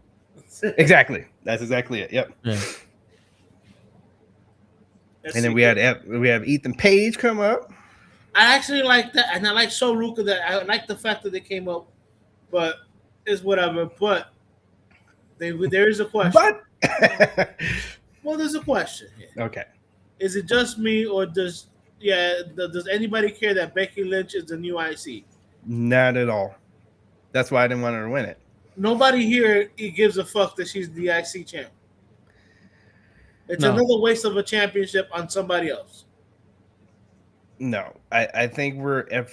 Exactly. That's exactly it. Yep. Yeah. And then we have Ethan Page come up. I actually like that, and I like Soruka. That I like the fact that they came up, but it's whatever. But there is a question. But well, there's a question here. Okay. Is it just me, or does anybody care that Becky Lynch is the new IC? Not at all. That's why I didn't want her to win it. Nobody here gives a fuck that she's the IC champ. It's another waste of a championship on somebody else. No, I think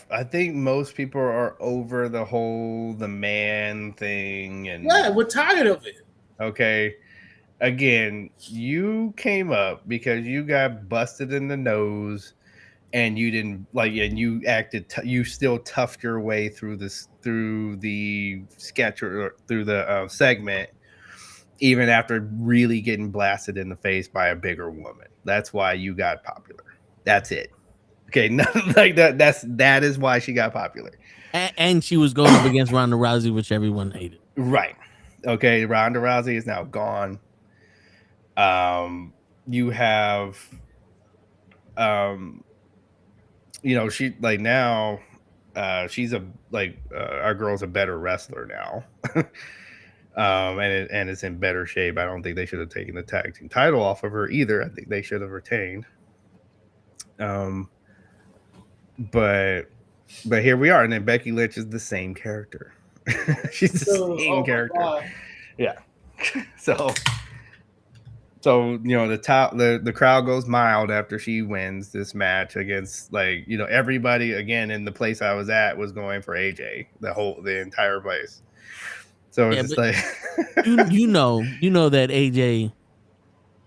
I think most people are over the man thing, and we're tired of it. Okay, again, you came up because you got busted in the nose. And you didn't and you acted. You still toughed your way through the sketch or through the segment, even after really getting blasted in the face by a bigger woman. That's why you got popular. That's it. Okay, nothing like that. That is why she got popular. And she was going up against Ronda Rousey, which everyone hated. Right. Okay, Ronda Rousey is now gone. You have she now she's our girl's a better wrestler now. And it's in better shape. I don't think they should have taken the tag team title off of her either. I think they should have retained. But here we are, and then Becky Lynch is the same character. She's the same character. Yeah. So the crowd goes mild after she wins this match against everybody again in the place I was at was going for AJ, the entire place. So it's just like you know that AJ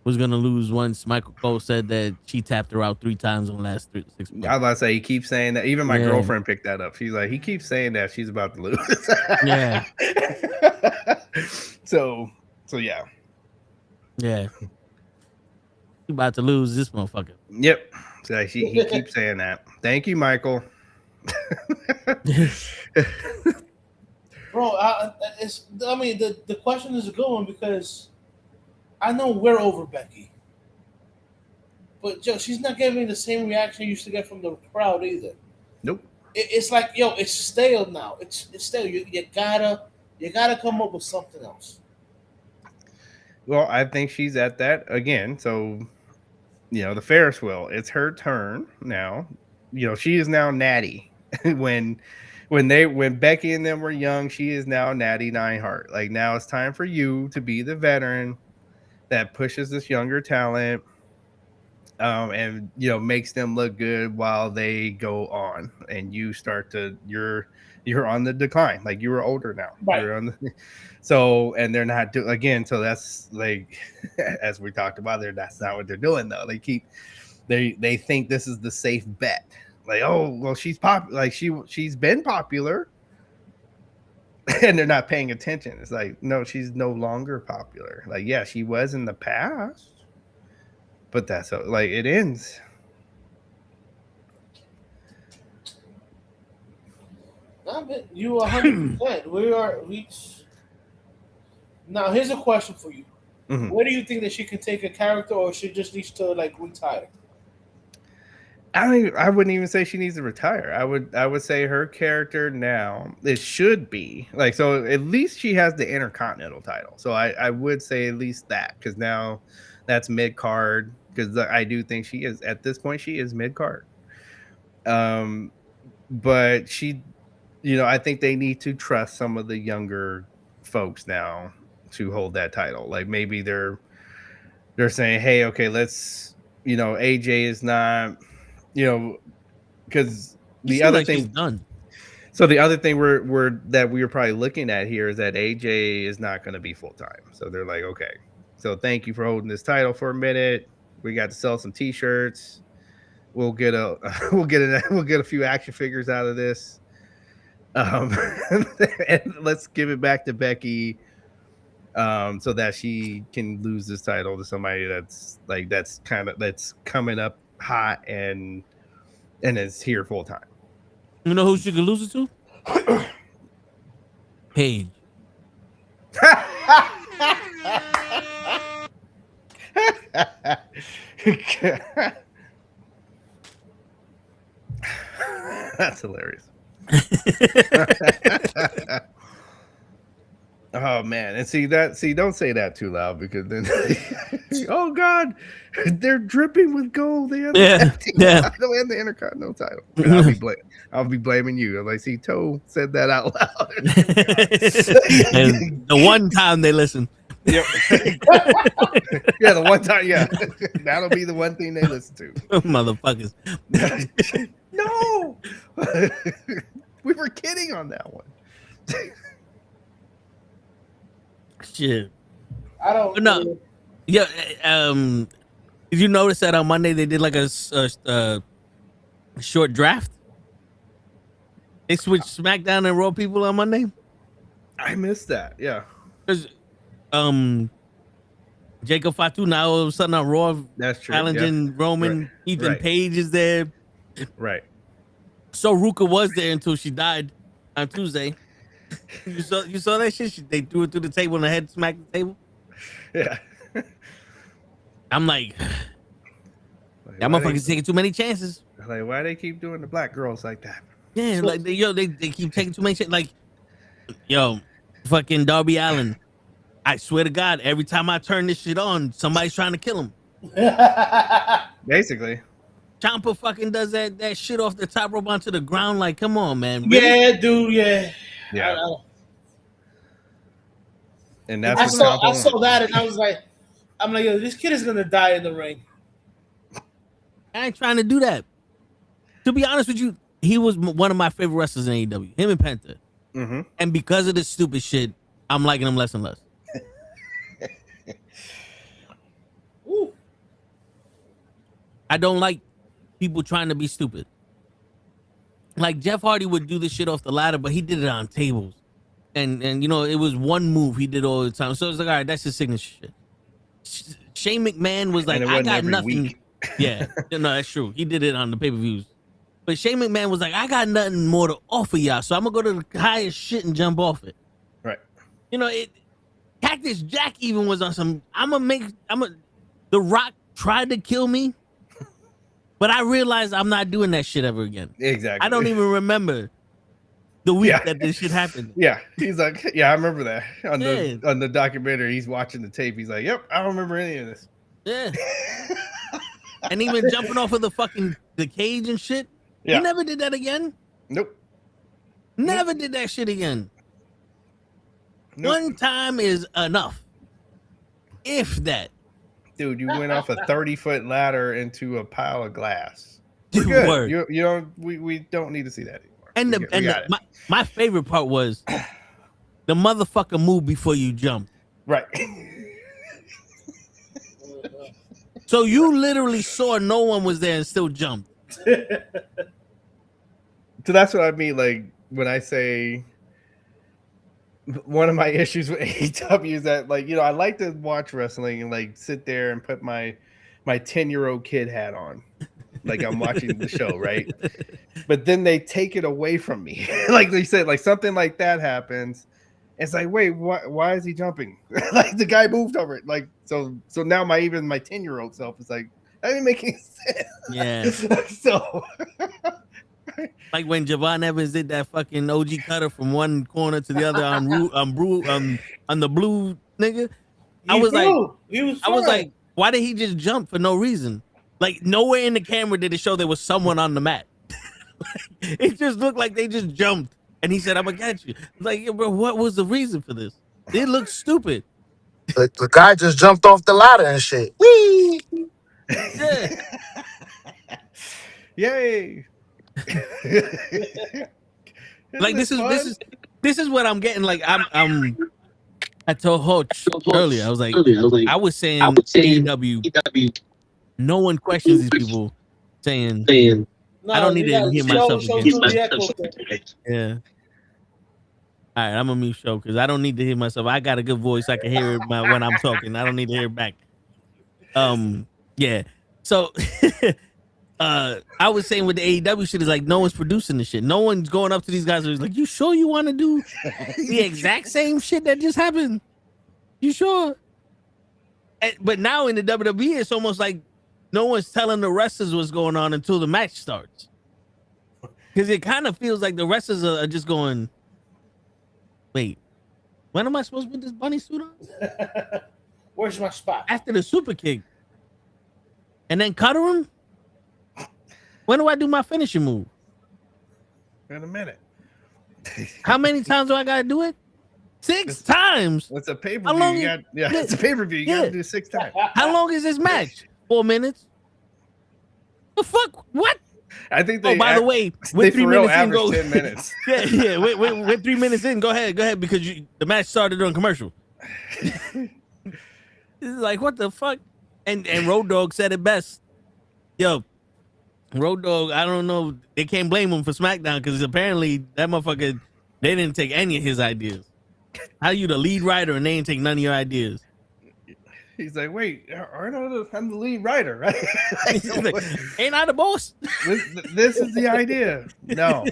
was gonna lose once Michael Cole said that she tapped her out 3 times in the last 6 months. I was about to say he keeps saying that. Even my girlfriend picked that up. She's like, he keeps saying that she's about to lose. Yeah. So yeah. Yeah. She about to lose this motherfucker. Yep. So he keeps saying that. Thank you, Michael. Bro, the question is a good one because I know we're over Becky, but Joe, she's not giving me the same reaction you used to get from the crowd either. Nope. It's like, it's stale now. It's stale. You gotta come up with something else. Well, I think she's at that again. So, the Ferris wheel. It's her turn now. She is now Natty. when Becky and them were young, she is now Natty Neidhart. Like, now it's time for you to be the veteran that pushes this younger talent, and makes them look good while they go on, and you start to you're on the decline. Like, you are older now, right? You're on so, and they're not doing again. So that's like, as we talked about there, that's not what they're doing though. They think this is the safe bet. Like, oh well, she's like she's been popular. And they're not paying attention. It's like, no, she's no longer popular. Like, yeah, she was in the past, but that's like it ends. You 100%. Now, here's a question for you. Mm-hmm. Where do you think that she can take a character, or she just needs to retire? I wouldn't even say she needs to retire. I would say her character now, it should be so at least she has the Intercontinental title. So I would say at least that, because now that's mid card, because I do think she is at this point, she is mid card. But she, I think they need to trust some of the younger folks now to hold that title. Like, maybe they're saying, hey, okay, let's, AJ is not, because the other thing done. So the other thing we were probably looking at here is that AJ is not going to be full time. So they're like, okay, so thank you for holding this title for a minute. We got to sell some T-shirts. We'll get a few action figures out of this. And let's give it back to Becky, so that she can lose this title to somebody that's coming up hot and is here full time. You know who she could lose it to? Paige. That's hilarious. Oh man, and don't say that too loud, because then oh god, they're dripping with gold. They have the title and the Intercontinental title. I'll be blaming you. I'm like, see, Toe said that out loud. And the one time they listen. Yep. Yeah, the one time, yeah. That'll be the one thing they listen to. Motherfuckers. No. We were kidding on that one. Shit. I don't know. Yeah. Did you notice that on Monday they did like a short draft? They switched SmackDown and Raw people on Monday. I missed that. Yeah. Because Jacob Fatu now all of a sudden on Raw. That's true. Challenging Roman. Right. Ethan Page is there. Right. So Ruka was there until she died on Tuesday. You saw that shit? They threw it through the table and the head smacked the table. Yeah. I'm like y'all motherfuckers taking too many chances. Like, why they keep doing the black girls like that? Yeah, like they keep taking too many shit. Like, yo, fucking Darby Allin. I swear to God, every time I turn this shit on, somebody's trying to kill him. Basically. Ciampa fucking does that shit off the top rope onto the ground. Like, come on, man. Really? Yeah, dude. Yeah. And that's I saw that, and I was like, yo, this kid is gonna die in the ring. I ain't trying to do that. To be honest with you, he was one of my favorite wrestlers in AEW. Him and Penta. Mm-hmm. And because of this stupid shit, I'm liking him less and less. I don't like people trying to be stupid. Like Jeff Hardy would do this shit off the ladder, but he did it on tables. And you know, it was one move he did all the time. So it's like, all right, that's his signature shit. Shane McMahon was like, I got nothing. Week. Yeah, no, that's true. He did it on the pay-per-views. But Shane McMahon was like, I got nothing more to offer y'all, so I'm gonna go to the highest shit and jump off it. Right. You know, Cactus Jack even was on some. The Rock tried to kill me, but I realized I'm not doing that shit ever again. Exactly. I don't even remember the week that this shit happened. Yeah, he's like, yeah, I remember that on the documentary. He's watching the tape. He's like, yep, I don't remember any of this. Yeah. And even jumping off of the cage and shit. Yeah. He never did that again. Nope. Never did that shit again. Nope. One time is enough. If that. Dude, you went off a 30-foot ladder into a pile of glass. We're good. Word. You don't we don't need to see that anymore. And my favorite part was the motherfucker move before you jump. Right. So you literally saw no one was there and still jumped. So that's what I mean. Like when I say one of my issues with AEW is that, like, you know, I like to watch wrestling and like sit there and put my 10-year-old kid hat on, like I'm watching the show, right? But then they take it away from me. Like they said, like something like that happens. It's like, wait, why is he jumping? Like the guy moved over it. Like so now my 10-year-old self is like, that didn't make any sense. Yeah. So like when Javon Evans did that fucking OG cutter from one corner to the other on the blue nigga. I was like, why did he just jump for no reason? Like nowhere in the camera did it show there was someone on the mat. It just looked like they just jumped. And he said, I'm gonna catch you. Like, bro, what was the reason for this? It looked stupid. The guy just jumped off the ladder and shit. Whee! Yeah. Yay. Like this is what I'm getting. Like I told Hodge earlier. I was like, I was saying AEW. No one questions these people saying I don't need to hear myself again. Yeah. All right, I'm a mute show because I don't need to hear myself. I got a good voice. I can hear it when I'm talking. I don't need to hear it back. Yeah. So I was saying with the AEW shit is like no one's producing the shit. No one's going up to these guys and is like, you sure you want to do the exact same shit that just happened? You sure? But now in the WWE, it's almost like no one's telling the wrestlers what's going on until the match starts. Because it kind of feels like the wrestlers are just going, wait, when am I supposed to put this bunny suit on? Where's my spot? After the super kick. And then cutter him? When do I do my finishing move? In a minute. How many times do I got to do it? 6 times. It's a pay-per-view. It's a pay-per-view. You got to do 6 times. How long is this match? 4 minutes? The fuck? What? I think by the way, with 3 minutes in, go 10 minutes. Yeah. With 3 minutes in, go ahead, because the match started during commercial. It's like, what the fuck? And Road Dogg said it best. Yo, Road Dogg, I don't know. They can't blame him for SmackDown because apparently that motherfucker, they didn't take any of his ideas. How you the lead writer and they ain't take none of your ideas? He's like, wait, I'm the lead writer, right? Like, ain't I the boss? This is the idea. No.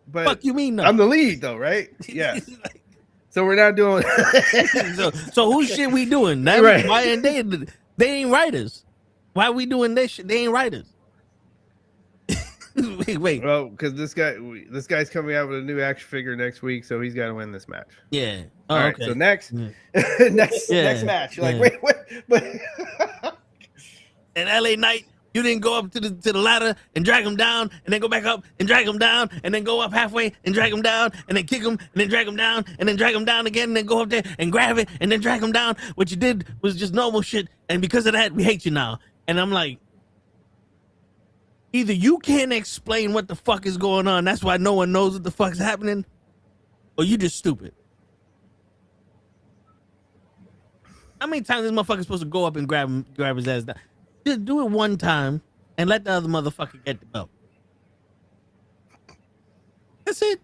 But fuck you mean no? I'm the lead though, right? Yeah. So we're not doing so whose shit we doing? That right. Why ain't they ain't writers? Why are we doing this shit? They ain't writers. Wait. Well, because this guy's coming out with a new action figure next week, so he's got to win this match. Yeah. All right. Okay. So next, Yeah. next match. You're like, wait. And LA Knight, you didn't go up to the ladder and drag him down, and then go back up and drag him down, and then go up halfway and drag him down, and then kick him, and then drag him down, and then drag him down again, and then go up there and grab it, and then drag him down. What you did was just normal shit, and because of that, we hate you now. And I'm like, either you can't explain what the fuck is going on, that's why no one knows what the fuck's happening, or you just stupid. How many times this motherfucker's supposed to go up and grab his ass down? Just do it one time and let the other motherfucker get the belt. That's it.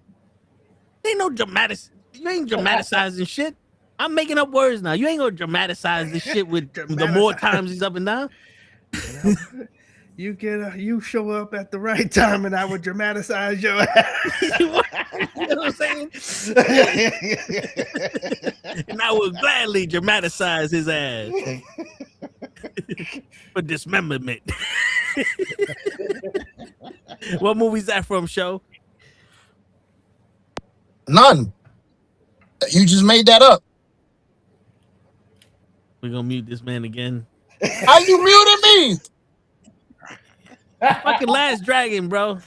Ain't no dramatic. You ain't dramatizing shit. I'm making up words now. You ain't gonna dramatize this shit with the more times he's up and down. You show up at the right time, and I would dramatize your ass. You know what I'm saying? And I would gladly dramatize his ass for dismemberment. What movie's that from, Show? None. You just made that up. We're gonna mute this man again. How you muted me? Fucking Last Dragon, bro.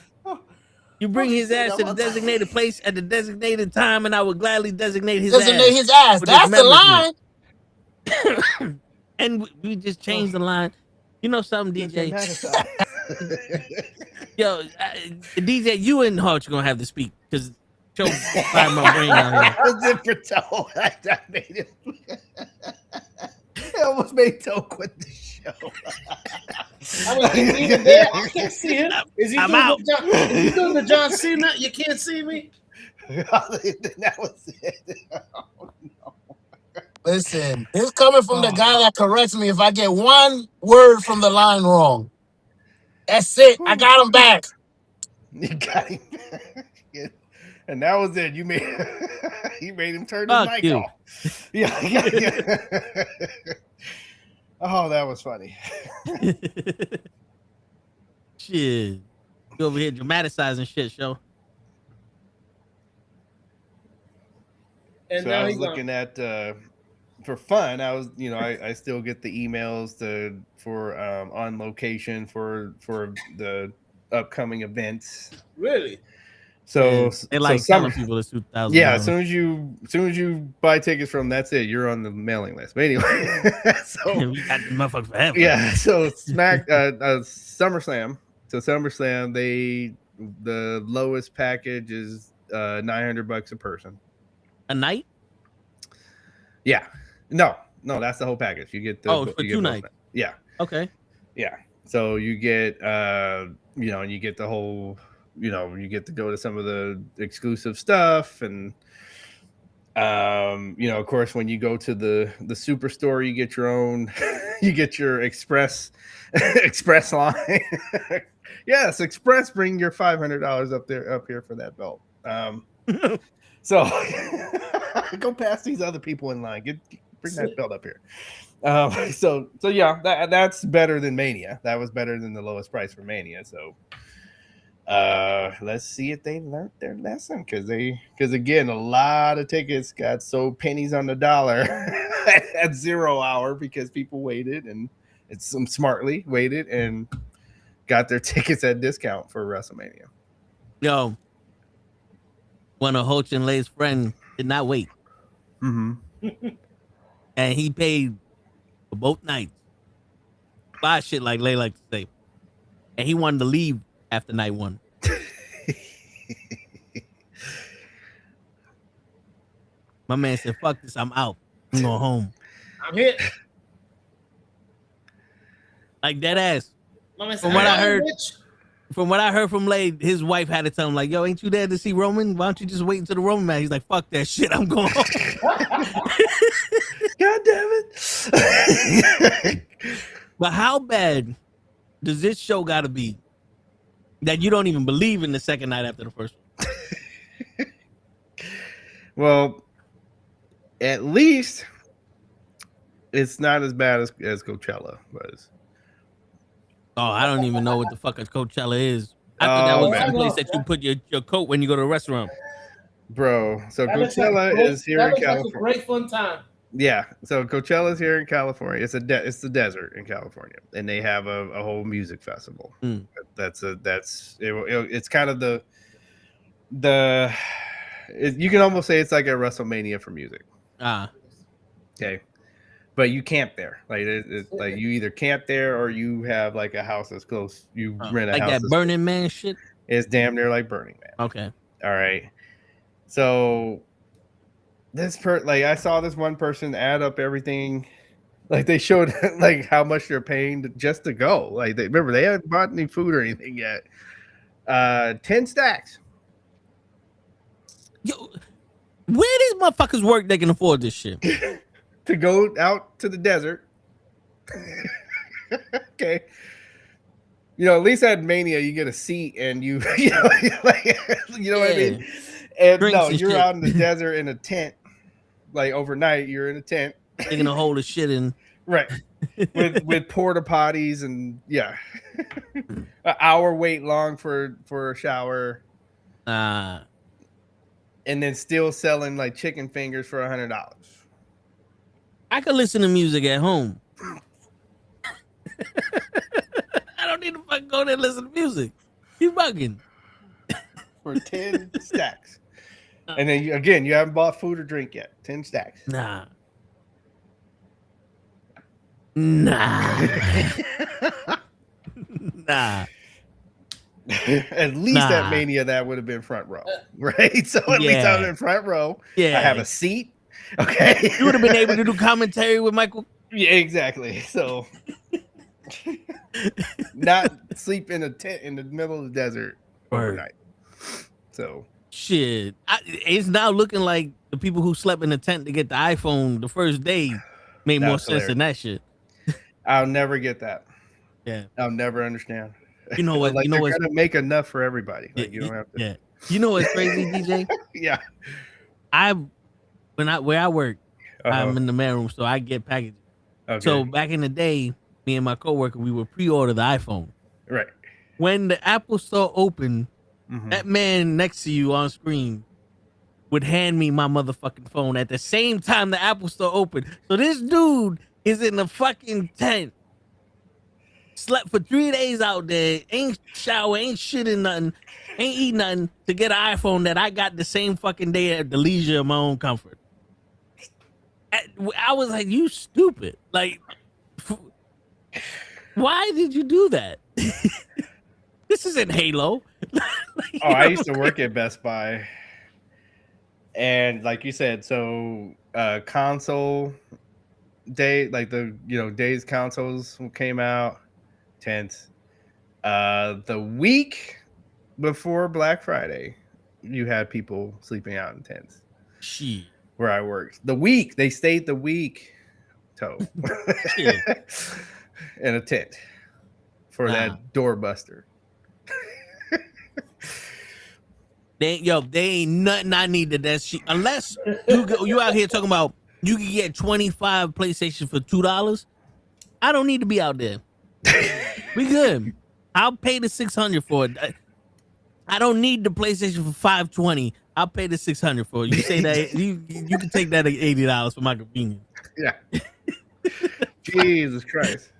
You bring his ass to the designated place at the designated time, and I would gladly designate his ass. That's the line. And we just changed the line. You know something, DJ? Yo, DJ, you and Hutch are gonna have to speak because Joe fired my brain out here. I was in for Toe. I made it. I almost made Toe quit the show. I'm like, he's even there. I can't see him. Is he I'm doing out. Is he doing the John Cena? You can't see me. That was it. Oh, no. Listen, this coming from the guy that corrects me if I get one word from the line wrong. That's it. I got him back. You got him. And that was it. You made him turn his mic off. Yeah. Oh, that was funny. Shit. You over here dramatizing shit, Show. And So now I was he's looking at for fun. I was, I still get the emails for on location for the upcoming events. Really? So they like telling people it's 2,000. Yeah, as soon as you buy tickets from, that's it. You're on the mailing list. But anyway, so we got the motherfuckers forever. yeah. So SummerSlam. So SummerSlam, the lowest package is $900 a person. A night? Yeah. No, that's the whole package. You get the for 2 nights. Yeah. Okay. Yeah. So you get you get the whole, you get to go to some of the exclusive stuff, and of course when you go to the superstore, you get your own you get your express line. Yes, express, bring your $500 up here for that belt. So go past these other people in line. Bring that belt up here. So yeah, that's better than Mania. That was better than the lowest price for Mania. So let's see if they learned their lesson, because again, a lot of tickets got sold pennies on the dollar at 0 hour because people waited, and it's some smartly waited and got their tickets at discount for WrestleMania. Yo, one of Hoach and Lay's friend did not wait. Mm-hmm. And he paid for both nights. Buy shit, like Lay like to say. And he wanted to leave after night 1. My man said, fuck this, I'm out. I'm going home. I'm here. Like that ass. My man said, From what I "Hey, heard, bitch." From what I heard from Lay, his wife had to tell him, like, yo, ain't you there to see Roman? Why don't you just wait until the Roman match? He's like, fuck that shit, I'm going home. God damn it. But how bad does this show gotta be that you don't even believe in the second night after the first one? Well, at least it's not as bad as Coachella was. Oh, I don't even know what the fuck a Coachella is. I thought that was man. the place that you put your coat when you go to a restaurant. Bro, so That looks Coachella like is here in California. Like a great fun time. Yeah, so Coachella is here in California. It's the desert in California, and they have a whole music festival. It's kind of you can almost say it's like a WrestleMania for music. Okay, but you camp there. Like like you either camp there or you have like a house that's close. You rent a like house that Burning Man shit. It's damn near like Burning Man. Okay, all right. So I saw this one person add up everything. Like they showed like how much they're paying just to go. Like they haven't bought any food or anything yet. 10 stacks. Yo, where these motherfuckers work? They can afford this shit to go out to the desert. Okay. At least at Mania you get a seat and you know what I mean. And drinks no, and you're shit. out in the desert in a tent. Like overnight, you're in a tent. They're gonna hold the shit in. Right. With porta potties and an hour wait long for a shower. And then still selling like chicken fingers for $100. I could listen to music at home. I don't need to fucking go there and listen to music. You bugging. For 10 stacks. And then you haven't bought food or drink yet. 10 stacks. Nah. At least at Mania that would have been front row, right? So at least I was in front row. Yeah, I have a seat. Okay, you would have been able to do commentary with Michael. Yeah, exactly. So not sleep in a tent in the middle of the desert overnight. So shit, it's now looking like the people who slept in the tent to get the iPhone the first day made more sense than that shit. I'll never get that. Yeah, I'll never understand. You know what? Like you know what's gonna make enough for everybody. Like you don't have to. Yeah. You know what's crazy, DJ? Yeah. Where I work, I'm in the mailroom, so I get packages. Okay. So back in the day, me and my coworker, we would pre-order the iPhone. Right. When the Apple Store opened, that man next to you on screen would hand me my motherfucking phone at the same time the Apple Store opened. So this dude is in the fucking tent. Slept for 3 days out there, ain't shower, ain't shitting nothing, ain't eat nothing to get an iPhone that I got the same fucking day at the leisure of my own comfort. I was like, you stupid. Like, why did you do that? This isn't Halo. I used to work at Best Buy. And like you said, so console day, like the days consoles came out. Tents. The week before Black Friday, you had people sleeping out in tents. Shit. Where I worked. They stayed the week, in a tent for that doorbuster. They ain't nothing I needed that shit. Unless you out here talking about you can get 25 PlayStation for $2. I don't need to be out there. We good. I'll pay the $600 for it. I don't need the PlayStation for $520. I'll pay the $600 for it. You say that you can take that at $80 for my convenience. Yeah. Jesus Christ.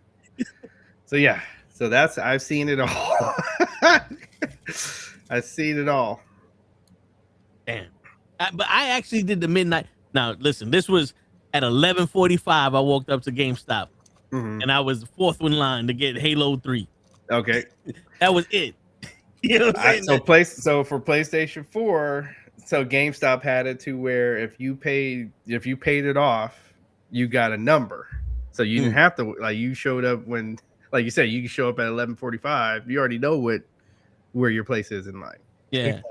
So that's I've seen it all. I've seen it all. Damn. But I actually did the midnight. Now listen, this was at 11:45. I walked up to GameStop. And I was the fourth in line to get Halo 3. Okay. That was it. You know what I'm saying? So for PlayStation 4, so GameStop had it to where if you paid it off, you got a number. So you didn't have to, like, you showed up when, like you said, you can show up at 11:45. You already know where your place is in line. Yeah.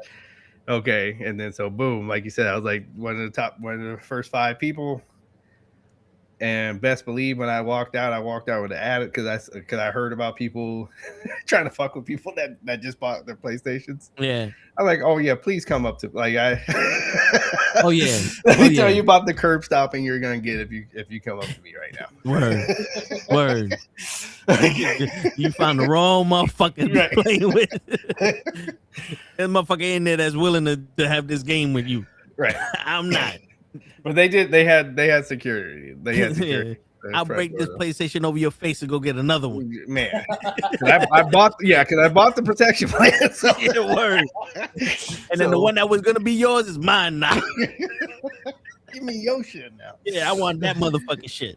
Okay. And then so boom, like you said, I was like one of the first 5 people. And best believe when I walked out with the addict because I heard about people trying to fuck with people that just bought their PlayStations. Yeah, I'm like, oh yeah, please come up to like I Oh yeah. Let me Oh, tell yeah. you about the curb stomping you're gonna get if you come up to me right now. Word. You found the wrong motherfucker to be playing with. That motherfucker in there that's willing to have this game with you. Right. I'm not. But they had security. They had security. I'll break this PlayStation over your face and go get another one. Man. I bought the protection plan. So. Yeah, word. And then the one that was gonna be yours is mine now. Give me your shit now. Yeah, I want that motherfucking shit.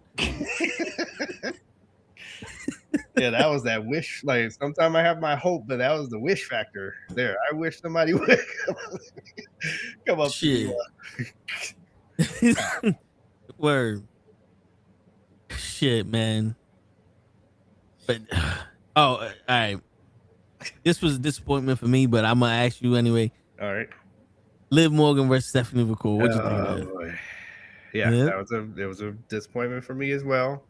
Yeah, that was that wish. Like sometimes I have my hope, but that was the wish factor there. I wish somebody would come up shit. Word. Shit, man. But all right. This was a disappointment for me, but I'm gonna ask you anyway. All right. Liv Morgan versus Stephanie McCool. What you think of that? Boy. Yeah, it was a disappointment for me as well.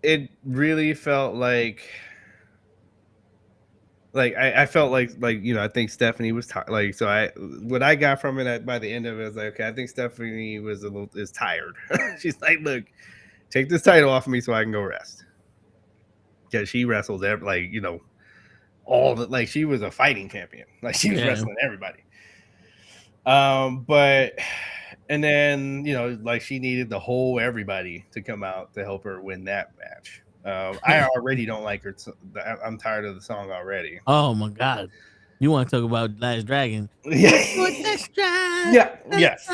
It really felt like I felt like I think Stephanie was tired. So what I got from it by the end of it was like, okay, I think Stephanie is tired. She's like, look, take this title off of me so I can go rest. Because she wrestled all the she was a fighting champion. Like she was wrestling everybody. But and then she needed the whole everybody to come out to help her win that match. I already don't like her. I'm tired of the song already. Oh my god! You want to talk about Last Dragon? Yes. Yes. Yes.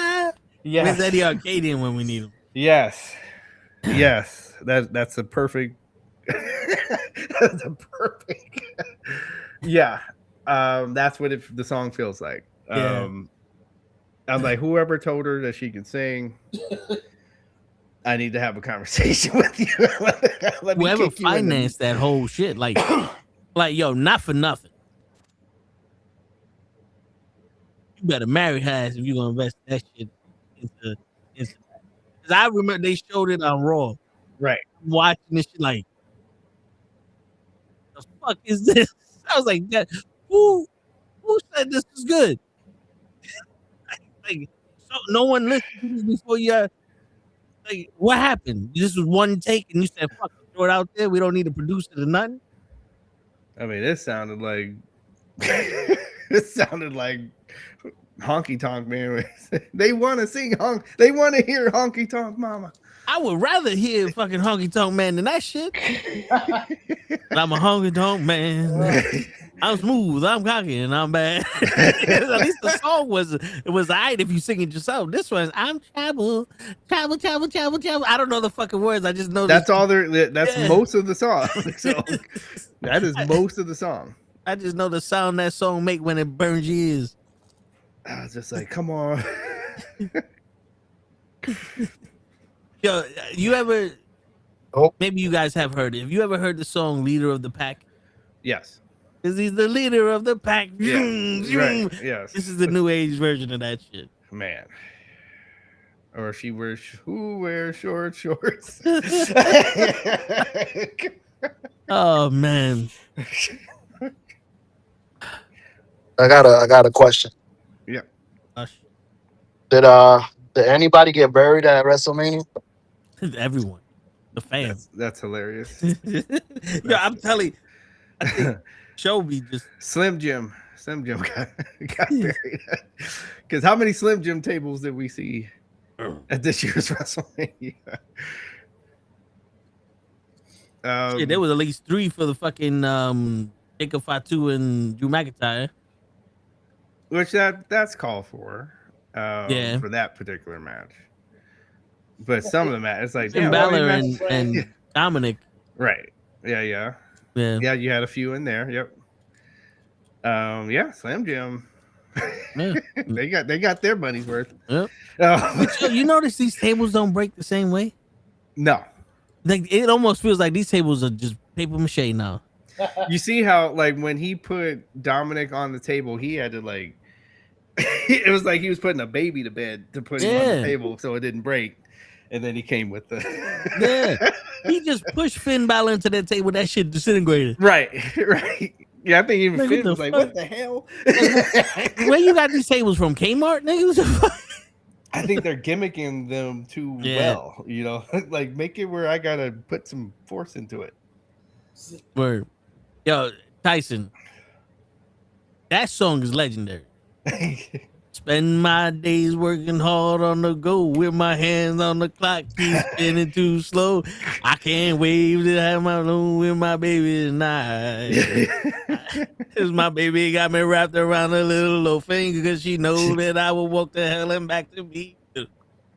Where's Eddie Arcadian when we need him? Yes. Yes. That's a perfect. That's a perfect. Yeah. That's what the song feels like. Yeah. I'm like, whoever told her that she could sing, I need to have a conversation with you. Whoever financed that whole shit, like yo, not for nothing. You better marry her if you're gonna invest that shit into. Because I remember they showed it on Raw. Right. Watching this shit, like, the fuck is this? I was like, that who said this is good? Like, so no one listened to this before you. Like, what happened? This was one take, and you said, "Fuck, throw it out there. We don't need a producer or nothing." I mean, it sounded like Honky Tonk Man. They want to sing They want to hear Honky Tonk Mama. I would rather hear fucking Honky Tonk Man than that shit. But I'm a Honky Tonk Man. I'm smooth, I'm cocky, and I'm bad. At least the song was alright if you sing it yourself. This one, I'm travel. I don't know the fucking words. I just know that's all there. That's most of the song. So that is most of the song. I just know the sound that song make when it burns your ears. I was just like, come on. Yo, you ever? Oh. Maybe you guys have heard it. Have you ever heard the song "Leader of the Pack"? Yes. Because he's the leader of the pack. Yeah. Right. Yes. This is the new age version of that shit. Man. Or she wears short shorts. Oh man. I got a question. Yeah. Did anybody get buried at WrestleMania? Everyone. The fans. That's hilarious. Yeah, I'm telling you. I think Shelby just Slim Jim got buried. Because how many Slim Jim tables did we see at this year's WrestleMania? there was at least 3 for the fucking Jacob Fatu and Drew McIntyre. Which that's called for. For that particular match. But some of the matches, like Finn Balor and Dominic. Right. Yeah. You had a few in there. Yep. Slam Jim. Yeah. they got their money's worth. Yep. But you notice these tables don't break the same way? No. Like it almost feels like these tables are just paper mache now. You see how when he put Dominic on the table, he had to it was like he was putting a baby to bed to put him on the table so it didn't break. And then he came with the he just pushed Finn Balor into that table. That shit disintegrated. Right. Yeah, I think even Nigga, Finn the was like, fuck? "What the hell?" Where you got these tables from? Kmart, nigga? I think they're gimmicking them too well. You know, like make it where I gotta put some force into it. Word. Yo, Tyson, that song is legendary. Spend my days working hard on the go with my hands on the clock, keep spinning too slow. I can't wait to have my room with my baby tonight. Cause my baby got me wrapped around her little low finger, cause she know that I will walk to hell and back to me.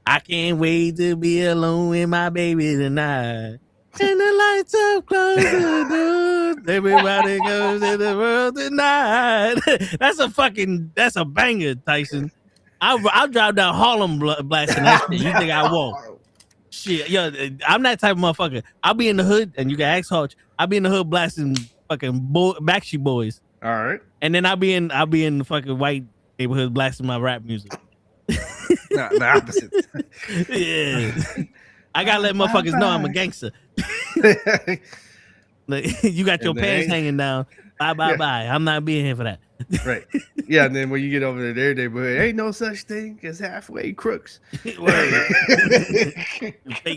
I can't wait to be alone with my baby tonight. And the lights up, close the doors. Everybody goes in the world tonight. That's a banger, Tyson. I'll drive down Harlem blasting that shit. You think I won't? Shit, yo, I'm that type of motherfucker. I'll be in the hood, and you can ask Hodge. I'll be in the hood blasting fucking Backstreet Boys. All right. And then I'll be in the fucking white neighborhood blasting my rap music. No, the opposite. Yeah. I gotta let motherfuckers know I'm a gangster. Like, you got your pants hanging down. Bye. I'm not being here for that. Right. Yeah, and then when you get over to their neighborhood, ain't no such thing as halfway crooks. Fake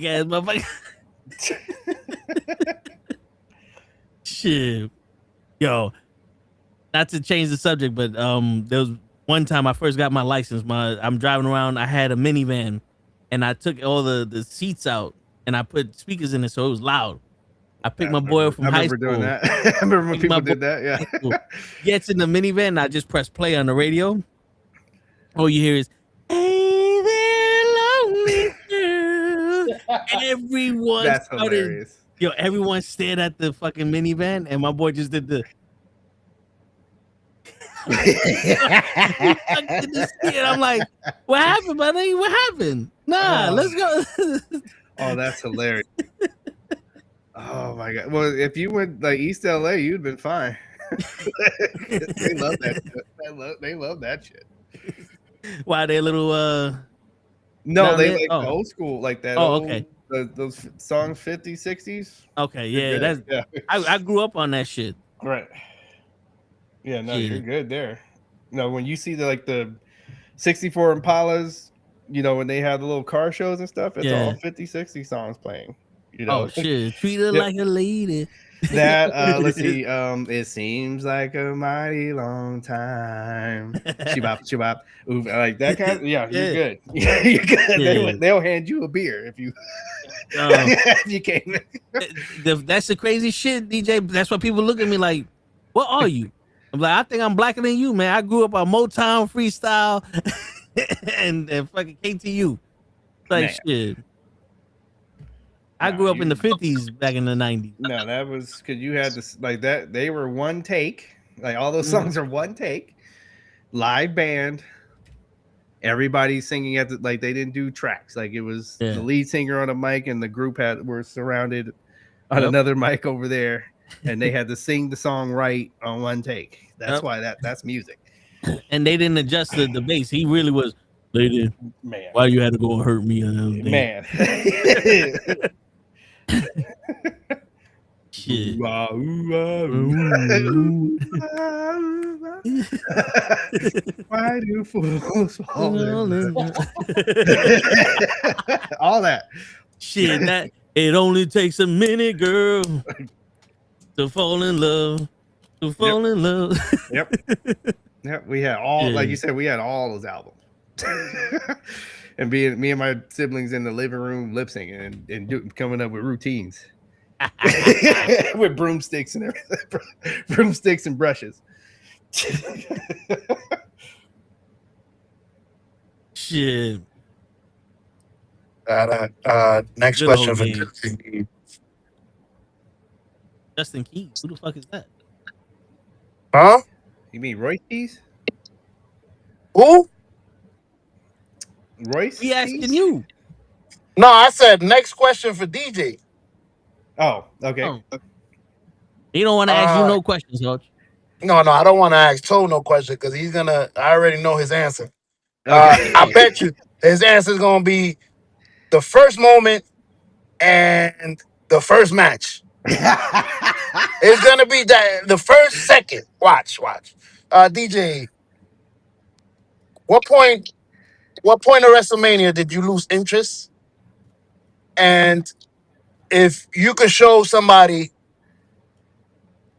ass motherfucker. Shit. Yo, not to change the subject, but there was one time I first got my license. I'm driving around. I had a minivan, and I took all the seats out, and I put speakers in it so it was loud. I picked my boy up from high school. Doing that. I remember when people did that. Yeah. Gets in the minivan, and I just press play on the radio. All you hear is, "Hey there, lonely girl." Everyone That's started, hilarious. yo, everyone stared at the fucking minivan, and my boy just did the. I'm like, what happened, buddy? What happened? Nah, let's go. Oh, that's hilarious. Oh my god. Well, if you went like East LA, you'd been fine. They love that shit. They love that shit. Why they little no, they like the old school, like that. Okay. Those songs 50s, 60s. Okay, yeah, I grew up on that shit. Right. Yeah, no, you're good there. No, when you see the 64 Impalas, you know, when they have the little car shows and stuff, it's all 50, 60 songs playing. You know? Oh shit, treat her like a lady. That let's see, it seems like a mighty long time. Shibop. Ooh, like that kind of, you're good. You're good. Yeah. They'll hand you a beer if you if you came. That's the crazy shit, DJ. That's why people look at me like, what are you? I'm like, I think I'm blacker than you, man. I grew up on Motown, freestyle, and fucking KTU. Like shit. I grew up in the 50s back in the 90s. No, that was because you had this like that. They were one take. Like all those songs are one take. Live band. Everybody singing at they didn't do tracks. Like it was the lead singer on a mic and the group were surrounded on another mic over there. And they had to sing the song right on one take. That's why that's music. And they didn't adjust the bass. He really was. They did. Man. Why you had to go and hurt me? Man. Shit. Why do fools fall in love? All that. Shit, that it only takes a minute, girl, to fall in love. To fall in love. Yep. We had all, like you said, we had all those albums. And me and my siblings in the living room lip syncing and coming up with routines with broomsticks and everything, broomsticks and brushes. Shit. Next Good question old for game. Justin Keys. Justin Keys. Who the fuck is that? Huh? You mean Royce Keys? Who? Royce? We asking you. No, I said next question for DJ. Oh, okay. Oh. You don't want to ask you no questions, Hodge. No, I don't want to ask Toe no question because he's gonna. I already know his answer. Okay. I bet you his answer is gonna be the first moment and the first match. It's gonna be the first second. Watch. DJ, what point? What point of WrestleMania did you lose interest? And if you could show somebody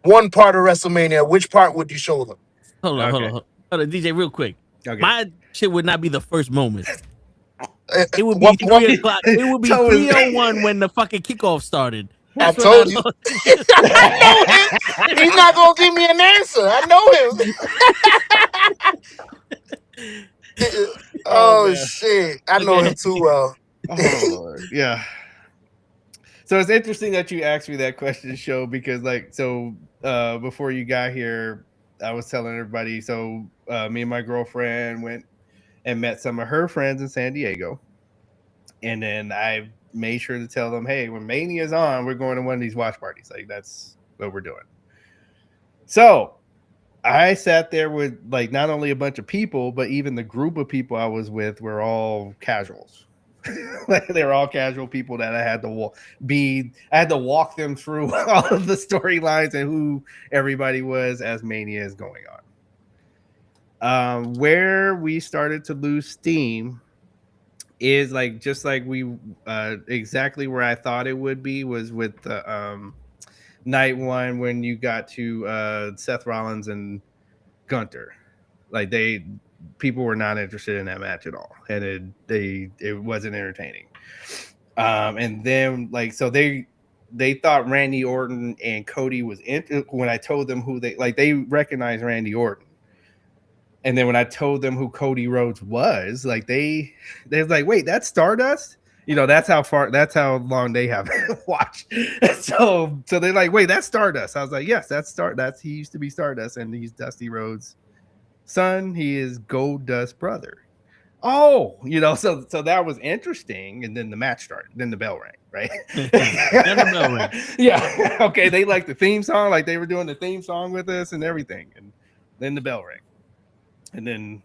one part of WrestleMania, which part would you show them? Hold on, DJ, real quick. Okay. My shit would not be the first moment. It would be 3 o'clock. It would be 3:01 when the fucking kickoff started. I told you. I know him. He's not gonna give me an answer. I know him. Oh shit! I know him too well. Oh Lord. Yeah. So it's interesting that you asked me that question, show, because before you got here, I was telling everybody. So me and my girlfriend went and met some of her friends in San Diego, and then I made sure to tell them, hey, when Mania's on, we're going to one of these watch parties. Like, that's what we're doing. So I sat there with like not only a bunch of people, but even the group of people I was with were all casuals. Like, they were all casual people that I had to walk them through all of the storylines and who everybody was as Mania is going on. Where we started to lose steam is like just like we exactly where I thought it would be was with the night one when you got to Seth Rollins and Gunter. Like, people were not interested in that match at all, and it wasn't entertaining. And then so they thought Randy Orton and Cody was when I told them who they recognized Randy Orton. And then when I told them who Cody Rhodes was, like they was like, wait, that's Stardust? That's how long they have watched. So they're like, wait, that's Stardust. I was like, yes, that's he used to be Stardust, and he's Dusty Rhodes' son. He is Goldust's brother. Oh, so that was interesting. And then the match started. Then the bell rang, right? Then the bell rang. Yeah. Okay. They liked the theme song, like they were doing the theme song with us and everything. And then the bell rang. And then,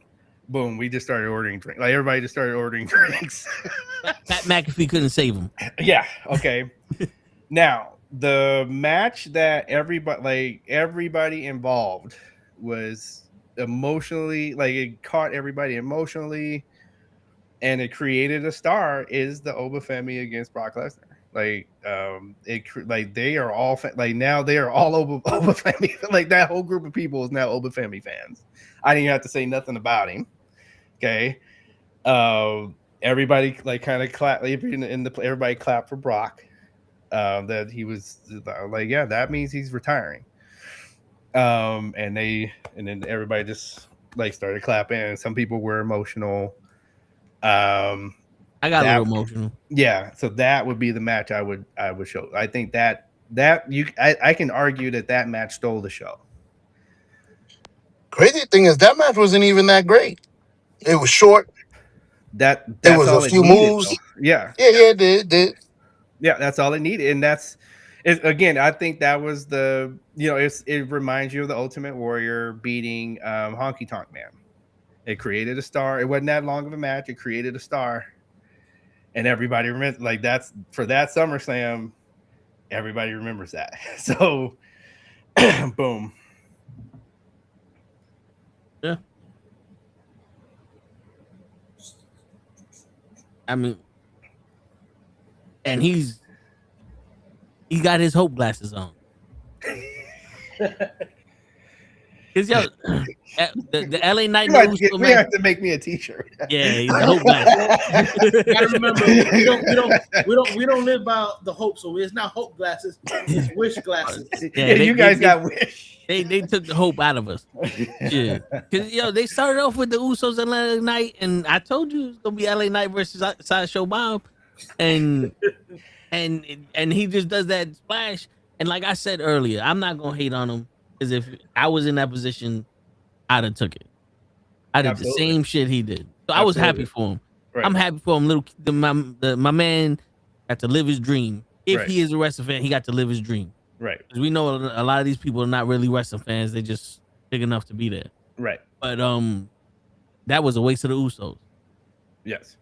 boom, we just started ordering drinks. Like, everybody just started ordering drinks. Pat McAfee couldn't save him. Yeah. Okay. Now, the match that everybody involved was emotionally, like, it caught everybody emotionally, and it created a star, is the Obafemi against Brock Lesnar. They are all now they are all Obafemi. Like, that whole group of people is now Obafemi fans. I didn't even have to say nothing about him. Okay. Everybody kind of clapped everybody clapped for Brock. That he was yeah, that means he's retiring. And then everybody just started clapping, and some people were emotional. I got a little emotional. Yeah, so that would be the match I would show. I think I can argue that match stole the show. Crazy thing is that match wasn't even that great. It was short. That's it was all a few needed, moves. Though. Yeah, it did. Yeah, that's all it needed, and again, I think that was it reminds you of the Ultimate Warrior beating Honky Tonk Man. It created a star. It wasn't that long of a match. It created a star, and everybody remembers. That's for that SummerSlam. Everybody remembers that. So, boom. Yeah. I mean, and he got his hope glasses on. Cause the LA Night news. We have to make me a T-shirt. Yeah, he's a hope glasses. Gotta remember, we don't live by the hope, so it's not hope glasses, it's wish glasses. Yeah, you guys got wish. They took the hope out of us. Yeah, because they started off with the Usos and LA Knight, and I told you it's gonna be LA Knight versus Sideshow Bob, and he just does that splash. And like I said earlier, I'm not gonna hate on him, because if I was in that position, I'd have took it. I did the same shit he did, so I was happy for him. Right. I'm happy for him. My man got to live his dream. If he is a wrestling fan, he got to live his dream. Right. Because we know a lot of these people are not really wrestling fans. They're just big enough to be there. Right. But that was a waste of the Usos. Yes.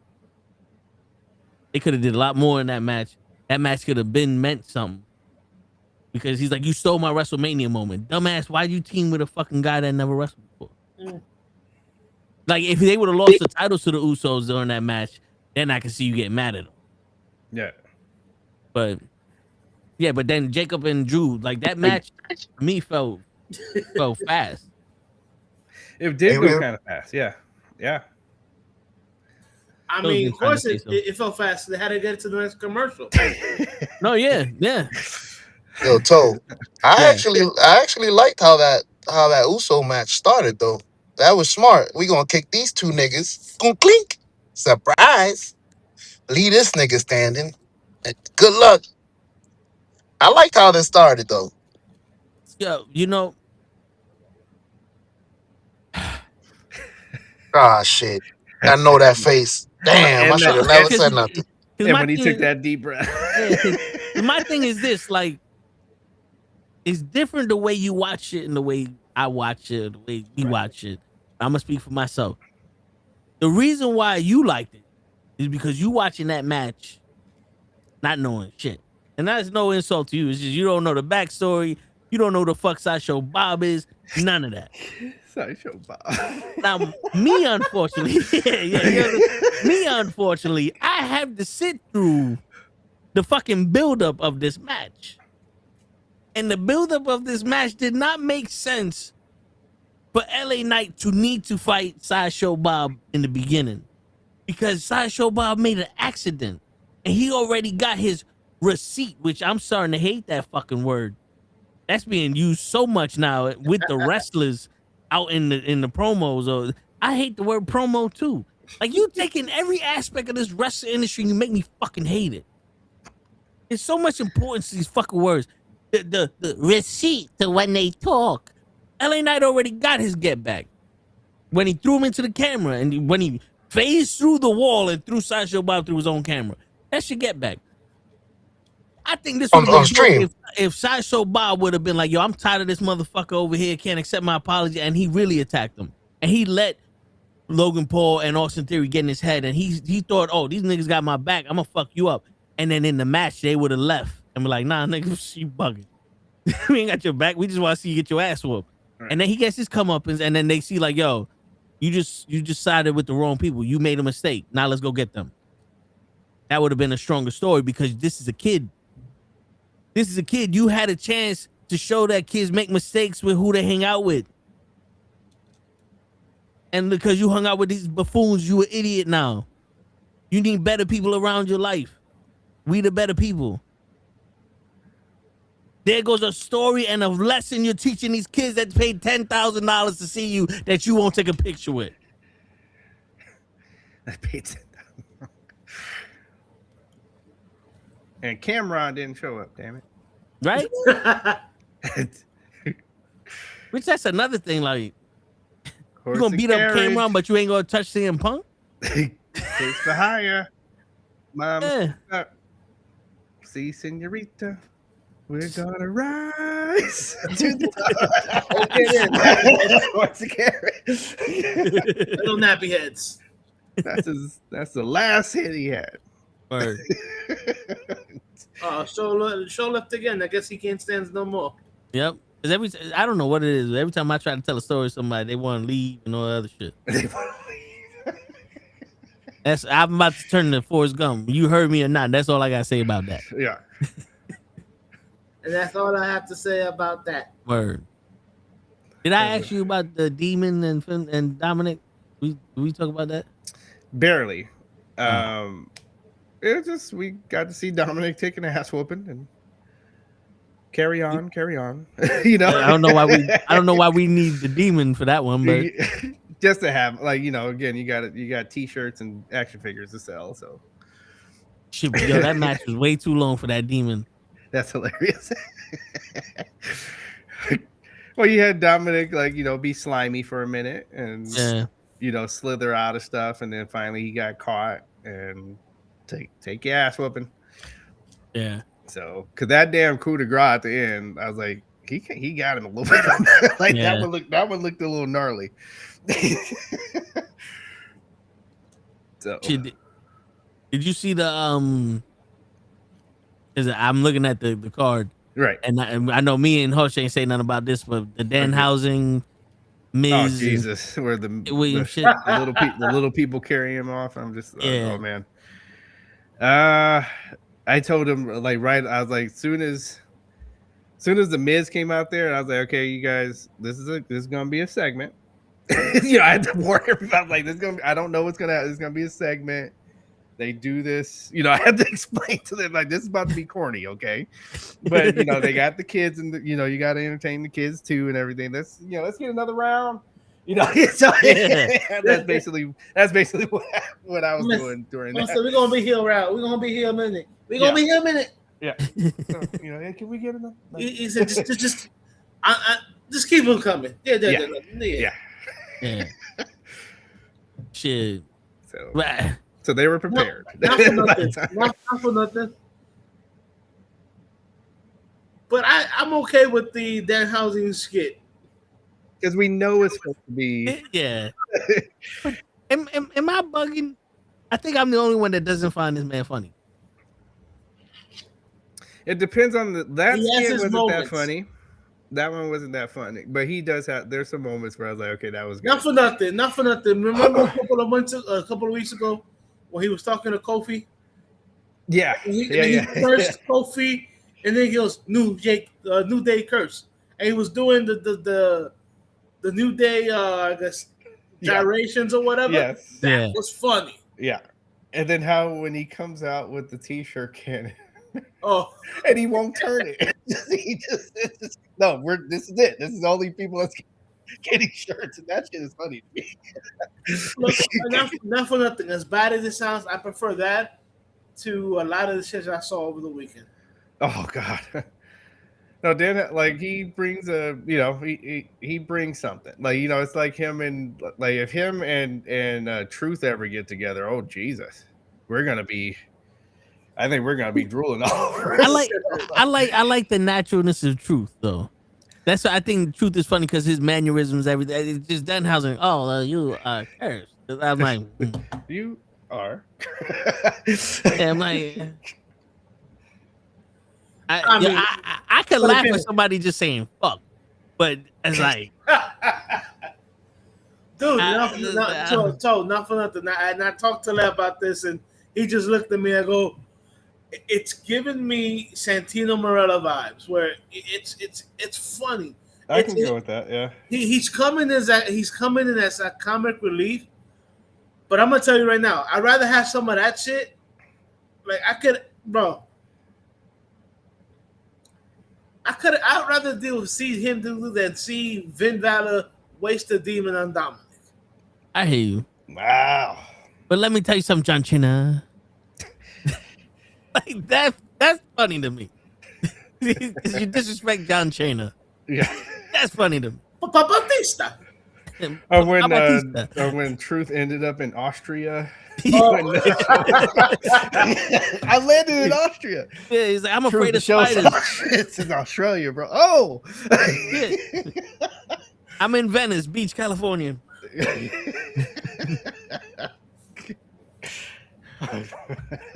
They could have did a lot more in that match. That match could have meant something. because he's like, you stole my WrestleMania moment. Dumbass, why'd you team with a fucking guy that never wrestled before? Like, if they would have lost the titles to the Usos during that match, then I can see you getting mad at them. Yeah. But then Jacob and Drew, like that match, to me felt fast. It did go kind of fast. Yeah. I mean, of course it felt fast. They had to get to the next commercial. No, yeah. Yo, Toe, I actually liked how that Uso match started though. That was smart. We gonna kick these two niggas. Gonna clink. Surprise. Leave this nigga standing. Good luck. I liked how this started though. Yo, you know. Ah, shit. I know that face. Damn, I should have never said nothing. And when he took that deep breath. My thing is this, like, it's different the way you watch it and the way I watch it, the way we watch it. I'm gonna speak for myself. The reason why you liked it is because you watching that match, not knowing shit. And that's no insult to you. It's just you don't know the backstory. You don't know the fuck Sideshow Bob is. None of that. Sideshow Bob. Now, me, unfortunately, me, unfortunately, I have to sit through the fucking buildup of this match. And the buildup of this match did not make sense for LA Knight to need to fight Sideshow Bob in the beginning. Because Sideshow Bob made an accident. And he already got his receipt, which I'm starting to hate that fucking word. That's being used so much now with the wrestlers out in the promos. Or I hate the word promo too. Like, you taking every aspect of this wrestling industry and you make me fucking hate it. There's so much importance to these fucking words. The receipt to when they talk. LA Knight already got his get back when he threw him into the camera and when he phased through the wall and threw Sideshow Bob through his own camera. That's your get back. I think this would have been if Sideshow Bob would have been like, yo, I'm tired of this motherfucker over here, can't accept my apology, and he really attacked him. And he let Logan Paul and Austin Theory get in his head, and he thought, oh, these niggas got my back, I'm gonna fuck you up. And then in the match, they would have left and be like, nah, nigga, you bugging. We ain't got your back, we just want to see you get your ass whooped. Right. And then he gets his comeuppance, and then they see like, yo, you just sided with the wrong people. You made a mistake. Now let's go get them. That would have been a stronger story because this is a kid. This is a kid. You had a chance to show that kids make mistakes with who they hang out with. And because you hung out with these buffoons, you an idiot now. You need better people around your life. We the better people. There goes a story and a lesson you're teaching these kids that paid $10,000 to see you that you won't take a picture with. I paid $10,000. And Cameron didn't show up, damn it. Right? Which that's another thing, like, you're going to beat up Cameron, but you ain't going to touch CM Punk? Takes the higher. Mom, see, senorita, we're going to rise to the top. Little nappy heads. That's the last hit he had. Right. Show left again. I guess he can't stand no more. Yep. Because I don't know what it is. Every time I try to tell a story to somebody, they want to leave and all that other shit. I'm about to turn to Forrest Gump. You heard me or not? That's all I gotta say about that. Yeah. And that's all I have to say about that. Word. Did I ask you about the Demon and Dominic? We talk about that? Barely. It just, we got to see Dominic take an ass whooping and carry on. You know, I don't know why we need the Demon for that one, but just to have, like, you know, again, you got t-shirts and action figures to sell. So shit, yo, that match was way too long for that Demon. That's hilarious. Well, you had Dominic, like, you know, be slimy for a minute and you know, slither out of stuff, and then finally he got caught and take your ass whooping. Yeah. So, cause that damn coup de grace at the end, I was like, he got him a little bit on that. Like, that one looked a little gnarly. So, did you see the I'm looking at the card. Right. And I know me and Hosh ain't say nothing about this, but the Danhausen, Miz, oh Jesus, where the William shit, the little people carry him off. I'm just, oh man. I told him like I was like, soon as the Miz came out there, I was like, okay, you guys, this is gonna be a segment. You know, I had to warn everybody like I don't know what's gonna happen. It's gonna be a segment. They do this, you know. I had to explain to them like this is about to be corny, okay? But you know, they got the kids, and you know, you got to entertain the kids too, and everything. Let's get another round. You know, so that's basically what I was doing during that. So we're gonna be here around. We're gonna be here a minute. We're gonna be here a minute. Yeah. So, you know, hey, can we get another? He said, just keep them coming. Yeah. Shit. So they were prepared. Not for nothing. Not for nothing. But I'm okay with the Danhausen skit. Because we know it's supposed to be. Yeah. Am I bugging? I think I'm the only one that doesn't find this man funny. It depends on that skit wasn't moments. that funny. That one wasn't that funny, but he does have. There's some moments where I was like, okay, that was good. Not for nothing. Remember a couple of weeks ago when he was talking to Kofi? Yeah, he cursed Kofi, and then he goes New Day curse, and he was doing the New Day, I guess, gyrations or whatever. Yes, that was funny. Yeah, and then how when he comes out with the T-shirt cannon. Oh, and he won't turn it. No, this is it. This is all these people that's getting shirts, and that shit is funny to me. Look, not for nothing. As bad as it sounds, I prefer that to a lot of the shit I saw over the weekend. Oh God. No, Dan, like he brings he brings something. Like, you know, it's like him and like if him and Truth ever get together, oh Jesus, I think we're gonna be drooling all over. I like the naturalness of Truth though. That's why I think Truth is funny because his mannerisms, everything. It's just Danhausen. Oh, you are cursed. I'm like, you are. Yeah, I'm like, I could laugh at somebody just saying fuck, but it's like, dude, not for nothing. And I talked to Lev about this, and he just looked at me and go, it's giving me Santino Marella vibes, where it's funny. I can go with that. Yeah, he's coming in as a comic relief, but I'm gonna tell you right now, I'd rather have some of that shit. Like I'd rather see him do than see Vin Balor waste the demon on Dominic. I hear you. Wow. But let me tell you something, John Cena. Like that's funny to me. Because you disrespect John Cena. Yeah. That's funny to me. Batista. Or when Truth ended up in Austria. I landed in Austria. Yeah, he's like, I'm afraid of spiders. It's in Australia, bro. Oh. I'm in Venice Beach, California.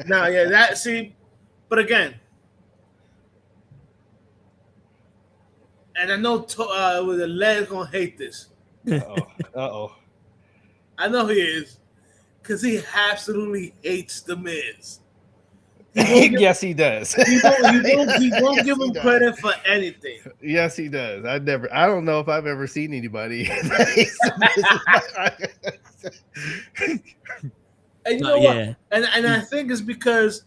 Now, yeah, but again, and I know with the leg gonna hate this. Uh-oh. I know he is, because he absolutely hates the Miz. Yes, he does. He won't give him credit for anything. Yes, he does. I don't know if I've ever seen anybody. And you know what? And I think it's because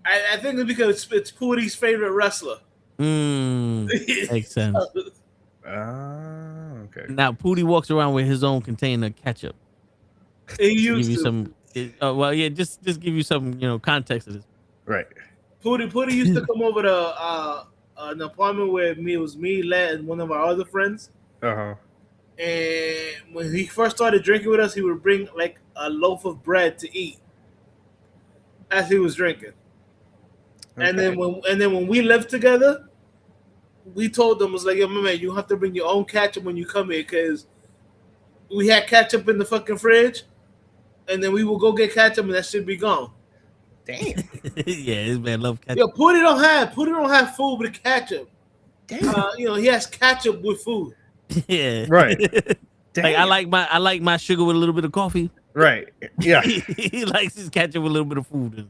it's Pootie's favorite wrestler. Makes sense. Okay. Now Pootie walks around with his own container of ketchup. He used give you some. Just give you some, context of this. Right. Pootie used to come over to an apartment where it was me, Len, and one of our other friends. Uh-huh. And when he first started drinking with us, he would bring like a loaf of bread to eat as he was drinking. Okay. And then when we lived together, we told them, was like, yo, man, you have to bring your own ketchup when you come here, because we had ketchup in the fucking fridge, and then we will go get ketchup and that should be gone. Damn. Yeah, this man love ketchup. Yo, Pootie don't have food with ketchup. Damn. He has ketchup with food. Yeah. Right. Like I like my sugar with a little bit of coffee. Right. Yeah. He likes his ketchup with a little bit of food.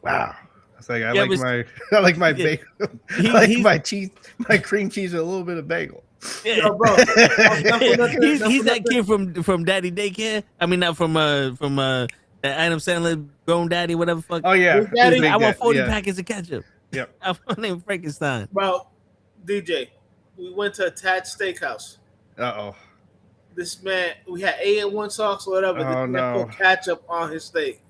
Wow. It's like I like my bagel. My cream cheese with a little bit of bagel. Yeah. Yo, bro. He's that kid from Daddy Daycare. I mean, not from Adam Sandler Grown Daddy, whatever fuck. Oh yeah. Daddy, I want 40 packets of ketchup. Yep. I want name Frankenstein. Bro, DJ, we went to a Tad Steakhouse. Uh-oh. This man, we had 8-in-1 sauce or whatever. Oh, this man put ketchup on his steak.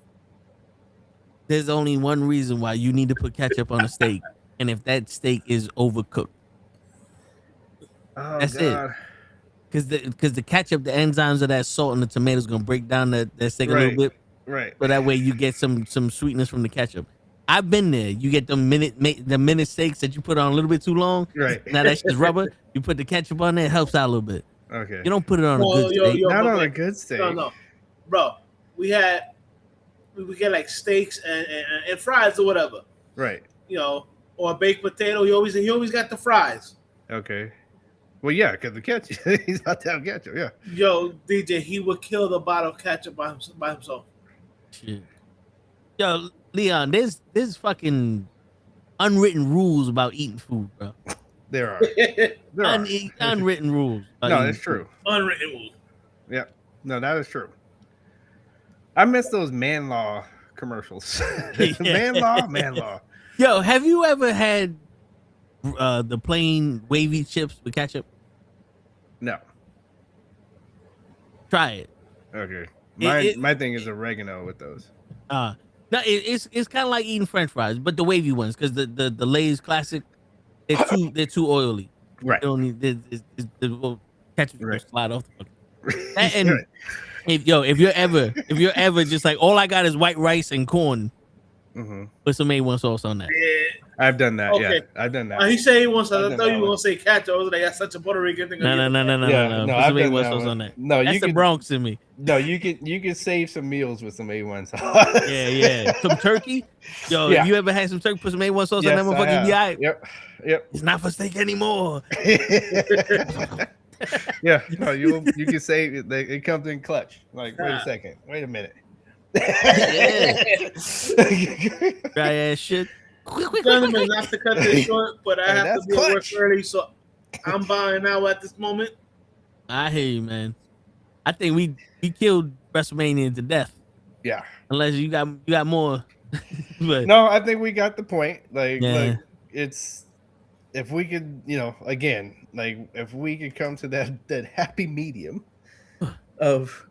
There's only one reason why you need to put ketchup on a steak, and if that steak is overcooked. Oh, That's God. it. Because the ketchup, the enzymes of that salt and the tomatoes gonna break down that steak a little bit. Right. So that way you get some sweetness from the ketchup. I've been there. You get the minute steaks that you put on a little bit too long. Right. Now that's just rubber. You put the ketchup on there, it helps out a little bit. Okay. You don't put it on a good steak. Not on a good steak. No. Bro, we get like steaks and fries or whatever. Right. Or a baked potato. He always got the fries. Okay. Well, yeah, because the ketchup, he's about to have ketchup, yeah. Yo, DJ, he would kill the bottle of ketchup by himself. Shit. Yo, Leon, there's fucking unwritten rules about eating food, bro. There are. Unwritten rules. No, that's true. Unwritten rules. Yeah. No, that is true. I miss those man law commercials. Man law. Yo, have you ever had the plain wavy chips with ketchup? No. Try it. Okay. My thing is oregano with those. No, it's kind of like eating French fries, but the wavy ones, because the Lay's classic, they're too oily. Right. They don't need the ketchup Right. slide off the fucking. And if you're ever just like, all I got is white rice and corn, put some A1 sauce on that. Yeah. I've done that. Okay. Yeah, I've done that. He said he wants. I thought you were gonna say ketchup. I was like, that's such a Puerto Rican thing. No. Yeah, Put I've some done A1 that sauce one. on that. No, That's the Bronx in me. No, you can save some meals with some A1 sauce. Yeah. Some turkey. Yo, Yeah. if you ever had some turkey, put some A1 sauce Yes, on that I motherfucker, have. be all right. Yep. It's not for steak anymore. Yeah. No, you can save it. It comes in clutch. Like, wait a second. Wait a minute. Dry ass shit. Gentlemen, not to cut this short, but I have that's to be at work clutch. early, so I'm buying now at this moment. I hear you, man. I think we killed WrestleMania to death. Yeah. Unless you got more. But No, I think we got the point. Like, Yeah. like it's if we could, again, like if we could come to that happy medium of,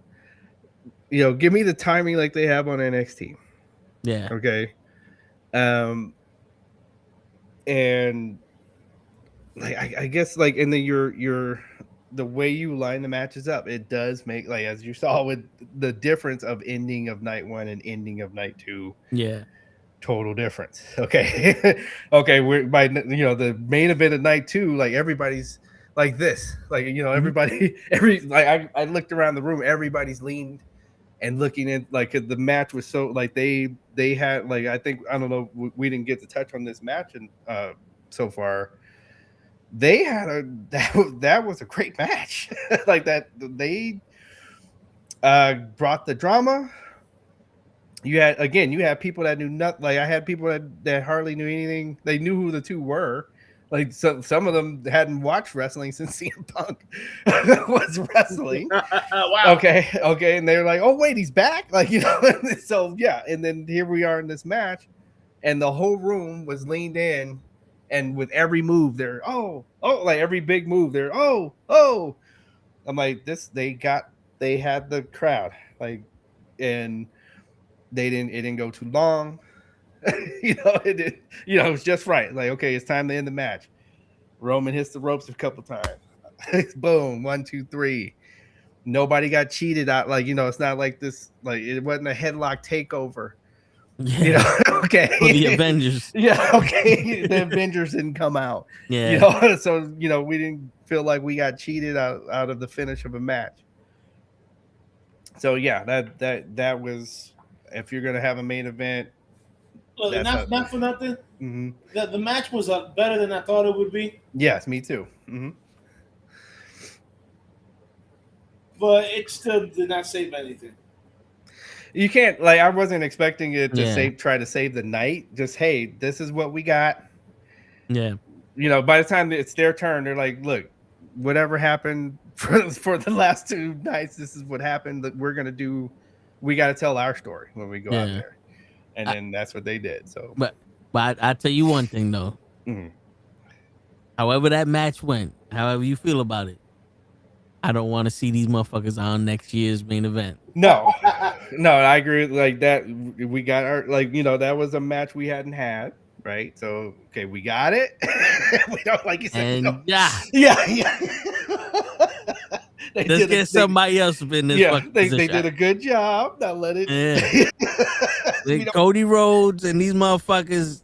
give me the timing like they have on NXT. yeah. Okay. And like I guess like and then your the way you line the matches up, it does make, like, as you saw with the difference of ending of night 1 and ending of night 2. Yeah. Total difference. Okay. Okay, we're by the main event of night 2, like everybody's like this. Like, everybody I looked around the room, everybody's leaned and looking at, like, the match was so, like, they had, like, I don't know, we didn't get to touch on this match and so far. They had that was a great match. Like that, they brought the drama. You had people that knew nothing. Like, I had people that hardly knew anything. They knew who the two were. Like, some of them hadn't watched wrestling since CM Punk was wrestling. Wow. Okay, and they were like, "Oh wait, he's back!" Like, so yeah. And then here we are in this match, and the whole room was leaned in, and with every move, they're like every big move, they're oh. I'm like, they had the crowd, like, and it didn't go too long. It was just right. Like, okay, it's time to end the match. Roman hits the ropes a couple times. Boom, 1, 2, 3. Nobody got cheated out. Like, it's not like this. Like, it wasn't a headlock takeover. Yeah. Okay. For the Avengers. Yeah. Okay. The Avengers didn't come out. Yeah. So we didn't feel like we got cheated out of the finish of a match. So yeah, that was if you're gonna have a main event, Look, not for nothing. Mm-hmm. The match was better than I thought it would be. Yes, me too. Mm-hmm. But it still did not save anything. You can't I wasn't expecting it to try to save the night. Just hey, this is what we got. Yeah. By the time it's their turn, they're like, look, whatever happened for the last 2 nights, this is what happened. That we got to tell our story when we go out there, and then that's what they did. So, but I tell you one thing though. Mm-hmm. However that match went, however you feel about it, I don't want to see these motherfuckers on next year's main event. No, I agree. Like that, we got our that was a match we hadn't had, right? So okay, we got it. We don't like you said. And yeah. Let's get somebody else in this. Yeah, they did a good job. Now let it. Yeah. Cody Rhodes and these motherfuckers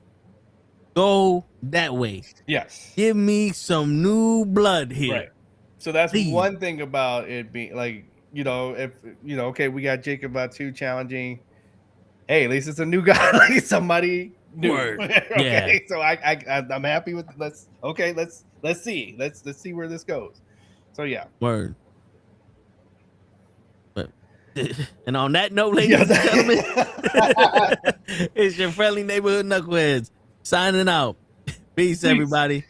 go that way. Yes. Give me some new blood here. Right. So that's one thing about it being if okay, we got Jacob Batu challenging. Hey, at least it's a new guy, like somebody new. Okay, yeah. So I'm happy with. Let's see. Let's see where this goes. So yeah. Word. But and on that note, ladies and gentlemen, it's your friendly neighborhood knuckleheads signing out. Peace, everybody.